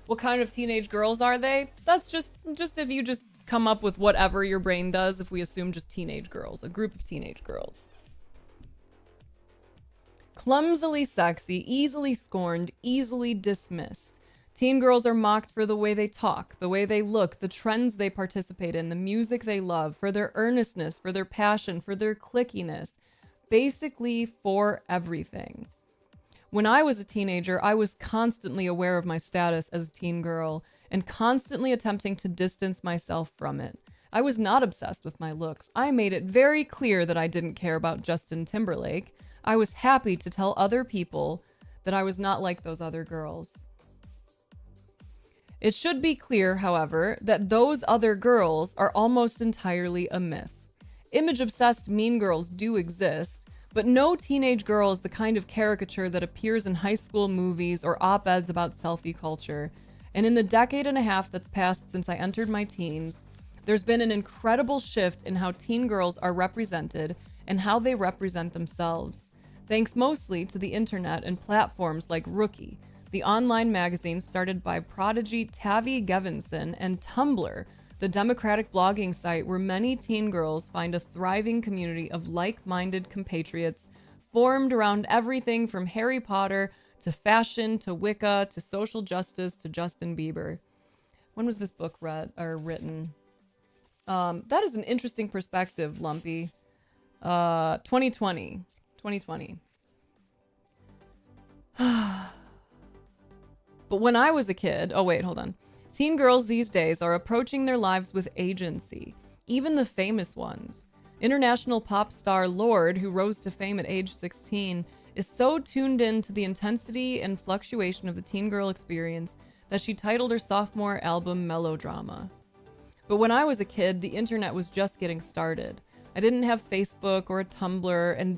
B: What kind of teenage girls are they? That's just if you just come up with whatever your brain does, if we assume just teenage girls, a group of teenage girls. Clumsily sexy, easily scorned, easily dismissed. Teen girls are mocked for the way they talk, the way they look, the trends they participate in, the music they love, for their earnestness, for their passion, for their clickiness. Basically, for everything. When I was a teenager, I was constantly aware of my status as a teen girl and constantly attempting to distance myself from it. I was not obsessed with my looks. I made it very clear that I didn't care about Justin Timberlake. I was happy to tell other people that I was not like those other girls. It should be clear, however, that those other girls are almost entirely a myth. Image-obsessed mean girls do exist, but no teenage girl is the kind of caricature that appears in high school movies or op-eds about selfie culture. And in the decade and a half that's passed since I entered my teens, there's been an incredible shift in how teen girls are represented and how they represent themselves. Thanks mostly to the internet and platforms like Rookie, the online magazine started by prodigy Tavi Gevinson, and Tumblr, the democratic blogging site where many teen girls find a thriving community of like-minded compatriots formed around everything from Harry Potter to fashion to Wicca to social justice to Justin Bieber. When was this book written? That is an interesting perspective, Lumpy. 2020. 2020. But when I was a kid... Oh, wait, hold on. Teen girls these days are approaching their lives with agency, even the famous ones. International pop star Lorde, who rose to fame at age 16, is so tuned in to the intensity and fluctuation of the teen girl experience that she titled her sophomore album Melodrama. But when I was a kid, the internet was just getting started. I didn't have Facebook or a Tumblr, and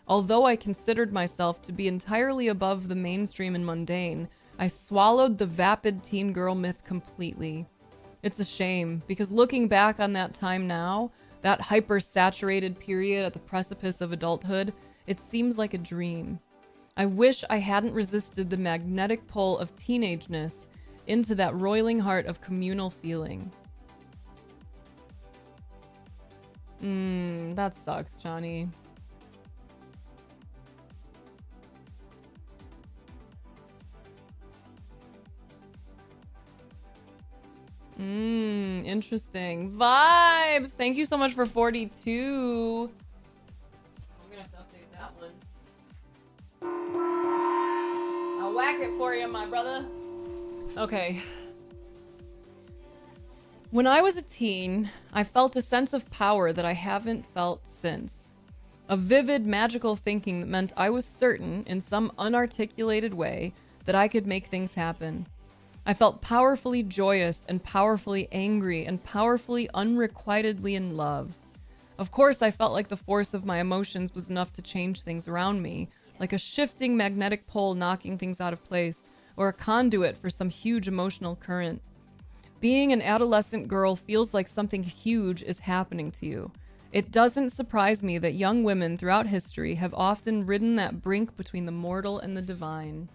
B: although I considered myself to be entirely above the mainstream and mundane, I swallowed the vapid teen girl myth completely. It's a shame, because looking back on that time now, that hyper-saturated period at the precipice of adulthood, it seems like a dream. I wish I hadn't resisted the magnetic pull of teenageness into that roiling heart of communal feeling. That sucks, Johnny. Interesting. Vibes! Thank you so much for 42. I'm gonna have to update that one. I'll whack it for you, my brother. Okay. When I was a teen, I felt a sense of power that I haven't felt since. A vivid, magical thinking that meant I was certain, in some unarticulated way, that I could make things happen. I felt powerfully joyous and powerfully angry and powerfully unrequitedly in love. Of course, I felt like the force of my emotions was enough to change things around me, like a shifting magnetic pole knocking things out of place, or a conduit for some huge emotional current. Being an adolescent girl feels like something huge is happening to you. It doesn't surprise me that young women throughout history have often ridden that brink between the mortal and the divine.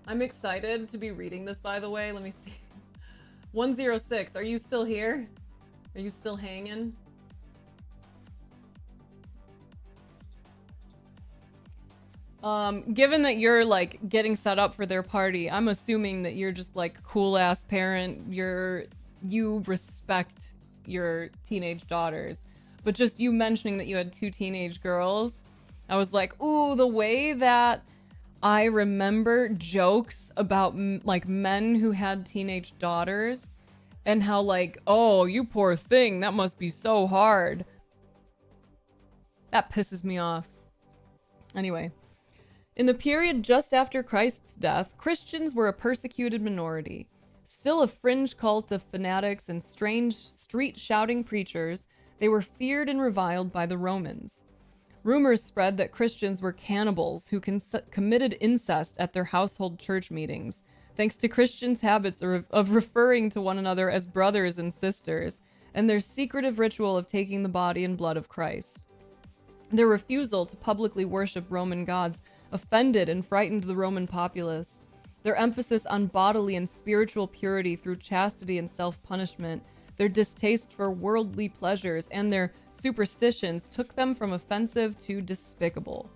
B: I'm excited to be reading this, by the way. Let me see. 106, are you still here? Are you still hanging? Given that you're like getting set up for their party, I'm assuming that you're just like cool ass parent. You respect your teenage daughters, but just you mentioning that you had 2 teenage girls, I was like, ooh, the way that I remember jokes about like men who had teenage daughters and how like, oh, you poor thing, that must be so hard. That pisses me off. Anyway. In the period just after Christ's death, Christians were a persecuted minority. Still a fringe cult of fanatics and strange street-shouting preachers, they were feared and reviled by the Romans. Rumors spread that Christians were cannibals who committed incest at their household church meetings, thanks to Christians' habits of referring to one another as brothers and sisters, and their secretive ritual of taking the body and blood of Christ. Their refusal to publicly worship Roman gods offended and frightened the Roman populace. Their emphasis on bodily and spiritual purity through chastity and self-punishment, their distaste for worldly pleasures, and their superstitions took them from offensive to despicable.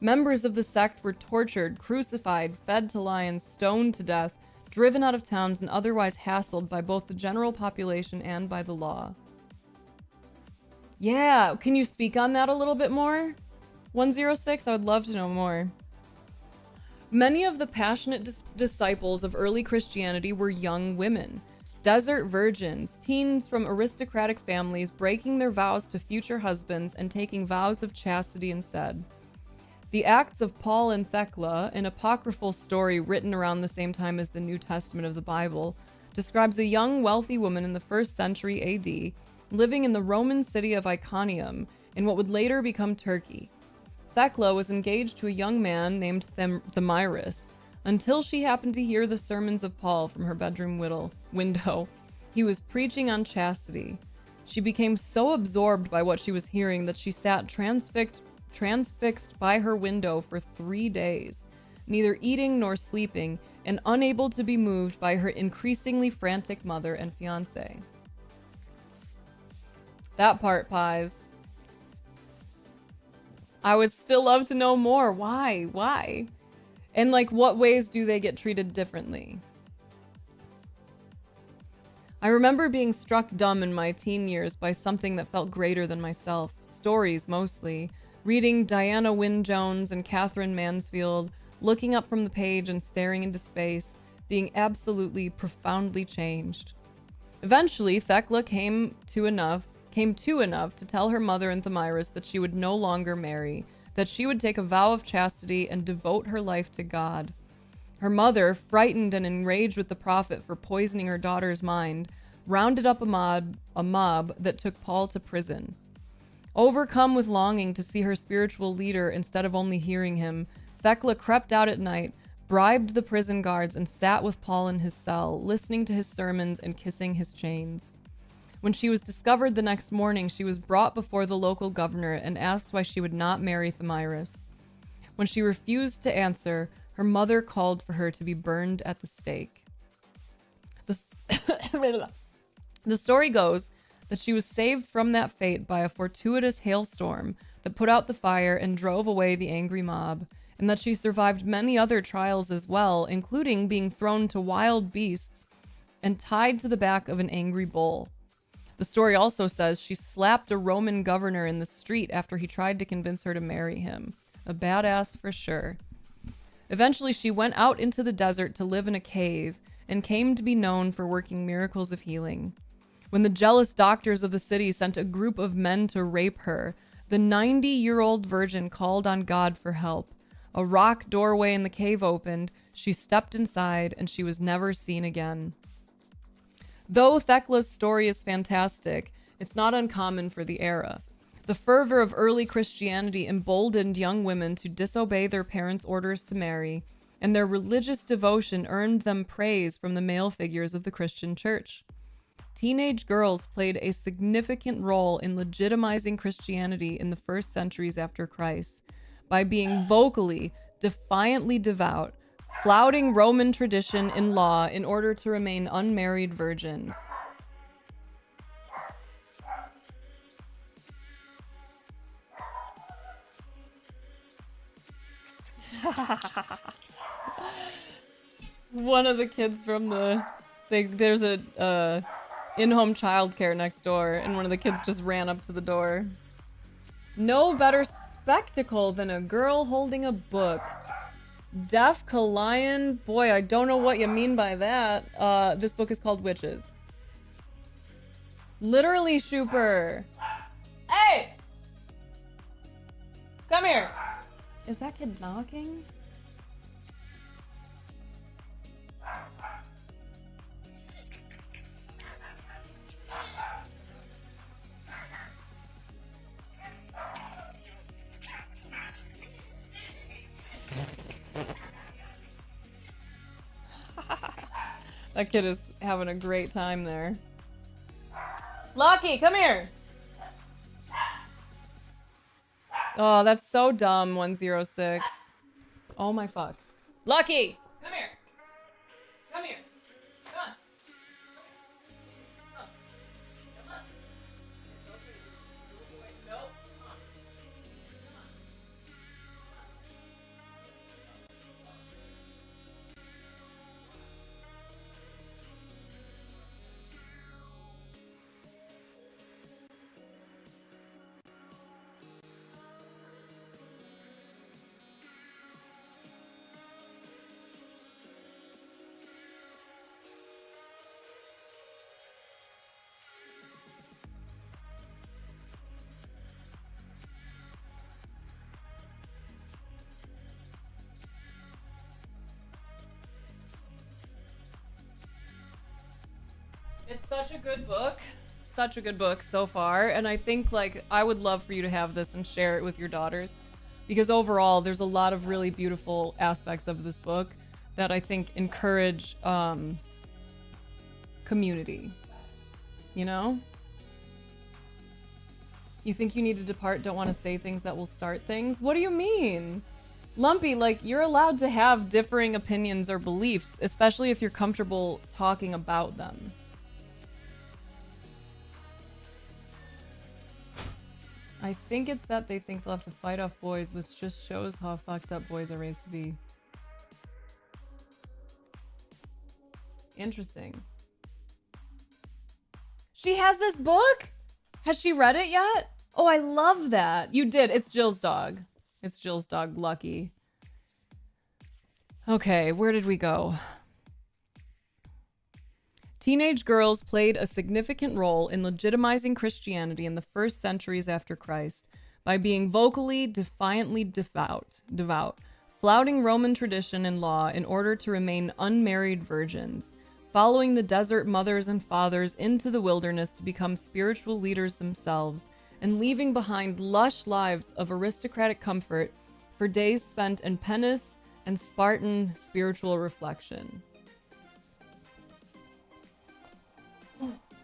B: Members of the sect were tortured, crucified, fed to lions, stoned to death, driven out of towns, and otherwise hassled by both the general population and by the law. Yeah, can you speak on that a little bit more? 106, I would love to know more. Many of the passionate disciples of early Christianity were young women, desert virgins, teens from aristocratic families breaking their vows to future husbands and taking vows of chastity instead. The Acts of Paul and Thecla, an apocryphal story written around the same time as the New Testament of the Bible, describes a young, wealthy woman in the 1st century AD living in the Roman city of Iconium in what would later become Turkey. Thecla was engaged to a young man named Thamyris until she happened to hear the sermons of Paul from her bedroom window. He was preaching on chastity. She became so absorbed by what she was hearing that she sat transfixed by her window for 3 days, neither eating nor sleeping, and unable to be moved by her increasingly frantic mother and fiancé. That part, Pies. I would still love to know more. Why? And like, what ways do they get treated differently? I remember being struck dumb in my teen years by something that felt greater than myself. Stories, mostly. Reading Diana Wynne Jones and Catherine Mansfield, looking up from the page and staring into space, being absolutely, profoundly changed. Eventually, Thecla came to enough to tell her mother and Thamyris that she would no longer marry, that she would take a vow of chastity and devote her life to God. Her mother, frightened and enraged with the prophet for poisoning her daughter's mind, rounded up a mob that took Paul to prison. Overcome with longing to see her spiritual leader instead of only hearing him, Thecla crept out at night, bribed the prison guards, and sat with Paul in his cell, listening to his sermons and kissing his chains. When she was discovered the next morning, she was brought before the local governor and asked why she would not marry Thamyris. When she refused to answer, her mother called for her to be burned at the stake. The story goes that she was saved from that fate by a fortuitous hailstorm that put out the fire and drove away the angry mob, and that she survived many other trials as well, including being thrown to wild beasts and tied to the back of an angry bull. The story also says she slapped a Roman governor in the street after he tried to convince her to marry him. A badass for sure. Eventually, she went out into the desert to live in a cave and came to be known for working miracles of healing. When the jealous doctors of the city sent a group of men to rape her, the 90-year-old virgin called on God for help. A rock doorway in the cave opened, she stepped inside, and she was never seen again. Though Thecla's story is fantastic, it's not uncommon for the era. The fervor of early Christianity emboldened young women to disobey their parents' orders to marry, and their religious devotion earned them praise from the male figures of the Christian church. Teenage girls played a significant role in legitimizing Christianity in the first centuries after Christ by being vocally, defiantly devout, flouting Roman tradition in law in order to remain unmarried virgins. One of the kids from there's a in-home childcare next door, and one of the kids just ran up to the door. No better spectacle than a girl holding a book. Deaf Kalian? Boy, I don't know what you mean by that. This book is called Witches. Literally, Shooper. Hey! Come here. Is that kid knocking? That kid is having a great time there. Lucky, come here. Oh, that's so dumb, 106. Oh my fuck. Lucky! Come here. Come here. Come on. Come on. Come on. It's so pretty. Nope. Come on. Come on. It's such a good book. Such a good book so far. And I think, like, I would love for you to have this and share it with your daughters. Because overall, there's a lot of really beautiful aspects of this book that I think encourage community. You know? You think you need to depart, don't want to say things that will start things? What do you mean? Lumpy, like, you're allowed to have differing opinions or beliefs, especially if you're comfortable talking about them. I think it's that they think they'll have to fight off boys, which just shows how fucked up boys are raised to be. Interesting. She has this book? Has she read it yet? Oh, I love that. You did. It's Jill's dog. It's Jill's dog, Lucky. Okay, where did we go? Teenage girls played a significant role in legitimizing Christianity in the first centuries after Christ by being vocally, defiantly devout, flouting Roman tradition and law in order to remain unmarried virgins, following the desert mothers and fathers into the wilderness to become spiritual leaders themselves, and leaving behind lush lives of aristocratic comfort for days spent in penance and Spartan spiritual reflection.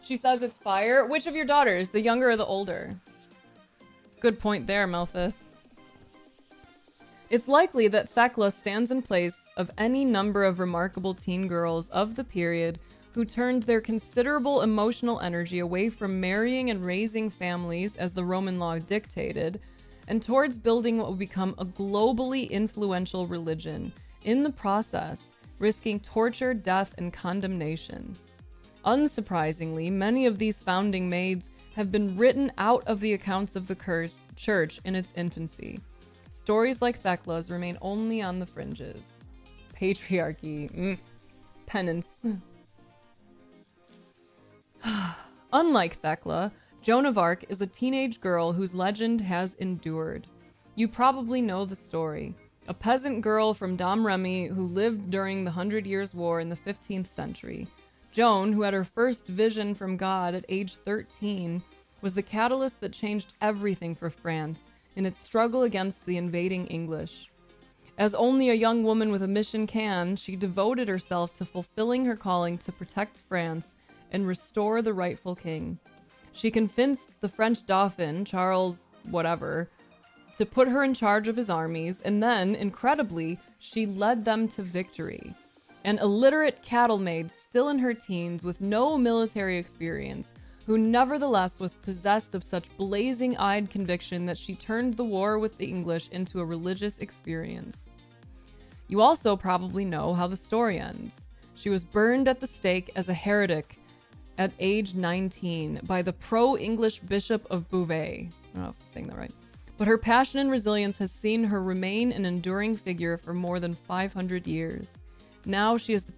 B: She says it's fire. Which of your daughters, the younger or the older? Good point there, Melphis. It's likely that Thecla stands in place of any number of remarkable teen girls of the period who turned their considerable emotional energy away from marrying and raising families as the Roman law dictated, and towards building what would become a globally influential religion, in the process, risking torture, death, and condemnation. Unsurprisingly, many of these founding maids have been written out of the accounts of the church in its infancy. Stories like Thecla's remain only on the fringes. Patriarchy. Penance. Unlike Thecla, Joan of Arc is a teenage girl whose legend has endured. You probably know the story. A peasant girl from Domremy who lived during the 100 Years' War in the 15th century. Joan, who had her first vision from God at age 13, was the catalyst that changed everything for France in its struggle against the invading English. As only a young woman with a mission can, she devoted herself to fulfilling her calling to protect France and restore the rightful king. She convinced the French Dauphin, Charles whatever, to put her in charge of his armies, and then, incredibly, she led them to victory. An illiterate cattle maid still in her teens with no military experience, who nevertheless was possessed of such blazing-eyed conviction that she turned the war with the English into a religious experience. You also probably know how the story ends. She was burned at the stake as a heretic at age 19 by the pro-English Bishop of Beauvais. I don't know if I'm saying that right. But her passion and resilience has seen her remain an enduring figure for more than 500 years. Now she is the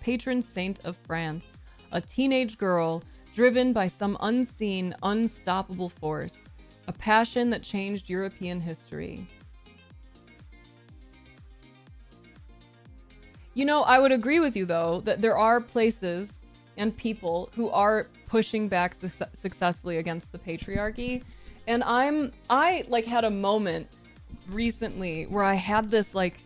B: patron saint of France, a teenage girl driven by some unseen, unstoppable force, a passion that changed European history. You know, I would agree with you though that there are places and people who are pushing back successfully against the patriarchy. And I like had a moment recently where I had this like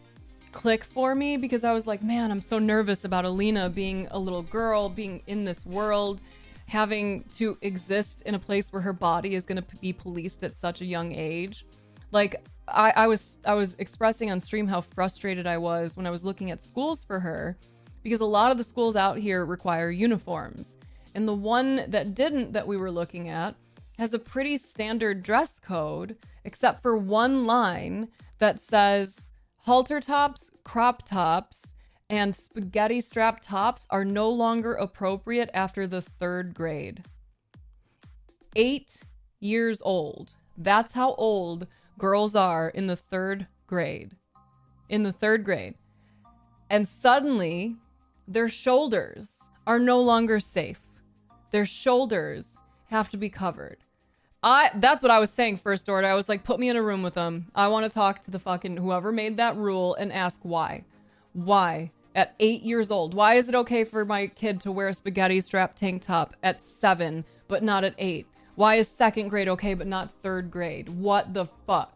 B: click for me because I was like, man, I'm so nervous about Alina being a little girl, being in this world, having to exist in a place where her body is going to be policed at such a young age. Like I was expressing on stream how frustrated I was when I was looking at schools for her, because a lot of the schools out here require uniforms. And the one that didn't, that we were looking at, has a pretty standard dress code, except for one line that says halter tops, crop tops, and spaghetti strap tops are no longer appropriate after the 3rd grade. 8 years old. That's how old girls are in the 3rd grade. In the 3rd grade. And suddenly, their shoulders are no longer safe. Their shoulders have to be covered. That's what I was saying first order. I was like, put me in a room with them. I want to talk to the fucking whoever made that rule and ask why. Why? At 8 years old. Why is it okay for my kid to wear a spaghetti strap tank top at 7, but not at 8? Why is 2nd grade okay, but not 3rd grade? What the fuck?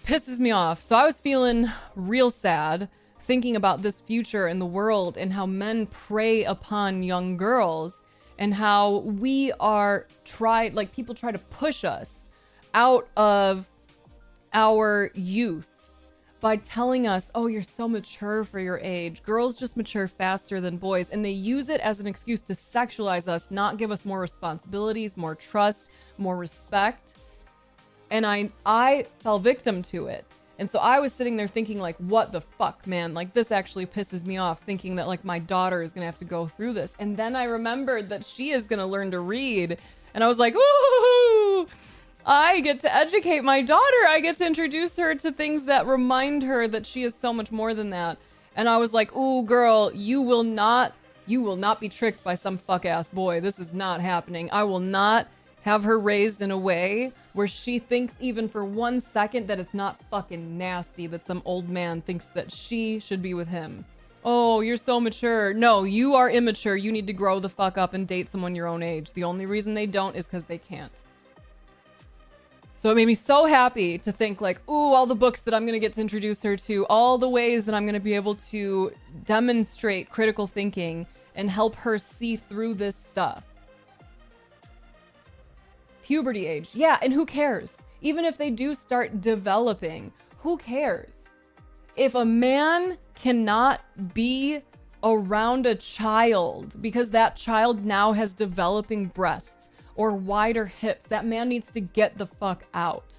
B: Pisses me off. So I was feeling real sad thinking about this future in the world and how men prey upon young girls and how we are people try to push us out of our youth by telling us, oh, you're so mature for your age. Girls just mature faster than boys. And they use it as an excuse to sexualize us, not give us more responsibilities, more trust, more respect. And I fell victim to it. And so I was sitting there thinking like, what the fuck, man? Like, this actually pisses me off, thinking that like my daughter is going to have to go through this. And then I remembered that she is going to learn to read. And I was like, ooh, I get to educate my daughter. I get to introduce her to things that remind her that she is so much more than that. And I was like, ooh, girl, you will not be tricked by some fuck ass boy. This is not happening. I will not have her raised in a way where she thinks even for 1 second that it's not fucking nasty that some old man thinks that she should be with him. Oh, you're so mature. No, you are immature. You need to grow the fuck up and date someone your own age. The only reason they don't is because they can't. So it made me so happy to think like, ooh, all the books that I'm going to get to introduce her to, all the ways that I'm going to be able to demonstrate critical thinking and help her see through this stuff. Puberty age. Yeah, and who cares? Even if they do start developing, who cares? If a man cannot be around a child because that child now has developing breasts or wider hips, that man needs to get the fuck out.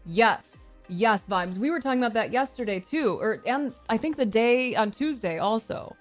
B: Yes, vibes. We were talking about that yesterday too, and I think the day on Tuesday also.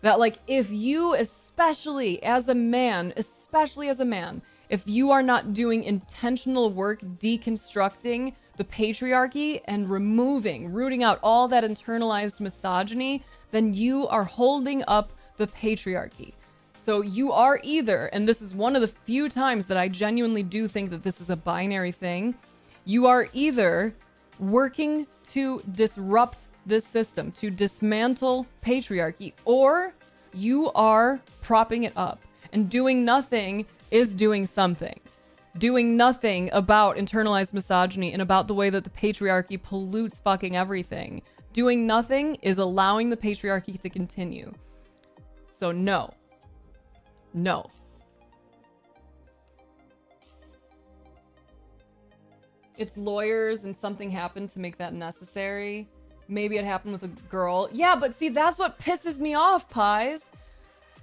B: That like, if you, especially as a man, if you are not doing intentional work deconstructing the patriarchy and rooting out all that internalized misogyny, then you are holding up the patriarchy. So you are either, and this is one of the few times that I genuinely do think that this is a binary thing, you are either working to disrupt this system, to dismantle patriarchy, or you are propping it up. And doing nothing is doing something. Doing nothing about internalized misogyny and about the way that the patriarchy pollutes fucking everything. Doing nothing is allowing the patriarchy to continue. So no. No. It's lawyers and something happened to make that necessary. Maybe it happened with a girl. Yeah, but see, that's what pisses me off, Pies.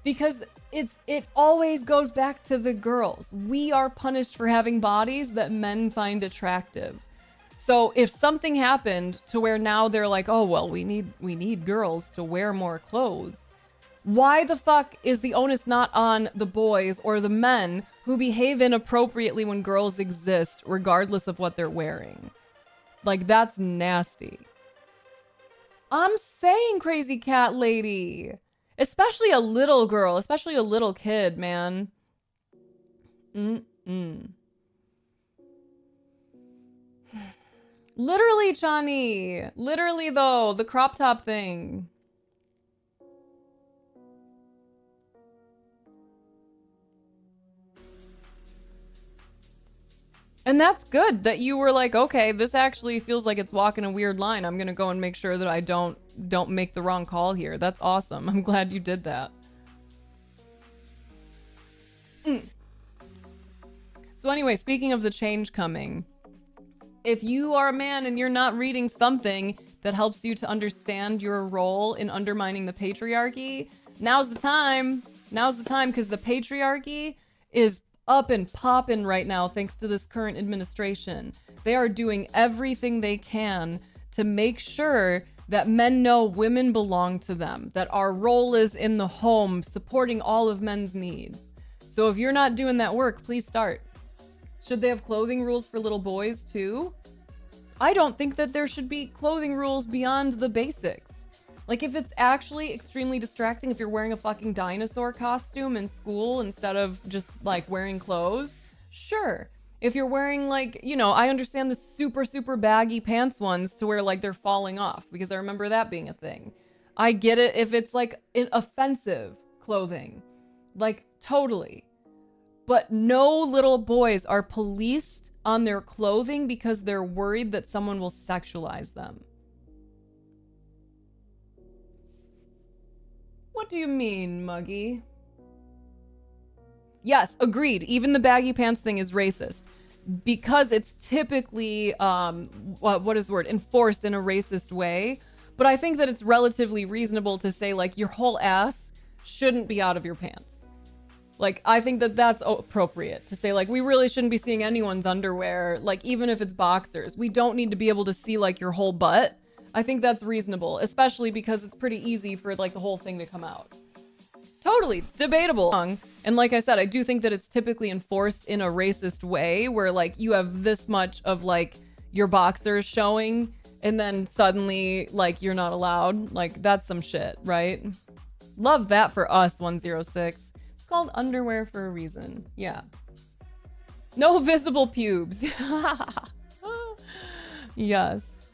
B: Because it always goes back to the girls. We are punished for having bodies that men find attractive. So if something happened to where now they're like, oh, well, we need girls to wear more clothes. Why the fuck is the onus not on the boys or the men who behave inappropriately when girls exist, regardless of what they're wearing? Like, that's nasty. I'm saying, crazy cat lady. Especially a little girl, especially a little kid, man. Literally, Chani. Literally, though, the crop top thing. And that's good that you were like, okay, this actually feels like it's walking a weird line. I'm gonna go and make sure that I don't make the wrong call here. That's awesome. I'm glad you did that. So anyway, speaking of the change coming, if you are a man and you're not reading something that helps you to understand your role in undermining the patriarchy, now's the time. Now's the time, because the patriarchy is up and popping right now thanks to this current administration. They are doing everything they can to make sure that men know women belong to them, that our role is in the home, supporting all of men's needs. So if you're not doing that work, please start. Should they have clothing rules for little boys too? I don't think that there should be clothing rules beyond the basics. Like, if it's actually extremely distracting if you're wearing a fucking dinosaur costume in school instead of just, like, wearing clothes, sure. If you're wearing, like, you know, I understand the super, super baggy pants ones to where, like, they're falling off, because I remember that being a thing. I get it if it's, like, offensive clothing. Like, totally. But no little boys are policed on their clothing because they're worried that someone will sexualize them. What do you mean, Muggy? Yes, agreed. Even the baggy pants thing is racist because it's typically, what is the word? Enforced in a racist way. But I think that it's relatively reasonable to say, like, your whole ass shouldn't be out of your pants. Like, I think that that's appropriate to say, like, we really shouldn't be seeing anyone's underwear, like, even if it's boxers. We don't need to be able to see, like, your whole butt. I think that's reasonable, especially because it's pretty easy for, like, the whole thing to come out. Totally debatable. And like I said, I do think that it's typically enforced in a racist way where, like, you have this much of, like, your boxers showing and then suddenly, like, you're not allowed. Like, that's some shit, right? Love that for us, 106. It's called underwear for a reason. Yeah. No visible pubes. Yes.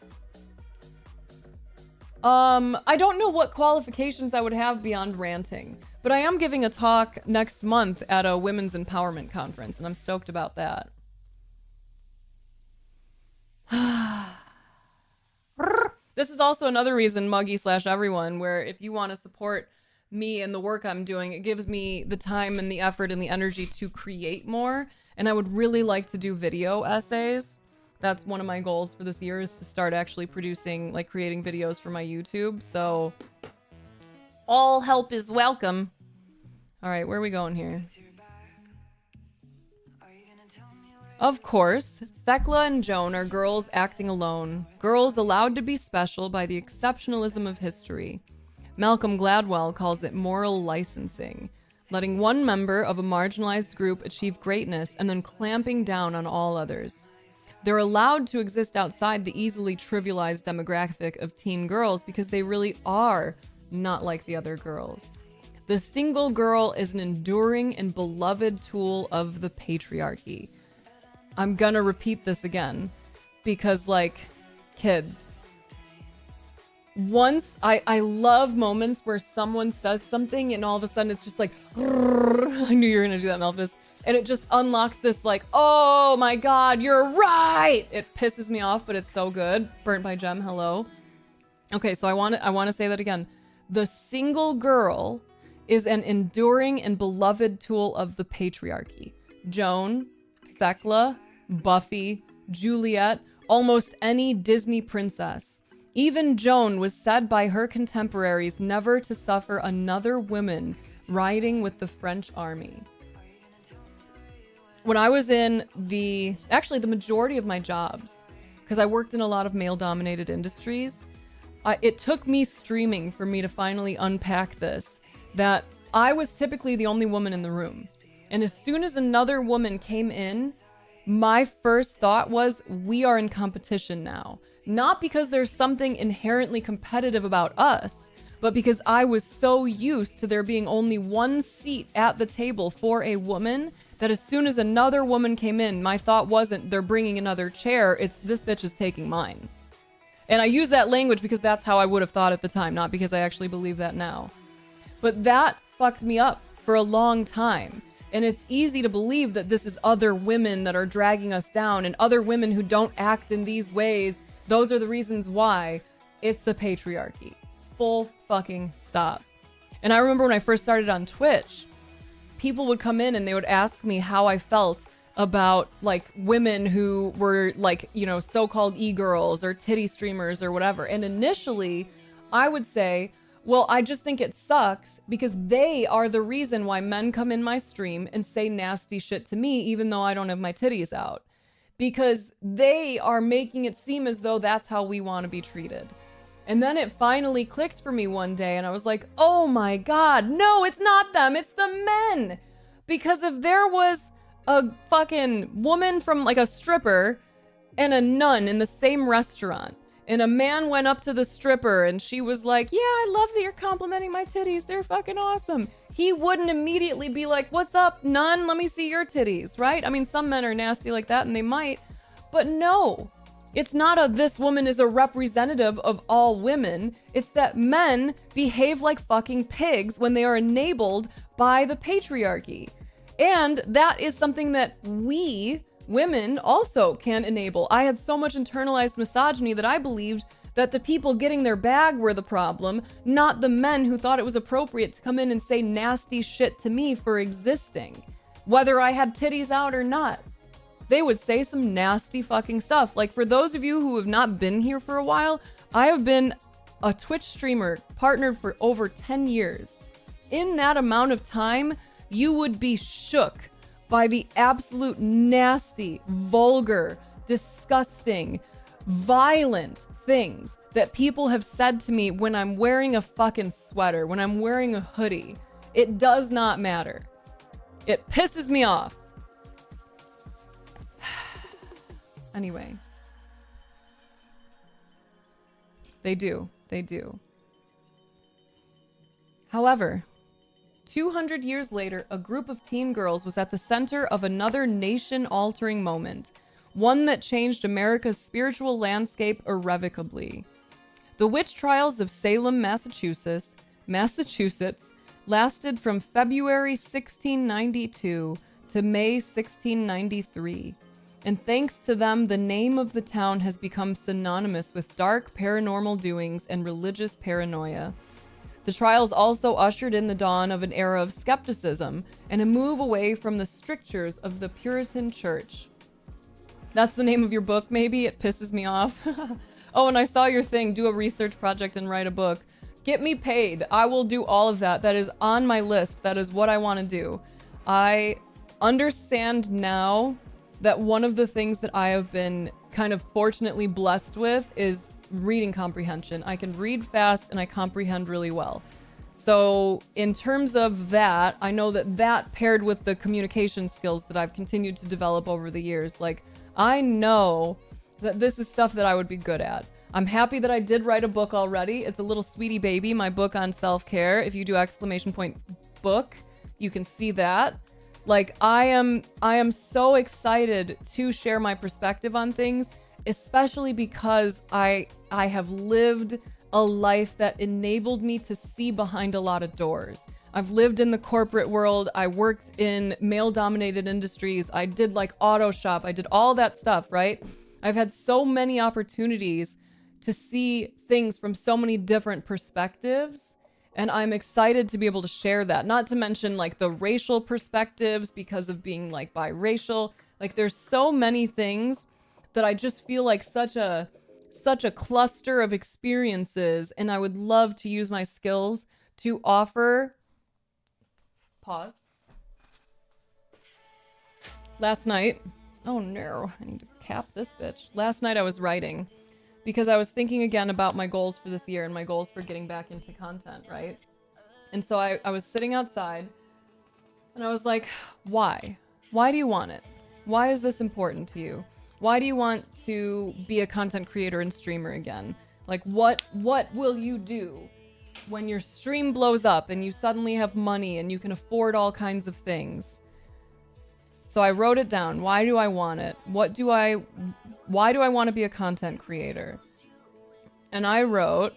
B: I don't know what qualifications I would have beyond ranting, but I am giving a talk next month at a women's empowerment conference, and I'm stoked about that. This is also another reason, Muggy/everyone, where if you want to support me and the work I'm doing, it gives me the time and the effort and the energy to create more, and I would really like to do video essays. That's one of my goals for this year, is to start actually producing, like, creating videos for my YouTube. So all help is welcome. All right, where are we going here? Of course, Thekla and Joan are girls acting alone. Girls allowed to be special by the exceptionalism of history. Malcolm Gladwell calls it moral licensing, letting one member of a marginalized group achieve greatness and then clamping down on all others. They're allowed to exist outside the easily trivialized demographic of teen girls because they really are not like the other girls. The single girl is an enduring and beloved tool of the patriarchy. I'm gonna repeat this again because, like, kids, once I love moments where someone says something and all of a sudden it's just like, I knew you were gonna do that, Melphis. And it just unlocks this, like, oh my god, you're right! It pisses me off, but it's so good. Burnt by Gem, hello. Okay, so I want to say that again. The single girl is an enduring and beloved tool of the patriarchy. Joan, Thekla, Buffy, Juliet, almost any Disney princess. Even Joan was said by her contemporaries never to suffer another woman riding with the French army. When I was in the majority of my jobs, because I worked in a lot of male-dominated industries, it took me streaming for me to finally unpack this, that I was typically the only woman in the room. And as soon as another woman came in, my first thought was, we are in competition now. Not because there's something inherently competitive about us, but because I was so used to there being only one seat at the table for a woman that as soon as another woman came in, my thought wasn't they're bringing another chair, it's this bitch is taking mine. And I use that language because that's how I would have thought at the time, not because I actually believe that now. But that fucked me up for a long time. And it's easy to believe that this is other women that are dragging us down, and other women who don't act in these ways. Those are the reasons why. It's the patriarchy. Full fucking stop. And I remember when I first started on Twitch, people would come in and they would ask me how I felt about like women who were like, you know, so-called e-girls or titty streamers or whatever. And initially I would say, well, I just think it sucks because they are the reason why men come in my stream and say nasty shit to me, even though I don't have my titties out, because they are making it seem as though that's how we want to be treated. And then it finally clicked for me one day and I was like, oh my God, no, it's not them, it's the men. Because if there was a fucking woman from like a stripper and a nun in the same restaurant, and a man went up to the stripper and she was like, yeah, I love that you're complimenting my titties, they're fucking awesome. He wouldn't immediately be like, what's up, nun? Let me see your titties, right? I mean, some men are nasty like that and they might, but no. It's not this woman is a representative of all women. It's that men behave like fucking pigs when they are enabled by the patriarchy. And that is something that we women also can enable. I had so much internalized misogyny that I believed that the people getting their bag were the problem, not the men who thought it was appropriate to come in and say nasty shit to me for existing, whether I had titties out or not. They would say some nasty fucking stuff. Like, for those of you who have not been here for a while, I have been a Twitch streamer partnered for over 10 years. In that amount of time, you would be shook by the absolute nasty, vulgar, disgusting, violent things that people have said to me when I'm wearing a fucking sweater, when I'm wearing a hoodie. It does not matter. It pisses me off. Anyway. They do. They do. However, 200 years later, a group of teen girls was at the center of another nation-altering moment, one that changed America's spiritual landscape irrevocably. The witch trials of Salem, Massachusetts, lasted from February 1692 to May 1693. And thanks to them, the name of the town has become synonymous with dark paranormal doings and religious paranoia. The trials also ushered in the dawn of an era of skepticism and a move away from the strictures of the Puritan Church. That's the name of your book, maybe? It pisses me off. Oh, and I saw your thing, do a research project and write a book. Get me paid. I will do all of that. That is on my list. That is what I want to do. I understand now that one of the things that I have been kind of fortunately blessed with is reading comprehension. I can read fast and I comprehend really well. So in terms of that, I know that that paired with the communication skills that I've continued to develop over the years, like, I know that this is stuff that I would be good at. I'm happy that I did write a book already. It's a little sweetie baby, my book on self-care. If you do / book, you can see that. Like, I am so excited to share my perspective on things, especially because I have lived a life that enabled me to see behind a lot of doors. I've lived in the corporate world. I worked in male-dominated industries. I did like auto shop. I did all that stuff, right? I've had so many opportunities to see things from so many different perspectives. And I'm excited to be able to share that. Not to mention like the racial perspectives because of being like biracial. Like, there's so many things that I just feel like such a cluster of experiences. And I would love to use my skills to offer. Pause. Last night. Oh no, I need to cap this bitch. Last night I was writing. Because I was thinking again about my goals for this year and my goals for getting back into content, right? And so I was sitting outside and I was like, why? Why do you want it? Why is this important to you? Why do you want to be a content creator and streamer again? Like, what will you do when your stream blows up and you suddenly have money and you can afford all kinds of things? So I wrote it down. Why do I want it? Why do I want to be a content creator? And I wrote,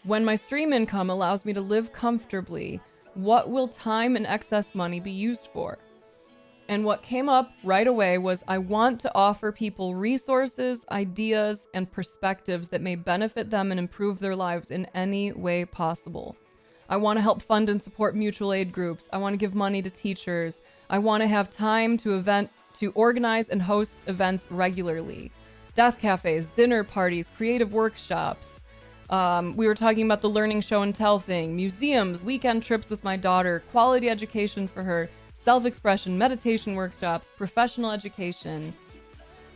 B: when my stream income allows me to live comfortably, what will time and excess money be used for? And what came up right away was I want to offer people resources, ideas, and perspectives that may benefit them and improve their lives in any way possible. I want to help fund and support mutual aid groups. I want to give money to teachers. I want to have time to organize and host events regularly. Death cafes, dinner parties, creative workshops. We were talking about the learning show and tell thing, museums, weekend trips with my daughter, quality education for her, self-expression, meditation workshops, professional education.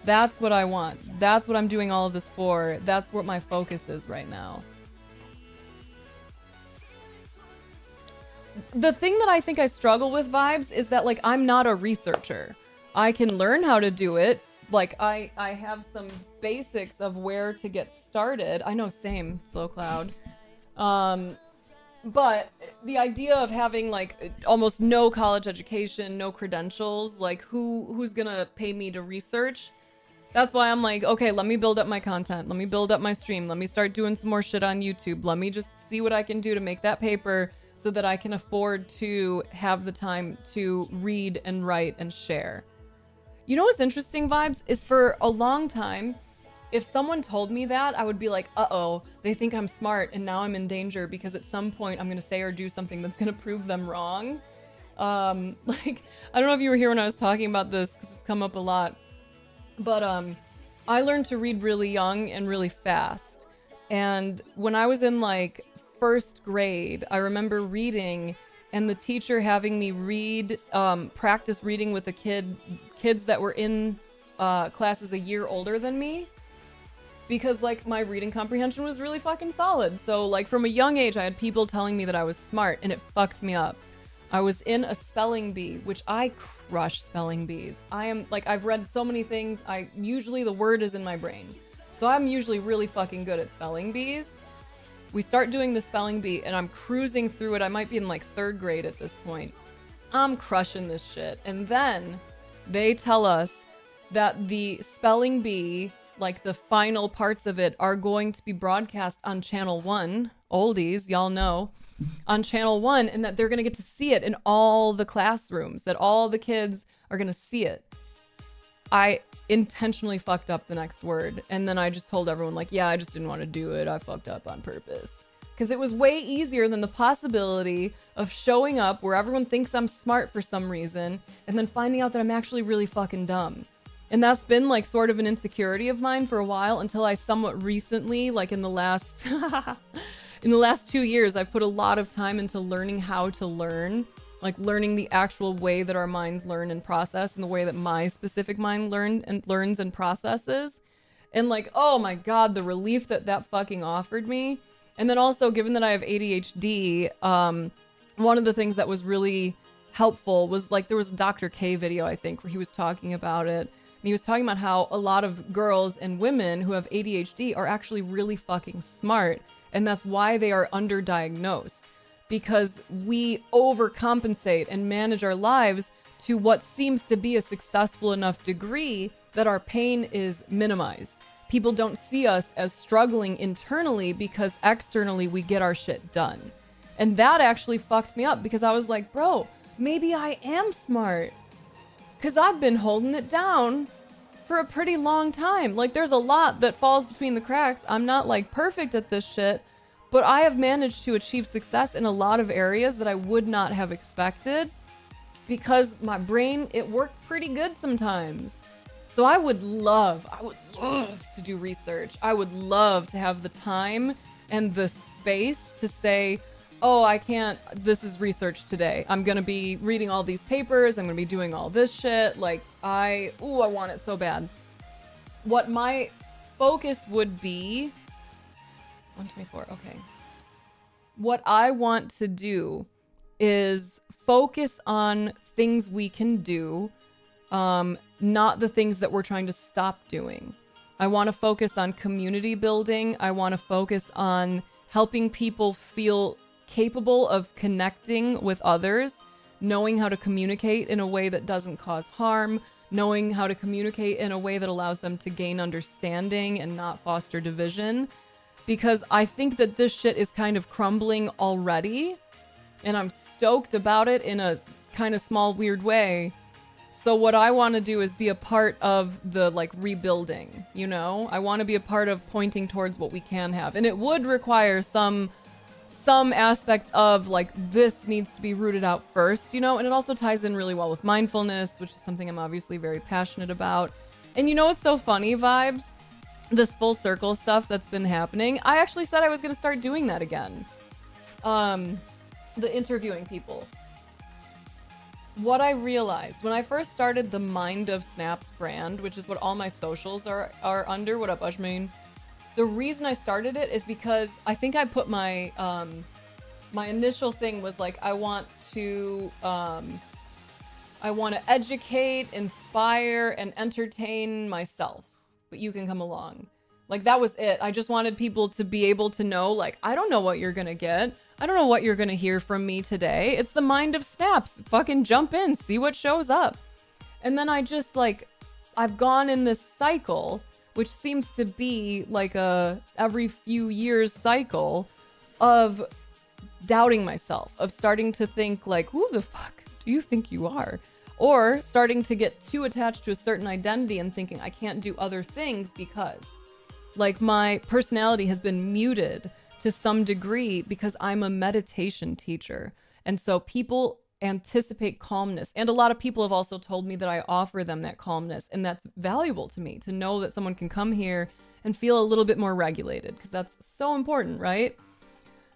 B: That's what I want. That's what I'm doing all of this for. That's what my focus is right now. The thing that I think I struggle with, Vibes, is that, like, I'm not a researcher. I can learn how to do it. Like, I have some basics of where to get started. I know, same, Slow Cloud. But the idea of having, like, almost no college education, no credentials, like, who's gonna pay me to research? That's why I'm like, okay, let me build up my content. Let me build up my stream. Let me start doing some more shit on YouTube. Let me just see what I can do to make that paper so that I can afford to have the time to read and write and share. You know what's interesting, Vibes, is for a long time, if someone told me that, I would be like, uh-oh, they think I'm smart and now I'm in danger because at some point I'm going to say or do something that's going to prove them wrong. Like, I don't know if you were here when I was talking about this because it's come up a lot. But I learned to read really young and really fast. And when I was in, like, first grade, I remember reading and the teacher having me read, practice reading with kids that were in classes a year older than me. Because, like, my reading comprehension was really fucking solid. So, like, from a young age, I had people telling me that I was smart, and it fucked me up. I was in a spelling bee, which I crush spelling bees. I've read so many things, usually the word is in my brain. So I'm usually really fucking good at spelling bees. We start doing the spelling bee, and I'm cruising through it. I might be in, like, third grade at this point. I'm crushing this shit. And then they tell us that the spelling bee, like, the final parts of it, are going to be broadcast on Channel 1, oldies, y'all know, on Channel 1, and that they're going to get to see it in all the classrooms, that all the kids are going to see it. I intentionally fucked up the next word, and then I just told everyone, like, yeah, I just didn't want to do it. I fucked up on purpose. Because it was way easier than the possibility of showing up where everyone thinks I'm smart for some reason, and then finding out that I'm actually really fucking dumb. And that's been, like, sort of an insecurity of mine for a while until I somewhat recently, like, in the last 2 years, I've put a lot of time into learning how to learn, like, learning the actual way that our minds learn and process and the way that my specific mind learns and processes. And, like, oh my God, the relief that fucking offered me. And then also, given that I have ADHD, one of the things that was really helpful was, like, there was a Dr. K video, I think, where he was talking about it. And he was talking about how a lot of girls and women who have ADHD are actually really fucking smart. And that's why they are underdiagnosed. Because we overcompensate and manage our lives to what seems to be a successful enough degree that our pain is minimized. People don't see us as struggling internally because externally we get our shit done. And that actually fucked me up because I was like, bro, maybe I am smart. Because I've been holding it down for a pretty long time. Like, there's a lot that falls between the cracks. I'm not, like, perfect at this shit, but I have managed to achieve success in a lot of areas that I would not have expected because my brain, it worked pretty good sometimes. So I would love to do research. I would love to have the time and the space to say, oh, I can't, this is research today. I'm going to be reading all these papers. I'm going to be doing all this shit. Like, I want it so bad. What my focus would be, 124, okay. What I want to do is focus on things we can do, not the things that we're trying to stop doing. I want to focus on community building. I want to focus on helping people feel capable of connecting with others, knowing how to communicate in a way that doesn't cause harm, knowing how to communicate in a way that allows them to gain understanding and not foster division. Because I think that this shit is kind of crumbling already, and I'm stoked about it in a kind of small, weird way. So what I want to do is be a part of the, like, rebuilding, you know? I want to be a part of pointing towards what we can have. And it would require some aspects of, like, this needs to be rooted out first, you know? And it also ties in really well with mindfulness, which is something I'm obviously very passionate about. And you know what's so funny, Vibes? This full circle stuff that's been happening. I actually said I was going to start doing that again. The interviewing people. What I realized when I first started the Mind of Snaps brand, which is what all my socials are under. What up, Ashmeen? The reason I started it is because I think I put my my initial thing was like I want to educate, inspire, and entertain myself, but you can come along. Like, that was it. I just wanted people to be able to know, like, I don't know what you're gonna get. I don't know what you're gonna hear from me today. It's the Mind of Snaps. Fucking jump in, see what shows up. And then I just, like, I've gone in this cycle, which seems to be like a every few years cycle of doubting myself, of starting to think, like, who the fuck do you think you are? Or starting to get too attached to a certain identity and thinking I can't do other things because, like, my personality has been muted to some degree because I'm a meditation teacher. And so people anticipate calmness. And a lot of people have also told me that I offer them that calmness. And that's valuable to me, to know that someone can come here and feel a little bit more regulated, because that's so important, right?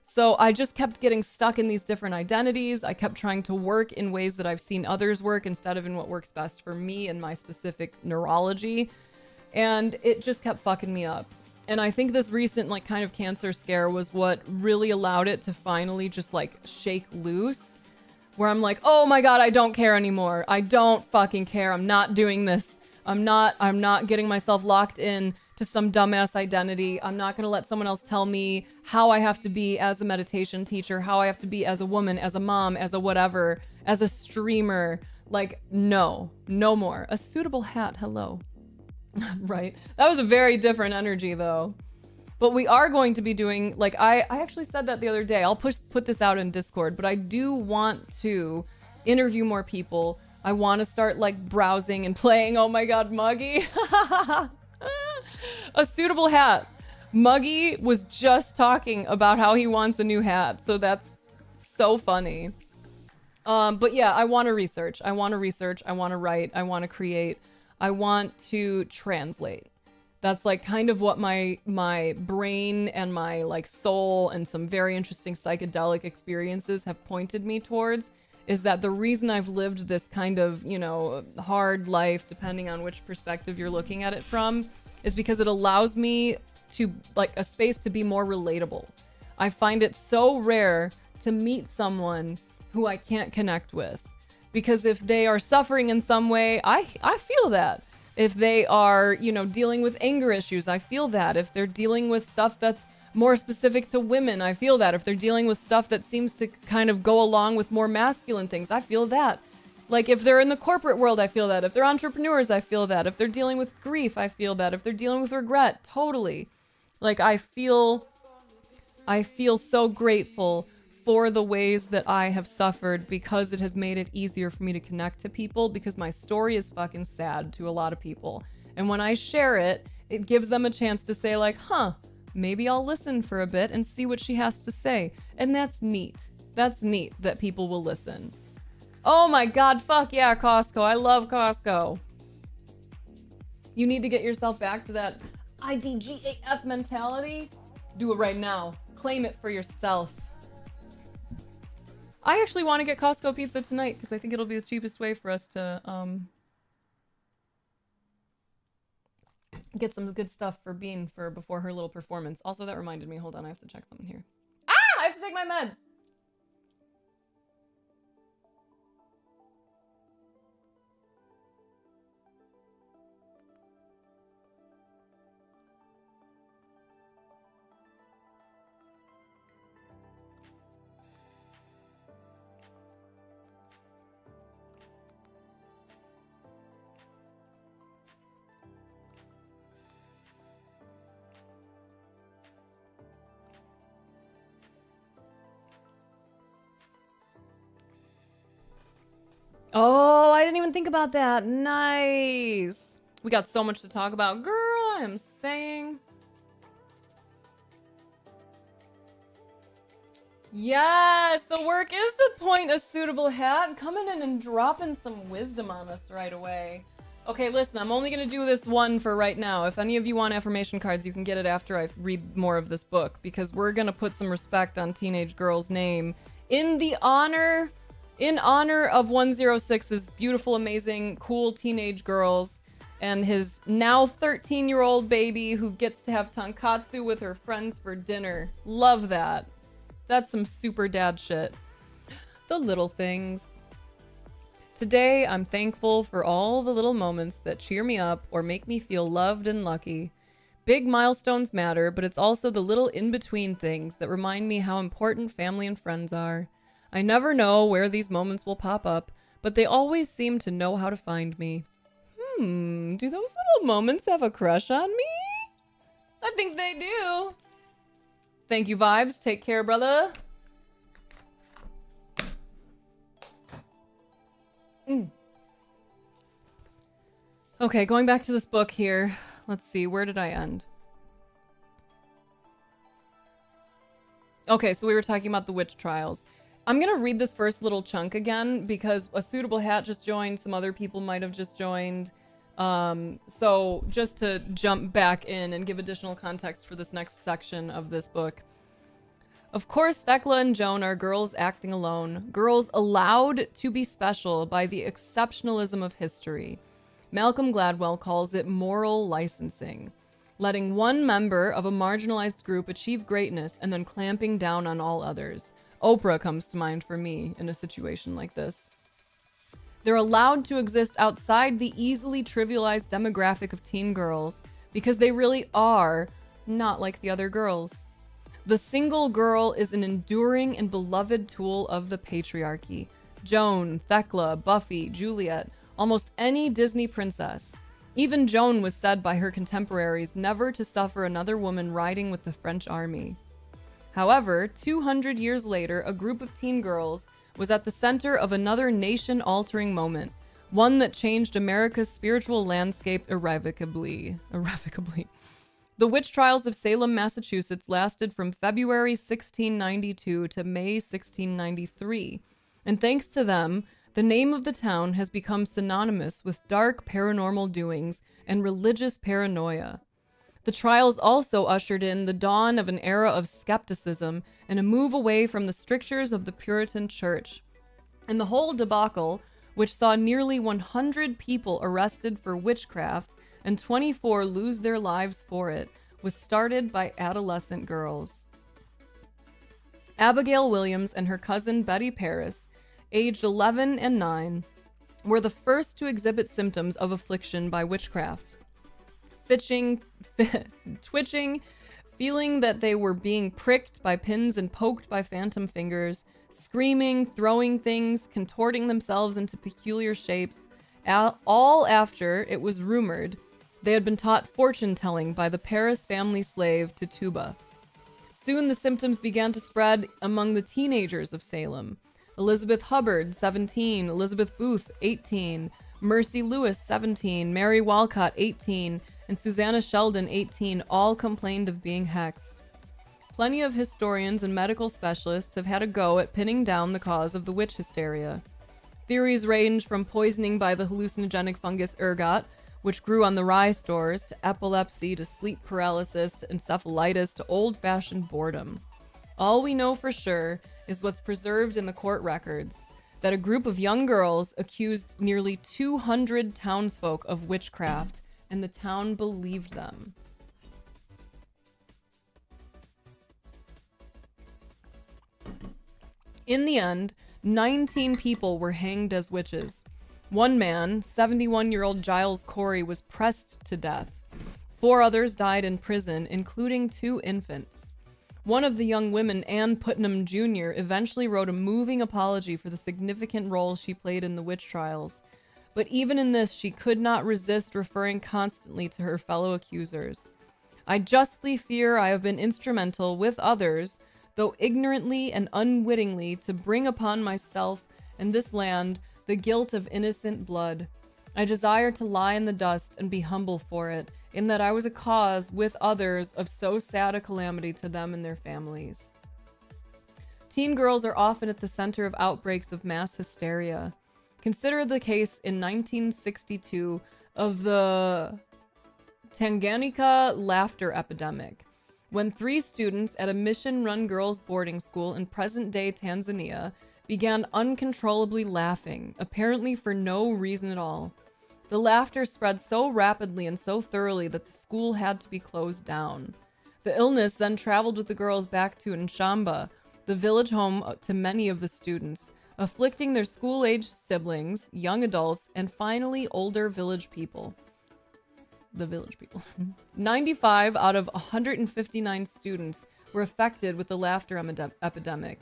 B: So I just kept getting stuck in these different identities. I kept trying to work in ways that I've seen others work instead of in what works best for me and my specific neurology. And it just kept fucking me up. And I think this recent, like, kind of cancer scare was what really allowed it to finally just, like, shake loose. Where I'm like, oh my God, I don't care anymore. I don't fucking care. I'm not doing this. I'm not getting myself locked in to some dumbass identity. I'm not going to let someone else tell me how I have to be as a meditation teacher, how I have to be as a woman, as a mom, as a whatever, as a streamer. Like, no more. A suitable hat. Hello. Right. That was a very different energy though. But we are going to be doing, like, I actually said that the other day. I'll put this out in Discord, but I do want to interview more people. I want to start, like, browsing and playing. Oh my God, Muggy. A suitable hat. Muggy was just talking about how he wants a new hat. So that's so funny. But yeah, I want to research. I want to write. I want to create. I want to translate. That's, like, kind of what my brain and my, like, soul and some very interesting psychedelic experiences have pointed me towards, is that the reason I've lived this kind of, you know, hard life, depending on which perspective you're looking at it from, is because it allows me to, like, a space to be more relatable. I find it so rare to meet someone who I can't connect with, because if they are suffering in some way, I feel that. If they are, you know, dealing with anger issues, I feel that. If they're dealing with stuff that's more specific to women, I feel that. If they're dealing with stuff that seems to kind of go along with more masculine things, I feel that. Like, if they're in the corporate world, I feel that. If they're entrepreneurs, I feel that. If they're dealing with grief, I feel that. If they're dealing with regret, totally. Like, I feel so grateful for the ways that I have suffered, because it has made it easier for me to connect to people, because my story is fucking sad to a lot of people. And when I share it, it gives them a chance to say, like, huh, maybe I'll listen for a bit and see what she has to say. And that's neat. That's neat that people will listen. Oh my God, fuck yeah, Costco. I love Costco. You need to get yourself back to that IDGAF mentality. Do it right now. Claim it for yourself. I actually want to get Costco pizza tonight because I think it'll be the cheapest way for us to get some good stuff for Bean for before her little performance. Also, that reminded me. Hold on, I have to check something here. Ah! I have to take my meds! Oh, I didn't even think about that. Nice. We got so much to talk about. Girl, I am saying. Yes, the work is the point, a suitable hat. Coming in and dropping some wisdom on us right away. Okay, listen, I'm only going to do this one for right now. If any of you want affirmation cards, you can get it after I read more of this book, because we're going to put some respect on teenage girl's name in honor of 106's beautiful, amazing, cool teenage girls and his now 13-year-old baby who gets to have tonkatsu with her friends for dinner. Love that. That's some super dad shit. The little things. Today, I'm thankful for all the little moments that cheer me up or make me feel loved and lucky. Big milestones matter, but it's also the little in-between things that remind me how important family and friends are. I never know where these moments will pop up, but they always seem to know how to find me. Do those little moments have a crush on me? I think they do. Thank you, Vibes. Take care, brother. Okay, going back to this book here. Let's see, where did I end? Okay, so we were talking about the witch trials. I'm gonna read this first little chunk again because a suitable hat just joined. Some other people might have just joined. So just to jump back in and give additional context for this next section of this book. Of course, Thekla and Joan are girls acting alone, girls allowed to be special by the exceptionalism of history. Malcolm Gladwell calls it moral licensing, letting one member of a marginalized group achieve greatness and then clamping down on all others. Oprah comes to mind for me in a situation like this. They're allowed to exist outside the easily trivialized demographic of teen girls because they really are not like the other girls. The single girl is an enduring and beloved tool of the patriarchy. Joan, Thekla, Buffy, Juliet, almost any Disney princess. Even Joan was said by her contemporaries never to suffer another woman riding with the French army. However, 200 years later, a group of teen girls was at the center of another nation-altering moment, one that changed America's spiritual landscape irrevocably. The witch trials of Salem, Massachusetts lasted from February 1692 to May 1693, and thanks to them, the name of the town has become synonymous with dark paranormal doings and religious paranoia. The trials also ushered in the dawn of an era of skepticism and a move away from the strictures of the Puritan Church. And the whole debacle, which saw nearly 100 people arrested for witchcraft and 24 lose their lives for it, was started by adolescent girls. Abigail Williams and her cousin Betty Paris, aged 11 and 9, were the first to exhibit symptoms of affliction by witchcraft. Twitching, feeling that they were being pricked by pins and poked by phantom fingers, screaming, throwing things, contorting themselves into peculiar shapes, all after it was rumored they had been taught fortune-telling by the Paris family slave Tituba. Soon the symptoms began to spread among the teenagers of Salem. Elizabeth Hubbard, 17, Elizabeth Booth, 18, Mercy Lewis, 17, Mary Walcott, 18, and Susanna Sheldon, 18, all complained of being hexed. Plenty of historians and medical specialists have had a go at pinning down the cause of the witch hysteria. Theories range from poisoning by the hallucinogenic fungus ergot, which grew on the rye stores, to epilepsy, to sleep paralysis, to encephalitis, to old-fashioned boredom. All we know for sure is what's preserved in the court records, that a group of young girls accused nearly 200 townsfolk of witchcraft, and the town believed them. In the end, 19 people were hanged as witches. One man, 71-year-old Giles Corey, was pressed to death. 4 others died in prison, including 2 infants. One of the young women, Ann Putnam Jr., eventually wrote a moving apology for the significant role she played in the witch trials. But even in this, she could not resist referring constantly to her fellow accusers. I justly fear I have been instrumental, with others, though ignorantly and unwittingly, to bring upon myself and this land the guilt of innocent blood. I desire to lie in the dust and be humble for it, in that I was a cause, with others, of so sad a calamity to them and their families. Teen girls are often at the center of outbreaks of mass hysteria. Consider the case in 1962 of the Tanganyika laughter epidemic, when 3 students at a mission-run girls' boarding school in present-day Tanzania began uncontrollably laughing, apparently for no reason at all. The laughter spread so rapidly and so thoroughly that the school had to be closed down. The illness then traveled with the girls back to Nshamba, the village home to many of the students, afflicting their school-aged siblings, young adults, and finally older village people. The village people. 95 out of 159 students were affected with the laughter epidemic.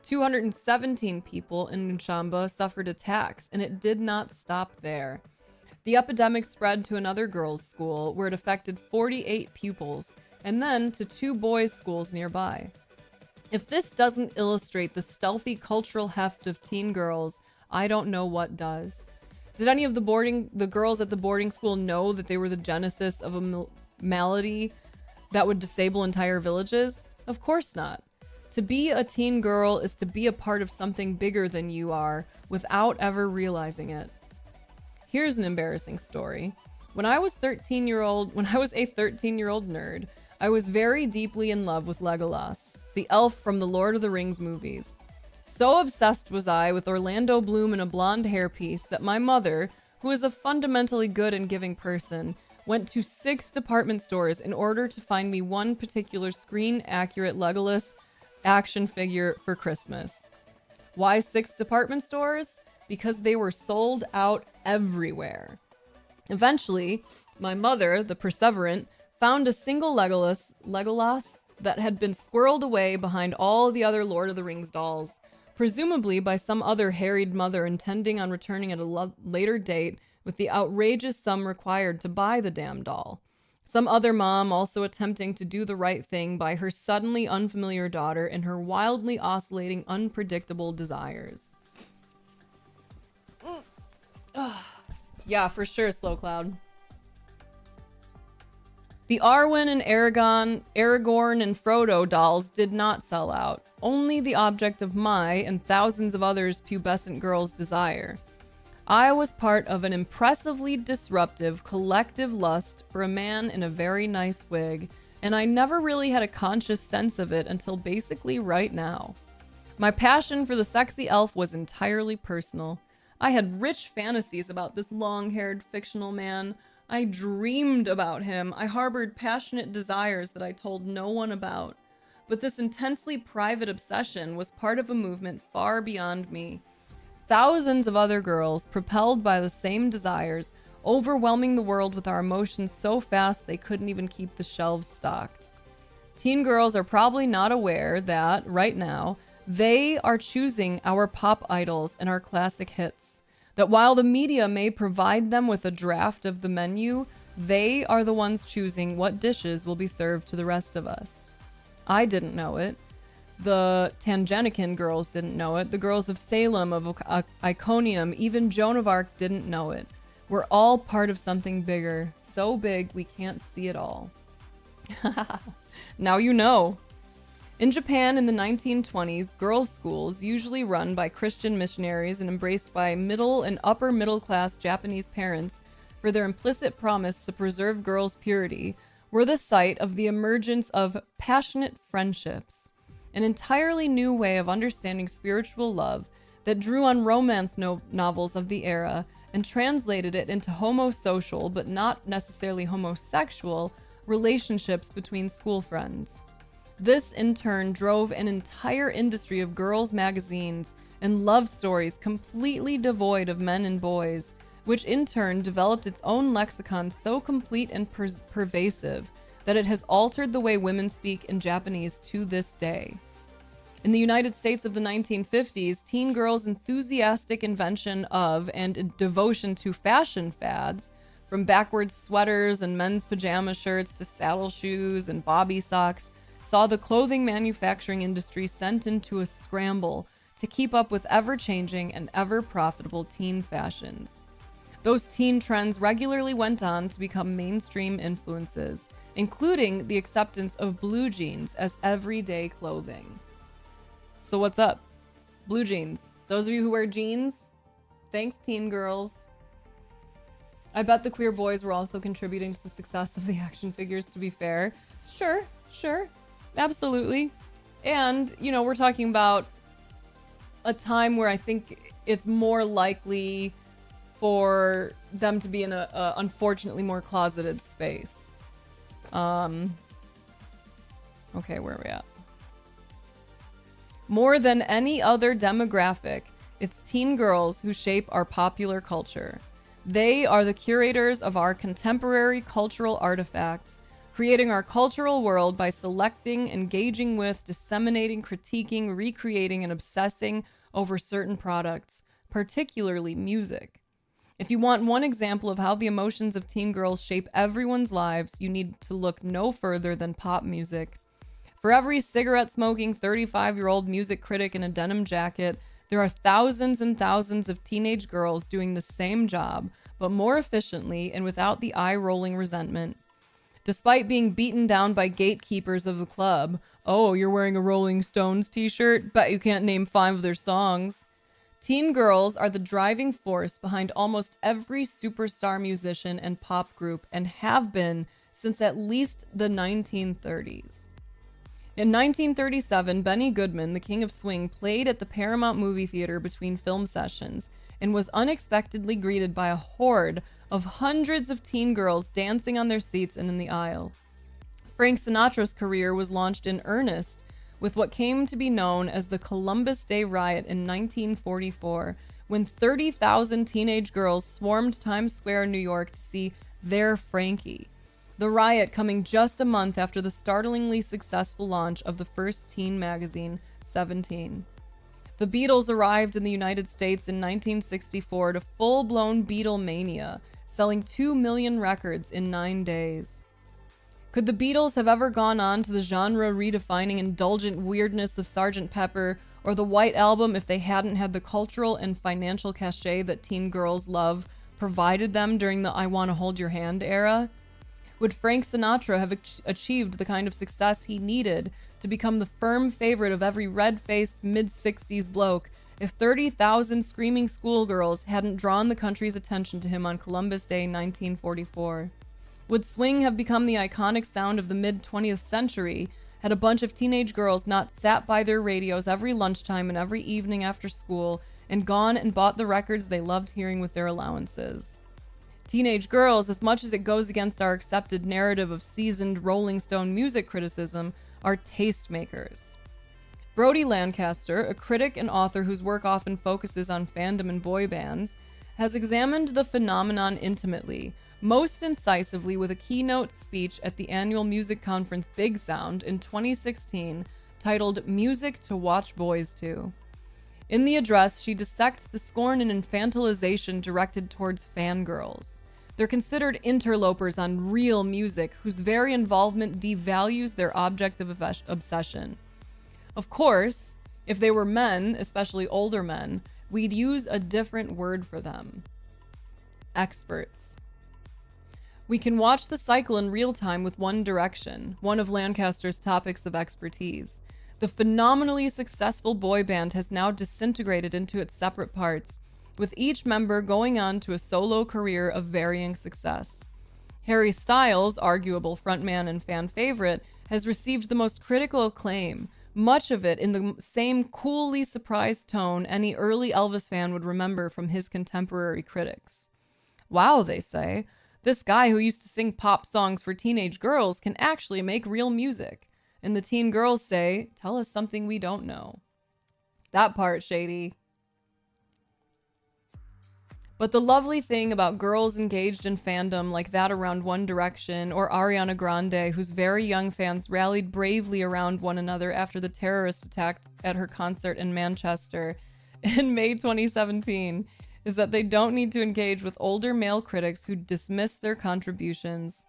B: 217 people in Nshamba suffered attacks, and it did not stop there. The epidemic spread to another girls' school, where it affected 48 pupils, and then to 2 boys' schools nearby. If this doesn't illustrate the stealthy cultural heft of teen girls, I don't know what does. Did any of the girls at the boarding school know that they were the genesis of a malady that would disable entire villages? Of course not. To be a teen girl is to be a part of something bigger than you are without ever realizing it. Here's an embarrassing story. When I was a 13-year-old nerd, I was very deeply in love with Legolas, the elf from the Lord of the Rings movies. So obsessed was I with Orlando Bloom in a blonde hairpiece that my mother, who is a fundamentally good and giving person, went to 6 department stores in order to find me one particular screen-accurate Legolas action figure for Christmas. Why 6 department stores? Because they were sold out everywhere. Eventually, my mother, the perseverant, found a single Legolas that had been squirreled away behind all the other Lord of the Rings dolls, presumably by some other harried mother intending on returning at a later date with the outrageous sum required to buy the damn doll. Some other mom also attempting to do the right thing by her suddenly unfamiliar daughter and her wildly oscillating, unpredictable desires. Yeah, for sure, Slow Cloud. The Arwen and Aragorn and Frodo dolls did not sell out, only the object of my and thousands of others' pubescent girls' desire. I was part of an impressively disruptive collective lust for a man in a very nice wig, and I never really had a conscious sense of it until basically right now. My passion for the sexy elf was entirely personal. I had rich fantasies about this long-haired fictional man. I dreamed about him. I harbored passionate desires that I told no one about. But this intensely private obsession was part of a movement far beyond me. Thousands of other girls, propelled by the same desires, overwhelming the world with our emotions so fast they couldn't even keep the shelves stocked. Teen girls are probably not aware that, right now, they are choosing our pop idols and our classic hits. That while the media may provide them with a draft of the menu, they are the ones choosing what dishes will be served to the rest of us. I didn't know it. The Tangenican girls didn't know it. The girls of Salem, of Iconium, even Joan of Arc didn't know it. We're all part of something bigger. So big we can't see it all. Now you know. In Japan in the 1920s, girls' schools, usually run by Christian missionaries and embraced by middle and upper middle class Japanese parents for their implicit promise to preserve girls' purity, were the site of the emergence of passionate friendships, an entirely new way of understanding spiritual love that drew on romance novels of the era and translated it into homosocial, but not necessarily homosexual, relationships between school friends. This, in turn, drove an entire industry of girls' magazines and love stories completely devoid of men and boys, which in turn developed its own lexicon so complete and pervasive that it has altered the way women speak in Japanese to this day. In the United States of the 1950s, teen girls' enthusiastic invention of and devotion to fashion fads, from backwards sweaters and men's pajama shirts to saddle shoes and bobby socks, saw the clothing manufacturing industry sent into a scramble to keep up with ever-changing and ever-profitable teen fashions. Those teen trends regularly went on to become mainstream influences, including the acceptance of blue jeans as everyday clothing. So what's up? Blue jeans. Those of you who wear jeans, thanks, teen girls. I bet the queer boys were also contributing to the success of the action figures, to be fair. Sure, absolutely. And, you know, we're talking about a time where I think it's more likely for them to be in a unfortunately more closeted space. Okay, where are we at? More than any other demographic, it's teen girls who shape our popular culture. They are the curators of our contemporary cultural artifacts, creating our cultural world by selecting, engaging with, disseminating, critiquing, recreating, and obsessing over certain products, particularly music. If you want one example of how the emotions of teen girls shape everyone's lives, you need to look no further than pop music. For every cigarette-smoking 35-year-old music critic in a denim jacket, there are thousands and thousands of teenage girls doing the same job, but more efficiently and without the eye-rolling resentment. Despite being beaten down by gatekeepers of the club, oh, you're wearing a Rolling Stones t-shirt? Bet you can't name 5 of their songs. Teen girls are the driving force behind almost every superstar musician and pop group and have been since at least the 1930s. In 1937, Benny Goodman, the king of swing, played at the Paramount Movie Theater between film sessions and was unexpectedly greeted by a horde of hundreds of teen girls dancing on their seats and in the aisle. Frank Sinatra's career was launched in earnest with what came to be known as the Columbus Day Riot in 1944, when 30,000 teenage girls swarmed Times Square, New York to see their Frankie. The riot coming just a month after the startlingly successful launch of the first teen magazine, 17. The Beatles arrived in the United States in 1964 to full-blown Beatlemania, selling 2 million records in 9 days. Could the Beatles have ever gone on to the genre-redefining indulgent weirdness of Sgt. Pepper or the White Album if they hadn't had the cultural and financial cachet that teen girls love provided them during the I Wanna Hold Your Hand era? Would Frank Sinatra have achieved the kind of success he needed to become the firm favorite of every red-faced mid-60s bloke if 30,000 screaming schoolgirls hadn't drawn the country's attention to him on Columbus Day 1944? Would swing have become the iconic sound of the mid-20th century had a bunch of teenage girls not sat by their radios every lunchtime and every evening after school and gone and bought the records they loved hearing with their allowances? Teenage girls, as much as it goes against our accepted narrative of seasoned Rolling Stone music criticism, are tastemakers. Brody Lancaster, a critic and author whose work often focuses on fandom and boy bands, has examined the phenomenon intimately, most incisively with a keynote speech at the annual music conference Big Sound in 2016, titled Music to Watch Boys To. In the address, she dissects the scorn and infantilization directed towards fangirls. They're considered interlopers on real music, whose very involvement devalues their object of obsession. Of course, if they were men, especially older men, we'd use a different word for them. Experts. We can watch the cycle in real time with One Direction, one of Lancaster's topics of expertise. The phenomenally successful boy band has now disintegrated into its separate parts, with each member going on to a solo career of varying success. Harry Styles, arguable frontman and fan favorite, has received the most critical acclaim, much of it in the same coolly surprised tone any early Elvis fan would remember from his contemporary critics. Wow, they say, this guy who used to sing pop songs for teenage girls can actually make real music. And the teen girls say, tell us something we don't know. That part, shady. But the lovely thing about girls engaged in fandom like that around One Direction or Ariana Grande, whose very young fans rallied bravely around one another after the terrorist attack at her concert in Manchester in May 2017, is that they don't need to engage with older male critics who dismiss their contributions.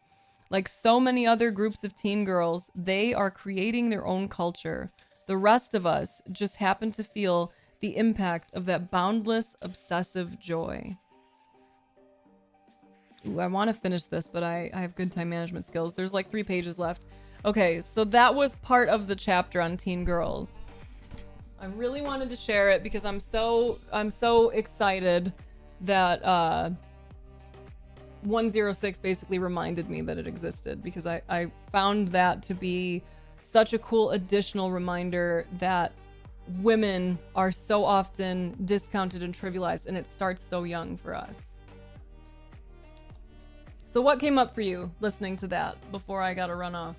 B: Like so many other groups of teen girls, they are creating their own culture. The rest of us just happen to feel the impact of that boundless, obsessive joy. Ooh, I want to finish this, but I have good time management skills. There's like 3 pages left. Okay, so that was part of the chapter on teen girls. I really wanted to share it because I'm so excited that 106 basically reminded me that it existed, because I found that to be such a cool additional reminder that women are so often discounted and trivialized, and it starts so young for us. So what came up for you listening to that before I gotta run off?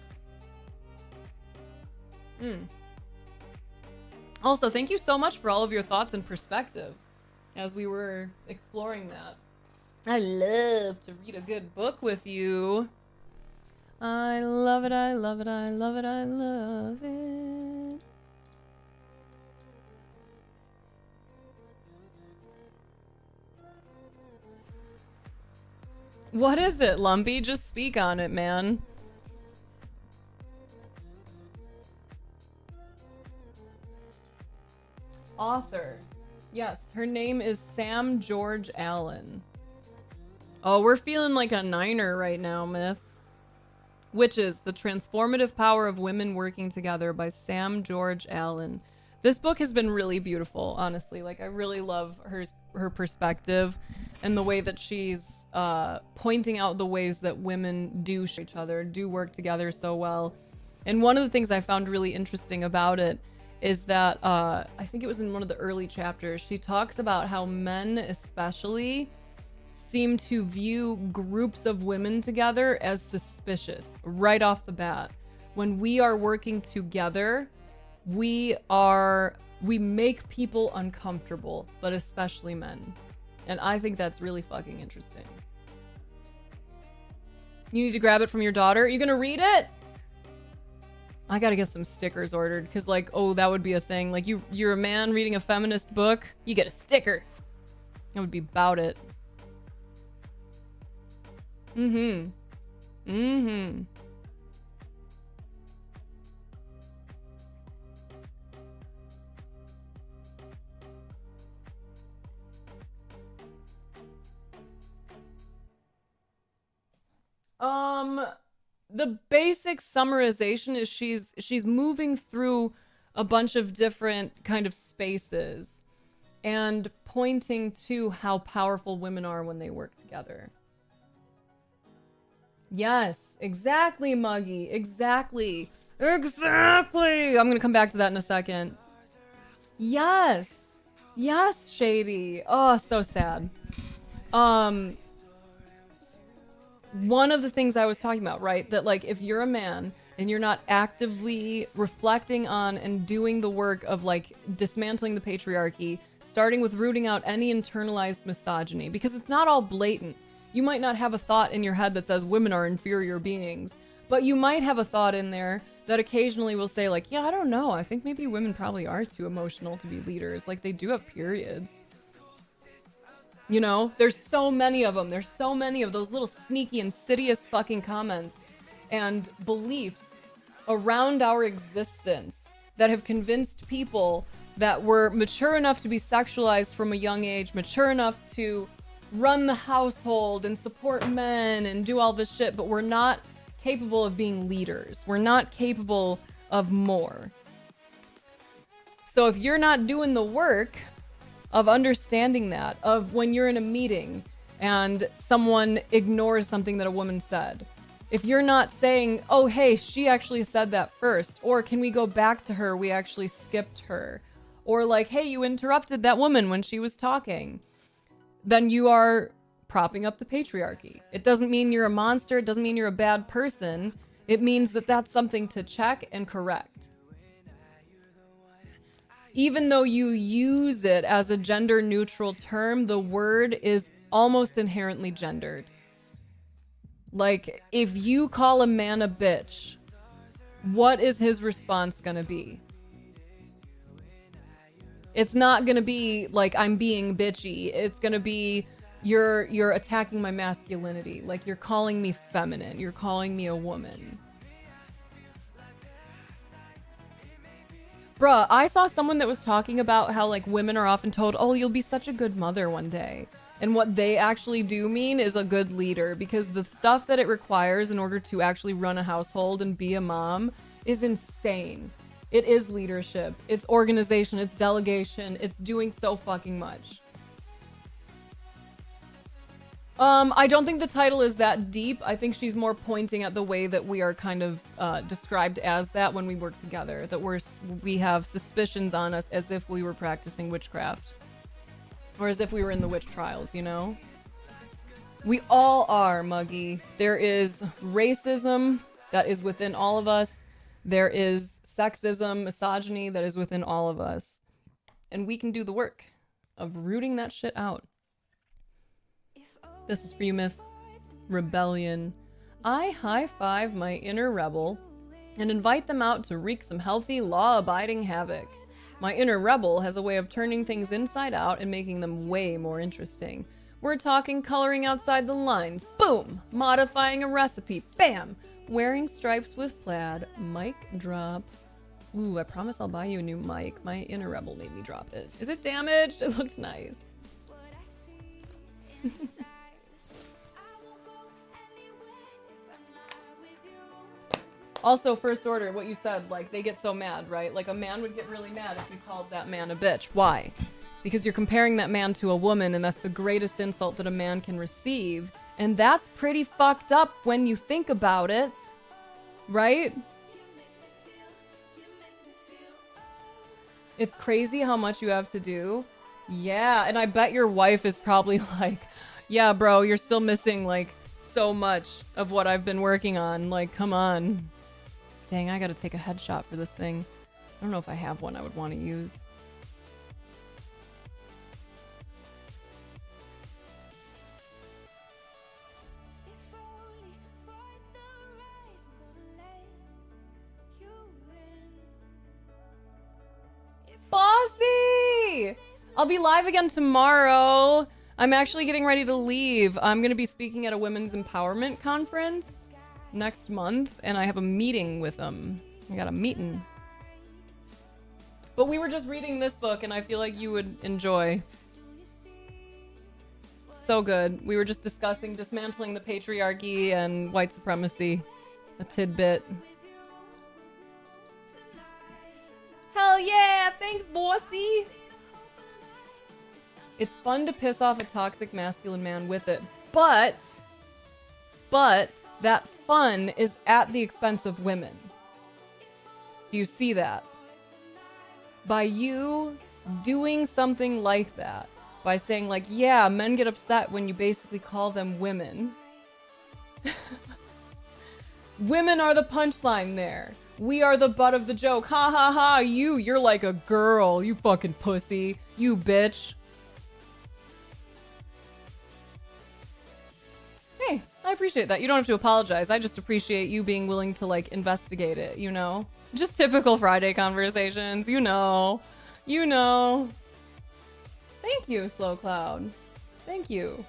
B: Also, thank you so much for all of your thoughts and perspective as we were exploring that. I love to read a good book with you. I love it, I love it, I love it, I love it. What is it, Lumpy? Just speak on it, man. Author. Yes, her name is Sam George Allen. Oh, we're feeling like a niner right now, Myth. Witches, The Transformative Power of Women Working Together by Sam George Allen. This book has been really beautiful, honestly. Like, I really love her perspective and the way that she's pointing out the ways that women do each other, do work together so well. And one of the things I found really interesting about it is that, I think it was in one of the early chapters, she talks about how men especially seem to view groups of women together as suspicious right off the bat. When we are working together, we make people uncomfortable, but especially men. And I think that's really fucking interesting. You need to grab it from your daughter? Are you gonna read it? I gotta get some stickers ordered, because like, oh, that would be a thing. Like, you're a man reading a feminist book, you get a sticker. That would be about it. The basic summarization is she's moving through a bunch of different kind of spaces and pointing to how powerful women are when they work together. Yes, exactly, Muggy. Exactly. Exactly. I'm gonna come back to that in a second. Yes. Yes, Shady. Oh, so sad. One of the things I was talking about, right? That like, if you're a man and you're not actively reflecting on and doing the work of like dismantling the patriarchy, starting with rooting out any internalized misogyny, because it's not all blatant. You might not have a thought in your head that says women are inferior beings, but you might have a thought in there that occasionally will say like, yeah, I don't know. I think maybe women probably are too emotional to be leaders. Like, they do have periods. You know, there's so many of them. There's so many of those little sneaky, insidious fucking comments and beliefs around our existence that have convinced people that we're mature enough to be sexualized from a young age, mature enough to run the household and support men and do all this shit, but we're not capable of being leaders. We're not capable of more. So if you're not doing the work of understanding that, of when you're in a meeting and someone ignores something that a woman said, if you're not saying, oh, hey, she actually said that first, or can we go back to her, we actually skipped her, or like, hey, you interrupted that woman when she was talking, then you are propping up the patriarchy. It doesn't mean you're a monster, it doesn't mean you're a bad person, it means that that's something to check and correct. Even though you use it as a gender-neutral term, the word is almost inherently gendered. Like, if you call a man a bitch, what is his response gonna be? It's not gonna be like, I'm being bitchy. It's gonna be, you're attacking my masculinity. Like, you're calling me feminine. You're calling me a woman. Bruh, I saw someone that was talking about how like women are often told, oh, you'll be such a good mother one day. And what they actually do mean is a good leader, because the stuff that it requires in order to actually run a household and be a mom is insane. It is leadership, it's organization, it's delegation, it's doing so fucking much. I don't think the title is that deep. I think she's more pointing at the way that we are kind of described as that when we work together, that we have suspicions on us as if we were practicing witchcraft. Or as if we were in the witch trials, you know? We all are, Muggy. There is racism that is within all of us. There is sexism, misogyny that is within all of us. And we can do the work of rooting that shit out. This is for you, Myth. Rebellion. I high-five my inner rebel and invite them out to wreak some healthy, law-abiding havoc. My inner rebel has a way of turning things inside out and making them way more interesting. We're talking coloring outside the lines. Boom! Modifying a recipe. Bam! Wearing stripes with plaid. Mic drop. Ooh, I promise I'll buy you a new mic. My inner rebel made me drop it. Is it damaged? It looked nice. Also, first order, what you said, like, they get so mad, right? Like, a man would get really mad if you called that man a bitch. Why? Because you're comparing that man to a woman, and that's the greatest insult that a man can receive. And that's pretty fucked up when you think about it. Right? It's crazy how much you have to do. Yeah, and I bet your wife is probably like, yeah, bro, you're still missing, like, so much of what I've been working on. Like, come on. Dang, I gotta take a headshot for this thing. I don't know if I have one I would want to use. Bossy! I'll be live again tomorrow. I'm actually getting ready to leave. I'm gonna be speaking at a women's empowerment conference next month, and I have a meeting with them. I got a meeting. But we were just reading this book, and I feel like you would enjoy. So good. We were just discussing dismantling the patriarchy and white supremacy. A tidbit. Hell yeah! Thanks, bossy! It's fun to piss off a toxic masculine man with it, but that fun is at the expense of women. Do you see that? By you doing something like that, by saying like, yeah, men get upset when you basically call them women. Women are the punchline there. We are the butt of the joke. Ha ha ha, you're like a girl, you fucking pussy, you bitch. Hey, I appreciate that. You don't have to apologize. I just appreciate you being willing to, like, investigate it, you know? Just typical Friday conversations, you know. You know. Thank you, Slow Cloud. Thank you.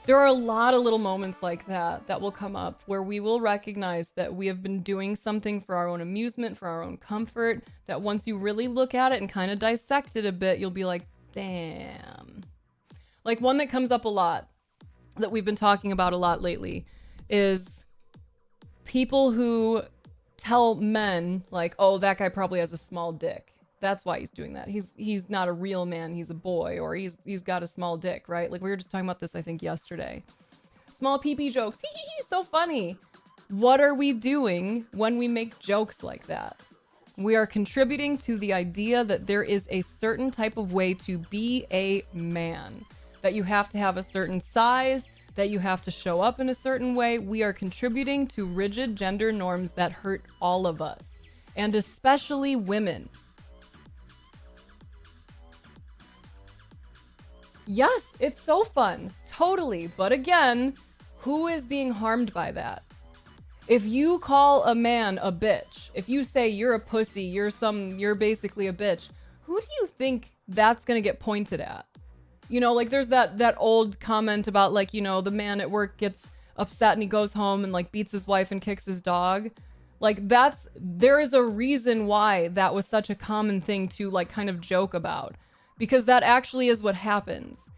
B: There are a lot of little moments like that that will come up where we will recognize that we have been doing something for our own amusement, for our own comfort, that once you really look at it and kind of dissect it a bit, you'll be like, damn. Like, one that comes up a lot, that we've been talking about a lot lately, is people who tell men like, oh, that guy probably has a small dick. That's why he's doing that. He's not a real man, he's a boy, or he's got a small dick, right? Like, we were just talking about this, I think, yesterday. Small pee-pee jokes. Hee hee hee, so funny. What are we doing when we make jokes like that? We are contributing to the idea that there is a certain type of way to be a man. That you have to have a certain size, that you have to show up in a certain way. We are contributing to rigid gender norms that hurt all of us, and especially women. Yes, it's so fun, totally. But again, who is being harmed by that? If you call a man a bitch, if you say you're a pussy, you're basically a bitch, who do you think that's gonna get pointed at? You know, like, there's that old comment about, like, you know, the man at work gets upset and he goes home and, like, beats his wife and kicks his dog. Like there is a reason why that was such a common thing to like kind of joke about, because that actually is what happens.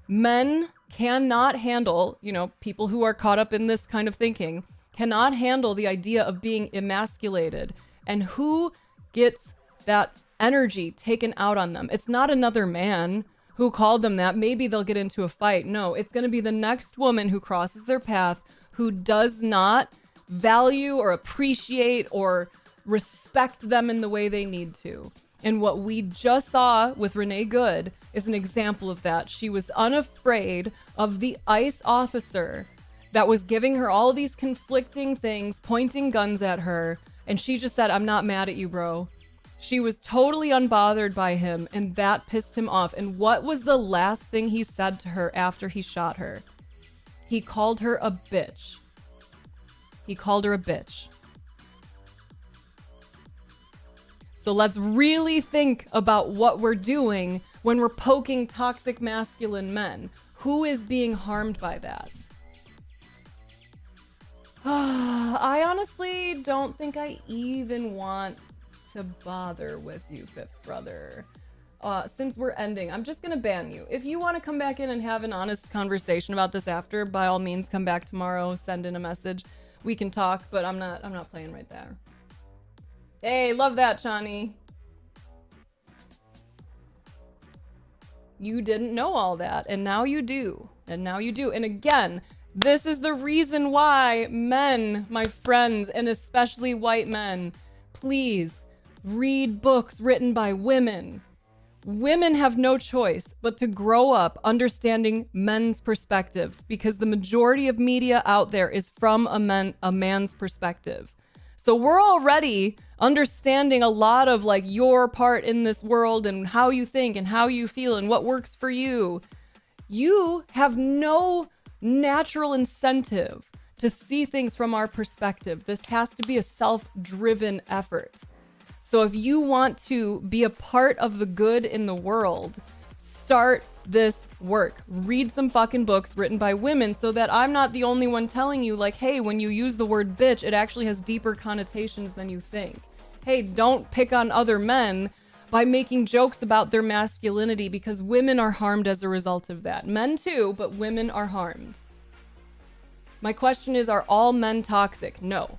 B: Men cannot handle, people who are caught up in this kind of thinking cannot handle the idea of being emasculated. And who gets that energy taken out on them? It's not another man who called them that. Maybe they'll get into a fight. No, it's going to be the next woman who crosses their path who does not value or appreciate or respect them in the way they need to. And what we just saw with Renee Good is an example of that. She was unafraid of the ICE officer that was giving her all these conflicting things, pointing guns at her, and she just said, "I'm not mad at you, bro." She was totally unbothered by him, and that pissed him off. And what was the last thing he said to her after he shot her? He called her a bitch. He called her a bitch. So let's really think about what we're doing when we're poking toxic masculine men. Who is being harmed by that? I honestly don't think I even want to bother with you, Fifth Brother. Since we're ending, I'm just gonna ban you. If you want to come back in and have an honest conversation about this after, by all means, come back tomorrow, send in a message. We can talk, but I'm not playing right there. Hey, love that, Chani. You didn't know all that, and now you do. And now you do. And again, this is the reason why men, my friends, and especially white men, please read books written by women. Women have no choice but to grow up understanding men's perspectives, because the majority of media out there is from a man's perspective. So we're already understanding a lot of like your part in this world and how you think and how you feel and what works for you. You have no natural incentive to see things from our perspective. This has to be a self-driven effort. So if you want to be a part of the good in the world, start this work. Read some fucking books written by women so that I'm not the only one telling you like, hey, when you use the word bitch, it actually has deeper connotations than you think. Hey, don't pick on other men by making jokes about their masculinity, because women are harmed as a result of that. Men too, but women are harmed. My question is, are all men toxic? No.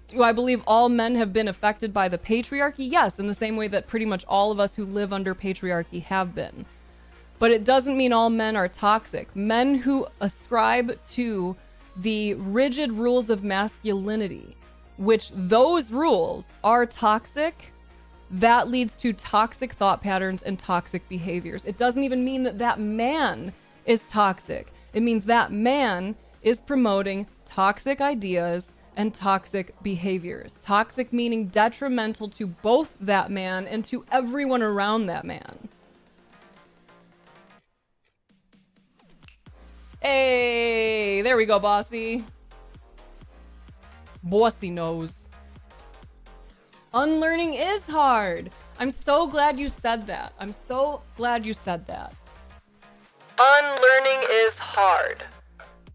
B: Do I believe all men have been affected by the patriarchy? Yes, in the same way that pretty much all of us who live under patriarchy have been. But it doesn't mean all men are toxic. Men who ascribe to the rigid rules of masculinity, which those rules are toxic, that leads to toxic thought patterns and toxic behaviors. It doesn't even mean that that man is toxic. It means that man is promoting toxic ideas and toxic behaviors. Toxic meaning detrimental to both that man and to everyone around that man. Hey, there we go, bossy. Bossy knows. Unlearning is hard. I'm so glad you said that. I'm so glad you said that. Unlearning is hard.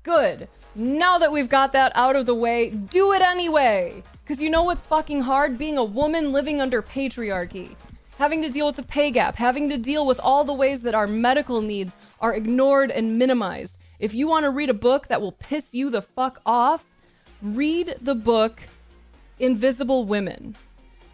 B: Good. Now that we've got that out of the way, do it anyway. Because you know what's fucking hard? Being a woman living under patriarchy. Having to deal with the pay gap. Having to deal with all the ways that our medical needs are ignored and minimized. If you want to read a book that will piss you the fuck off, read the book Invisible Women.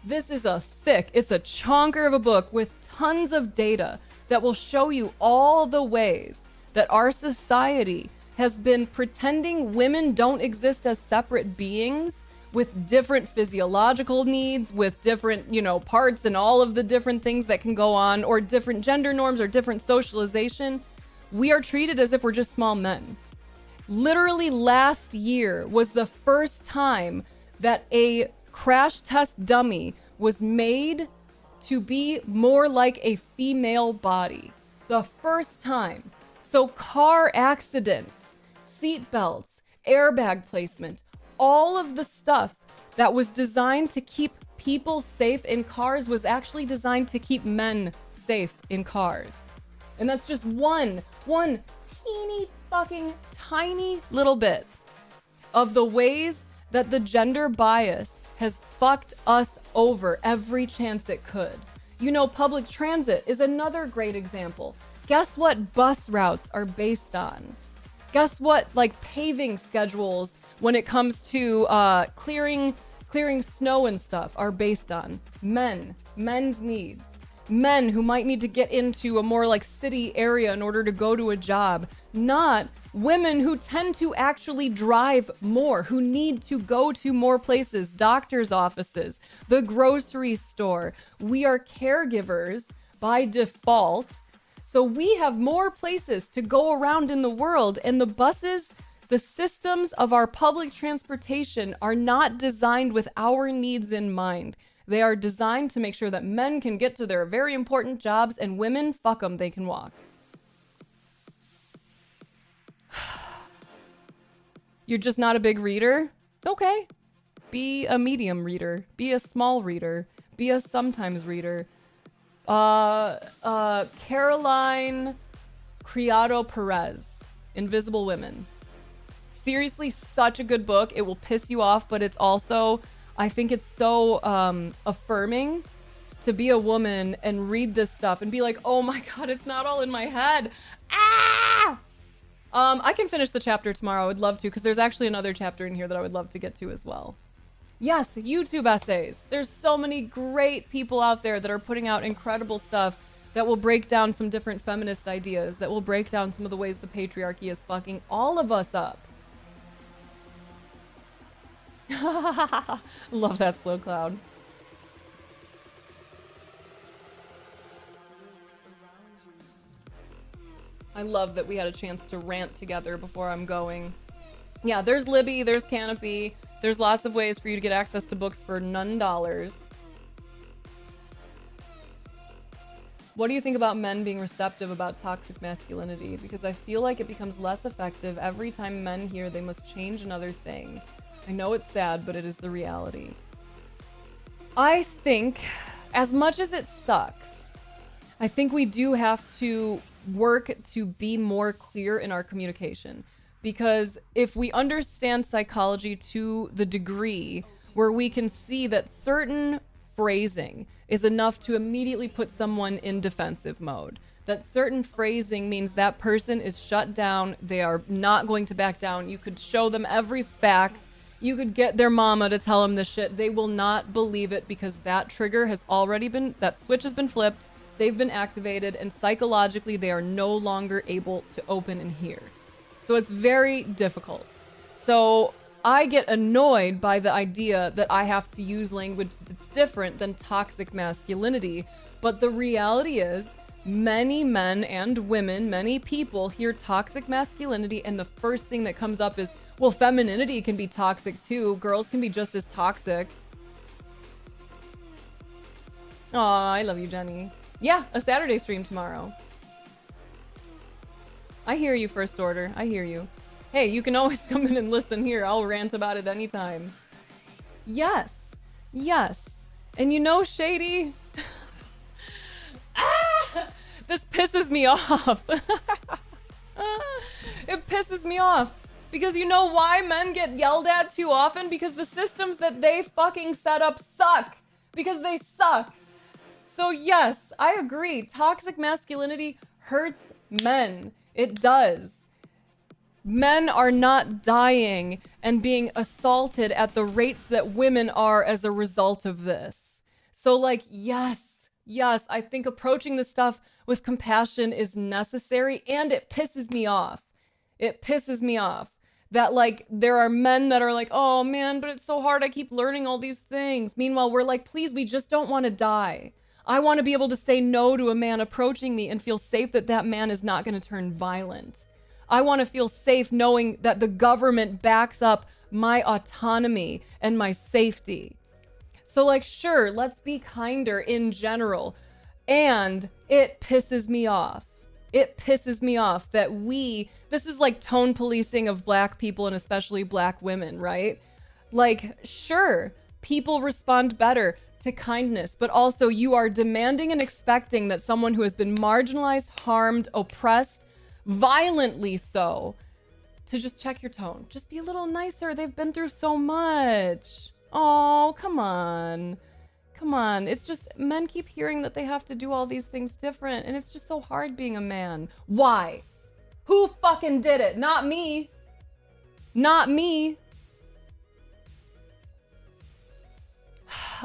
B: This is it's a chonker of a book with tons of data that will show you all the ways that our society has been pretending women don't exist as separate beings with different physiological needs, with different, parts and all of the different things that can go on, or different gender norms or different socialization. We are treated as if we're just small men. Literally last year was the first time that a crash test dummy was made to be more like a female body. The first time. So car accidents, seat belts, airbag placement, all of the stuff that was designed to keep people safe in cars was actually designed to keep men safe in cars. And that's just one teeny fucking tiny little bit of the ways that the gender bias has fucked us over every chance it could. You know, public transit is another great example. Guess what bus routes are based on? Guess what, like, paving schedules when it comes to clearing snow and stuff are based on? Men's needs. Men who might need to get into a more like city area in order to go to a job, not women who tend to actually drive more, who need to go to more places, doctor's offices, the grocery store. We are caregivers by default. So we have more places to go around in the world, and the buses, the systems of our public transportation are not designed with our needs in mind. They are designed to make sure that men can get to their very important jobs and women, fuck them, they can walk. You're just not a big reader? Okay. Be a medium reader. Be a small reader. Be a sometimes reader. Caroline Criado Perez, Invisible Women. Seriously, such a good book. It will piss you off, but it's also, I think it's so affirming to be a woman and read this stuff and be like, oh my God, it's not all in my head. Ah! I can finish the chapter tomorrow. I would love to, because there's actually another chapter in here that I would love to get to as well. Yes, YouTube essays. There's so many great people out there that are putting out incredible stuff that will break down some different feminist ideas, that will break down some of the ways the patriarchy is fucking all of us up. Love that slow cloud. I love that we had a chance to rant together before I'm going. Yeah, there's Libby, there's Canopy. There's lots of ways for you to get access to books for none dollars. What do you think about men being receptive about toxic masculinity? Because I feel like it becomes less effective every time men hear they must change another thing. I know it's sad, but it is the reality. I think, as much as it sucks, I think we do have to work to be more clear in our communication. Because if we understand psychology to the degree where we can see that certain phrasing is enough to immediately put someone in defensive mode, that certain phrasing means that person is shut down, they are not going to back down. You could show them every fact, you could get their mama to tell them this shit, they will not believe it because that trigger has already been, that switch has been flipped, they've been activated, and psychologically they are no longer able to open and hear. So it's very difficult. So I get annoyed by the idea that I have to use language that's different than toxic masculinity. But the reality is, many men and women, many people hear toxic masculinity, and the first thing that comes up is, well, femininity can be toxic too. Girls can be just as toxic. Aw, I love you, Jenny. Yeah, a Saturday stream tomorrow. I hear you, First Order. I hear you. Hey, you can always come in and listen here. I'll rant about it anytime. Yes. Yes. And you know, Shady? This pisses me off. It pisses me off. Because you know why men get yelled at too often? Because the systems that they fucking set up suck. Because they suck. So yes, I agree. Toxic masculinity hurts men. It does. Men are not dying and being assaulted at the rates that women are as a result of this. So like, yes, I think approaching this stuff with compassion is necessary, and it pisses me off. It pisses me off that like there are men that are like, oh man, but it's so hard. I keep learning all these things. Meanwhile, we're like, please, we just don't want to die. I want to be able to say no to a man approaching me and feel safe that that man is not going to turn violent. I want to feel safe knowing that the government backs up my autonomy and my safety. So like, sure, let's be kinder in general. And it pisses me off. It pisses me off that this is like tone policing of black people and especially black women, right? Like, sure, people respond better to kindness, but also you are demanding and expecting that someone who has been marginalized, harmed, oppressed, violently so, to just check your tone. Just be a little nicer. They've been through so much. Oh, come on. Come on. It's just men keep hearing that they have to do all these things different, and it's just so hard being a man. Why? Who fucking did it? Not me. Not me.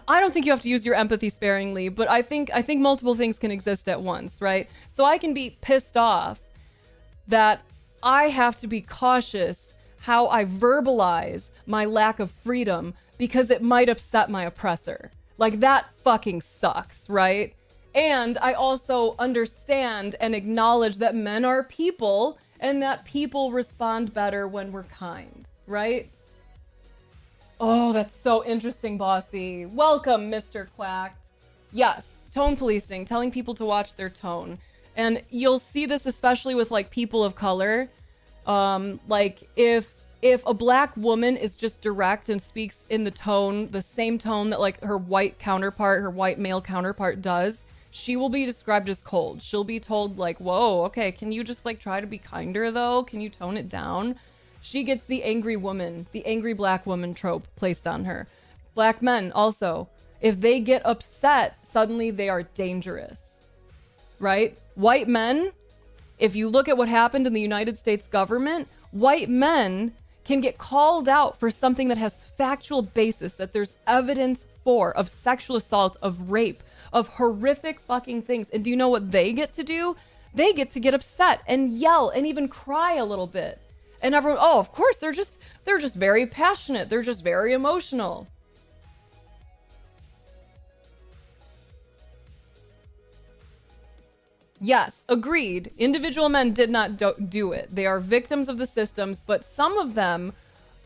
B: I don't think you have to use your empathy sparingly, but I think multiple things can exist at once, right? So I can be pissed off that I have to be cautious how I verbalize my lack of freedom because it might upset my oppressor. Like, that fucking sucks, right? And I also understand and acknowledge that men are people and that people respond better when we're kind, right? Oh, that's so interesting, Bossy. Welcome, Mr. Quacked. Yes, tone policing, telling people to watch their tone. And you'll see this especially with, like, people of color. Like, if a black woman is just direct and speaks in the same tone that, like, her white male counterpart does, she will be described as cold. She'll be told, like, whoa, okay, can you just, like, try to be kinder, though? Can you tone it down? She gets the angry woman, the angry black woman trope placed on her. Black men also, if they get upset, suddenly they are dangerous, right? White men, if you look at what happened in the United States government, white men can get called out for something that has factual basis, that there's evidence for, of sexual assault, of rape, of horrific fucking things. And do you know what they get to do? They get to get upset and yell and even cry a little bit. And everyone, oh, of course, they're just very passionate. They're just very emotional. Yes, agreed. Individual men did not do it. They are victims of the systems, but some of them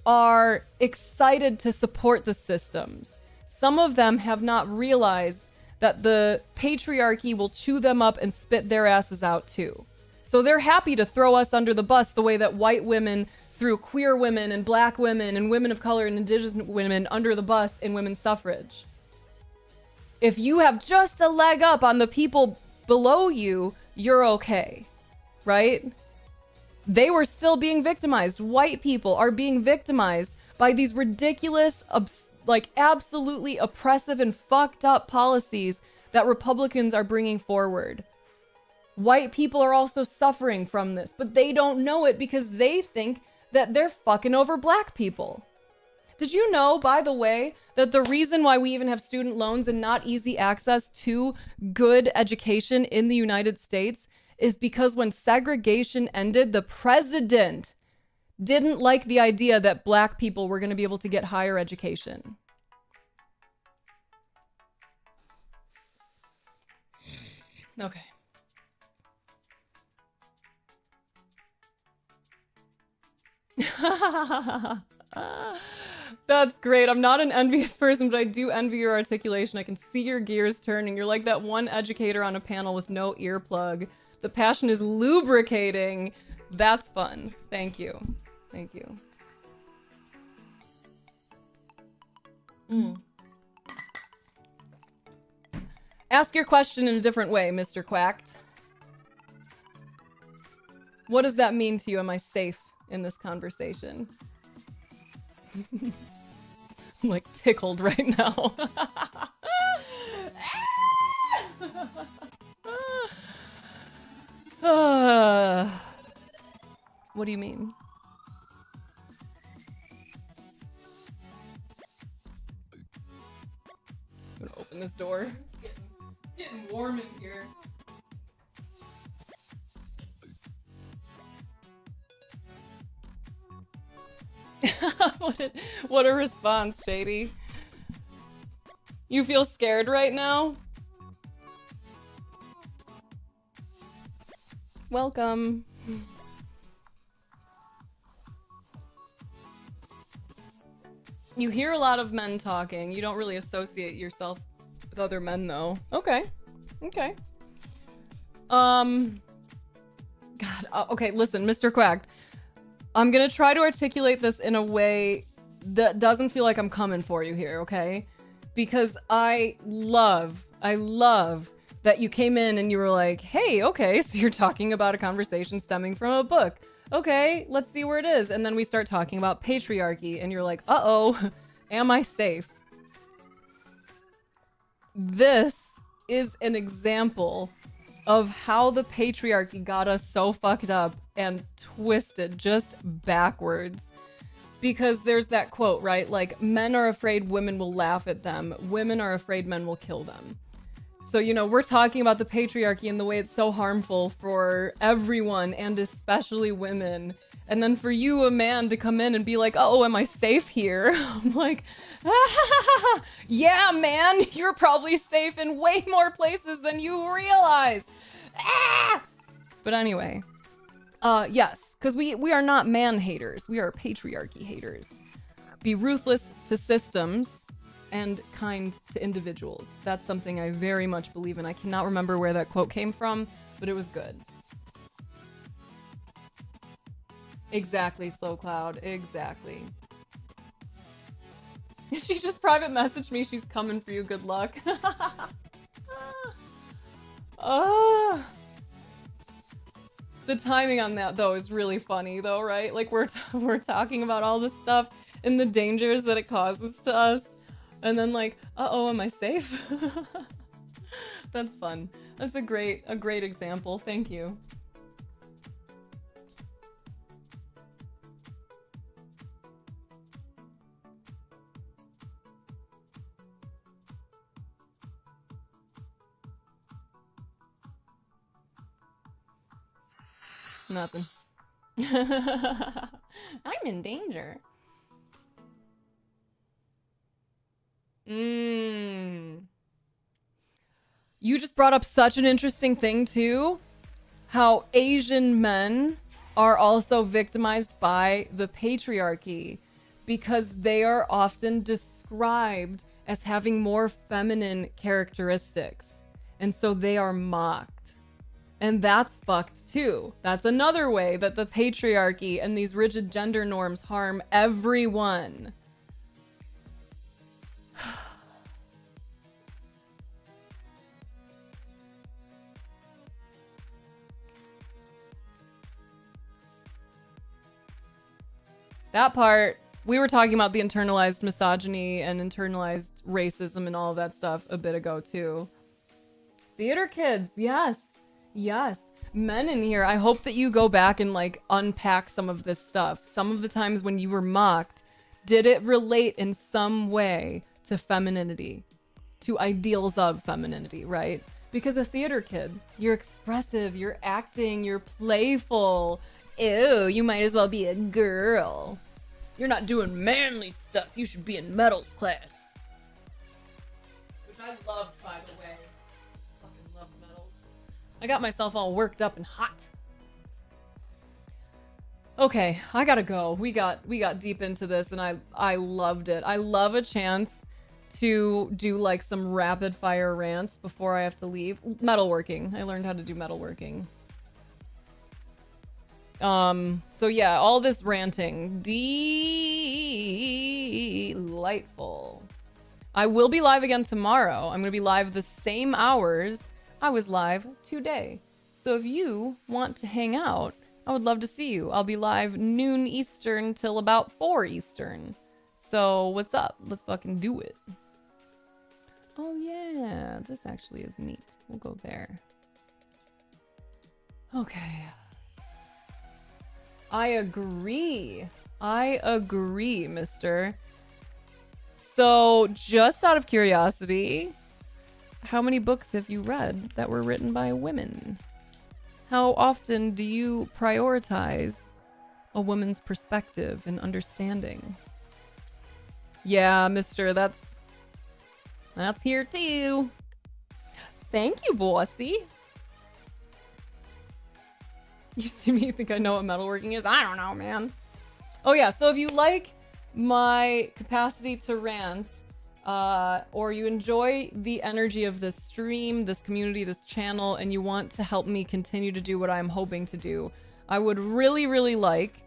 B: are excited to support the systems. Some of them have not realized that the patriarchy will chew them up and spit their asses out too. So they're happy to throw us under the bus the way that white women threw queer women and black women and women of color and indigenous women under the bus in women's suffrage. If you have just a leg up on the people below you, you're okay, right? They were still being victimized. White people are being victimized by these ridiculous, like, absolutely oppressive and fucked up policies that Republicans are bringing forward. White people are also suffering from this, but they don't know it because they think that they're fucking over black people. Did you know, by the way, that the reason why we even have student loans and not easy access to good education in the United States is because when segregation ended, the president didn't like the idea that black people were going to be able to get higher education. Okay. That's great. I'm not an envious person, but I do envy your articulation. I can see your gears turning. You're like that one educator on a panel with no earplug. The passion is lubricating. That's fun. Thank you. Thank you. Ask your question in a different way, Mr. Quacked. What does that mean to you? Am I safe in this conversation? I'm like tickled right now. What do you mean? I'm gonna open this door. It's getting warm in here. What a response, Shady. You feel scared right now? Welcome. You hear a lot of men talking. You don't really associate yourself with other men, though. Okay. Okay. God. Okay, listen, Mr. Quacked. I'm gonna try to articulate this in a way that doesn't feel like I'm coming for you here, okay? Because I love that you came in and you were like, hey, okay, so you're talking about a conversation stemming from a book. Okay, let's see where it is. And then we start talking about patriarchy and you're like, uh-oh, Am I safe? This is an example of how the patriarchy got us so fucked up and twisted just backwards. Because there's that quote, right? Like, men are afraid women will laugh at them. Women are afraid men will kill them. So, you know, we're talking about the patriarchy and the way it's so harmful for everyone and especially women. And then for you, a man, to come in and be like, oh, am I safe here? I'm like, yeah, man, you're probably safe in way more places than you realize. Ah! But anyway, yes, because we are not man haters. We are patriarchy haters. Be ruthless to systems and kind to individuals. That's something I very much believe in. I cannot remember where that quote came from, but it was good. Exactly, Slow Cloud. Exactly. She just private messaged me. She's coming for you. Good luck. The timing on that, though, is really funny, though, right? Like, we're talking about all this stuff and the dangers that it causes to us. And then, like, uh-oh, am I safe? That's fun. That's a great example. Thank you. Nothing. I'm in danger. You just brought up such an interesting thing, too. How Asian men are also victimized by the patriarchy because they are often described as having more feminine characteristics. And so they are mocked. And that's fucked too. That's another way that the patriarchy and these rigid gender norms harm everyone. That part, we were talking about the internalized misogyny and internalized racism and all of that stuff a bit ago too. Theater kids, yes. Yes, men in here, I hope that you go back and like unpack some of this stuff. Some of the times when you were mocked, did it relate in some way to femininity, to ideals of femininity, right? Because a theater kid, you're expressive, you're acting, you're playful. Ew, you might as well be a girl. You're not doing manly stuff. You should be in medals class. Which I loved, by the way. I got myself all worked up and hot. Okay, I gotta go. We got deep into this and I loved it. I love a chance to do like some rapid fire rants before I have to leave. Metalworking. I learned how to do metalworking. So yeah, all this ranting. Delightful. I will be live again tomorrow. I'm gonna be live the same hours I was live today. So if you want to hang out, I would love to see you. I'll be live noon Eastern till about 4 Eastern. So what's up? Let's fucking do it. Oh yeah, this actually is neat. We'll go there. Okay. I agree, mister. So just out of curiosity, how many books have you read that were written by women? How often do you prioritize a woman's perspective and understanding? Yeah, mister, that's here too. Thank you, bossy. You see me, you think I know what metalworking is? I don't know, man. Oh yeah, so if you like my capacity to rant, or you enjoy the energy of this stream, this community, this channel, and you want to help me continue to do what I'm hoping to do, I would really, really like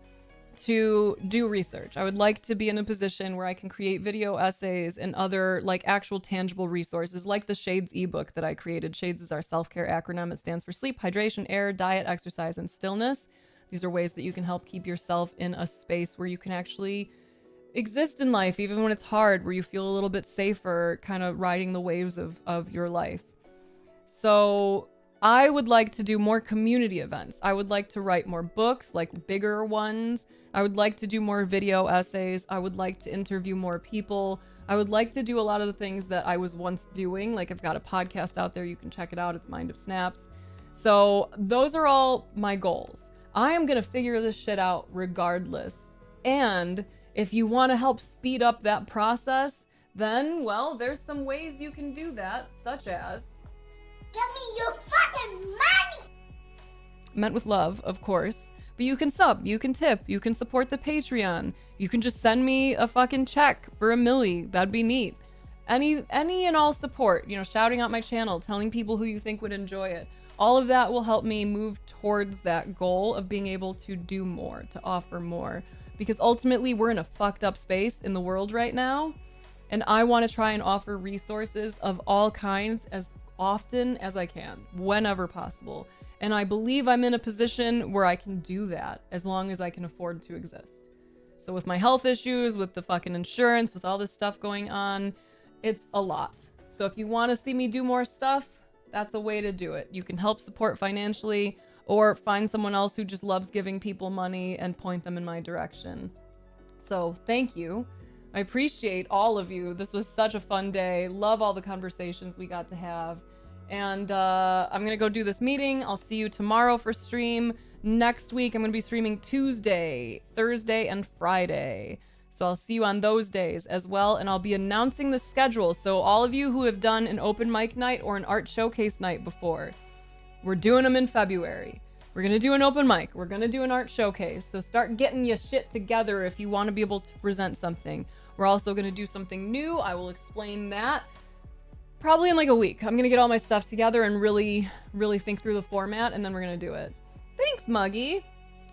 B: to do research. I would like to be in a position where I can create video essays and other like actual tangible resources like the Shades ebook that I created. Shades is our self-care acronym. It stands for sleep, hydration, air, diet, exercise, and stillness. These are ways that you can help keep yourself in a space where you can actually exist in life, even when it's hard, where you feel a little bit safer kind of riding the waves of your life. So I would like to do more community events. I would like to write more books, like bigger ones. I would like to do more video essays. I would like to interview more people. I would like to do a lot of the things that I was once doing. Like I've got a podcast out there. You can check it out. It's Mind of Snaps. So those are all my goals. I am going to figure this shit out regardless. And if you want to help speed up that process, then, well, there's some ways you can do that, such as...
F: Give me your fucking money!
B: Meant with love, of course. But you can sub, you can tip, you can support the Patreon. You can just send me a fucking check for a milli. That'd be neat. Any and all support, you know, shouting out my channel, telling people who you think would enjoy it. All of that will help me move towards that goal of being able to do more, to offer more. Because ultimately, we're in a fucked up space in the world right now. And I want to try and offer resources of all kinds as often as I can, whenever possible. And I believe I'm in a position where I can do that as long as I can afford to exist. So with my health issues, with the fucking insurance, with all this stuff going on, it's a lot. So if you want to see me do more stuff, that's a way to do it. You can help support financially or find someone else who just loves giving people money and point them in my direction. So thank you. I appreciate all of you. This was such a fun day. Love all the conversations we got to have. And I'm going to go do this meeting. I'll see you tomorrow for stream. Next week, I'm going to be streaming Tuesday, Thursday, and Friday. So I'll see you on those days as well. And I'll be announcing the schedule. So all of you who have done an open mic night or an art showcase night before, we're doing them in February. We're going to do an open mic. We're going to do an art showcase. So start getting your shit together if you want to be able to present something. We're also going to do something new. I will explain that probably in like a week. I'm going to get all my stuff together and really think through the format, and then we're going to do it. Thanks, Muggy.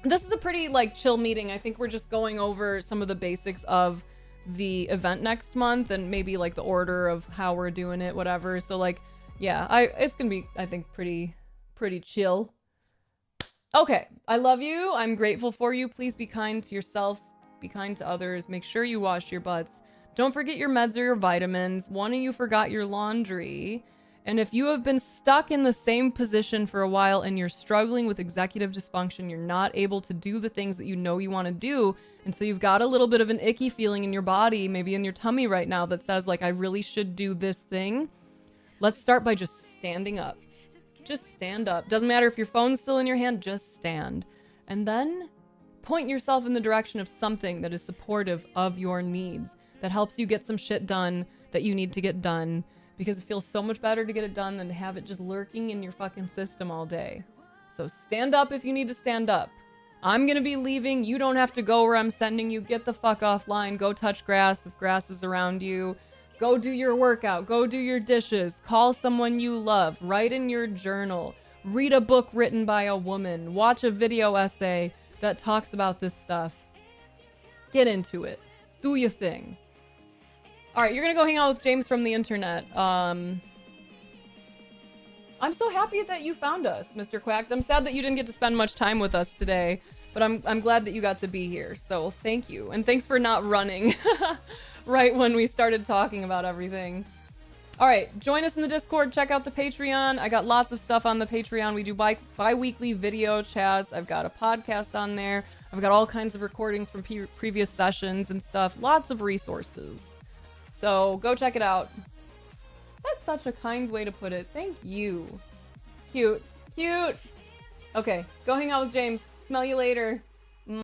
B: This is a pretty like chill meeting. I think we're just going over some of the basics of the event next month and maybe like the order of how we're doing it, whatever. So like, yeah, it's going to be, I think, pretty chill. Okay, I love you. I'm grateful for you. Please be kind to yourself. Be kind to others. Make sure you wash your butts. Don't forget your meds or your vitamins. One of you forgot your laundry. And if you have been stuck in the same position for a while and you're struggling with executive dysfunction, you're not able to do the things that you know you want to do, and so you've got a little bit of an icky feeling in your body, maybe in your tummy right now, that says like, I really should do this thing. Let's start by just standing up. Just stand up. Doesn't matter if your phone's still in your hand, just stand. And then point yourself in the direction of something that is supportive of your needs, that helps you get some shit done that you need to get done, because it feels so much better to get it done than to have it just lurking in your fucking system all day. So stand up if you need to stand up. I'm gonna be leaving. You don't have to go where I'm sending you. Get the fuck offline. Go touch grass if grass is around you. Go do your workout. Go do your dishes. Call someone you love. Write in your journal. Read a book written by a woman. Watch a video essay that talks about this stuff. Get into it. Do your thing. All right, you're gonna go hang out with James from the internet. I'm so happy that you found us, Mr. Quacked. I'm sad that you didn't get to spend much time with us today, but I'm glad that you got to be here. So thank you, and thanks for not running right when we started talking about everything. All right, join us in the Discord. Check out the Patreon. I got lots of stuff on the Patreon. We do bi-weekly video chats. I've got a podcast on there. I've got all kinds of recordings from previous sessions and stuff. Lots of resources. So go check it out. That's such a kind way to put it. Thank you. Cute. Cute. Okay, go hang out with James. Smell you later.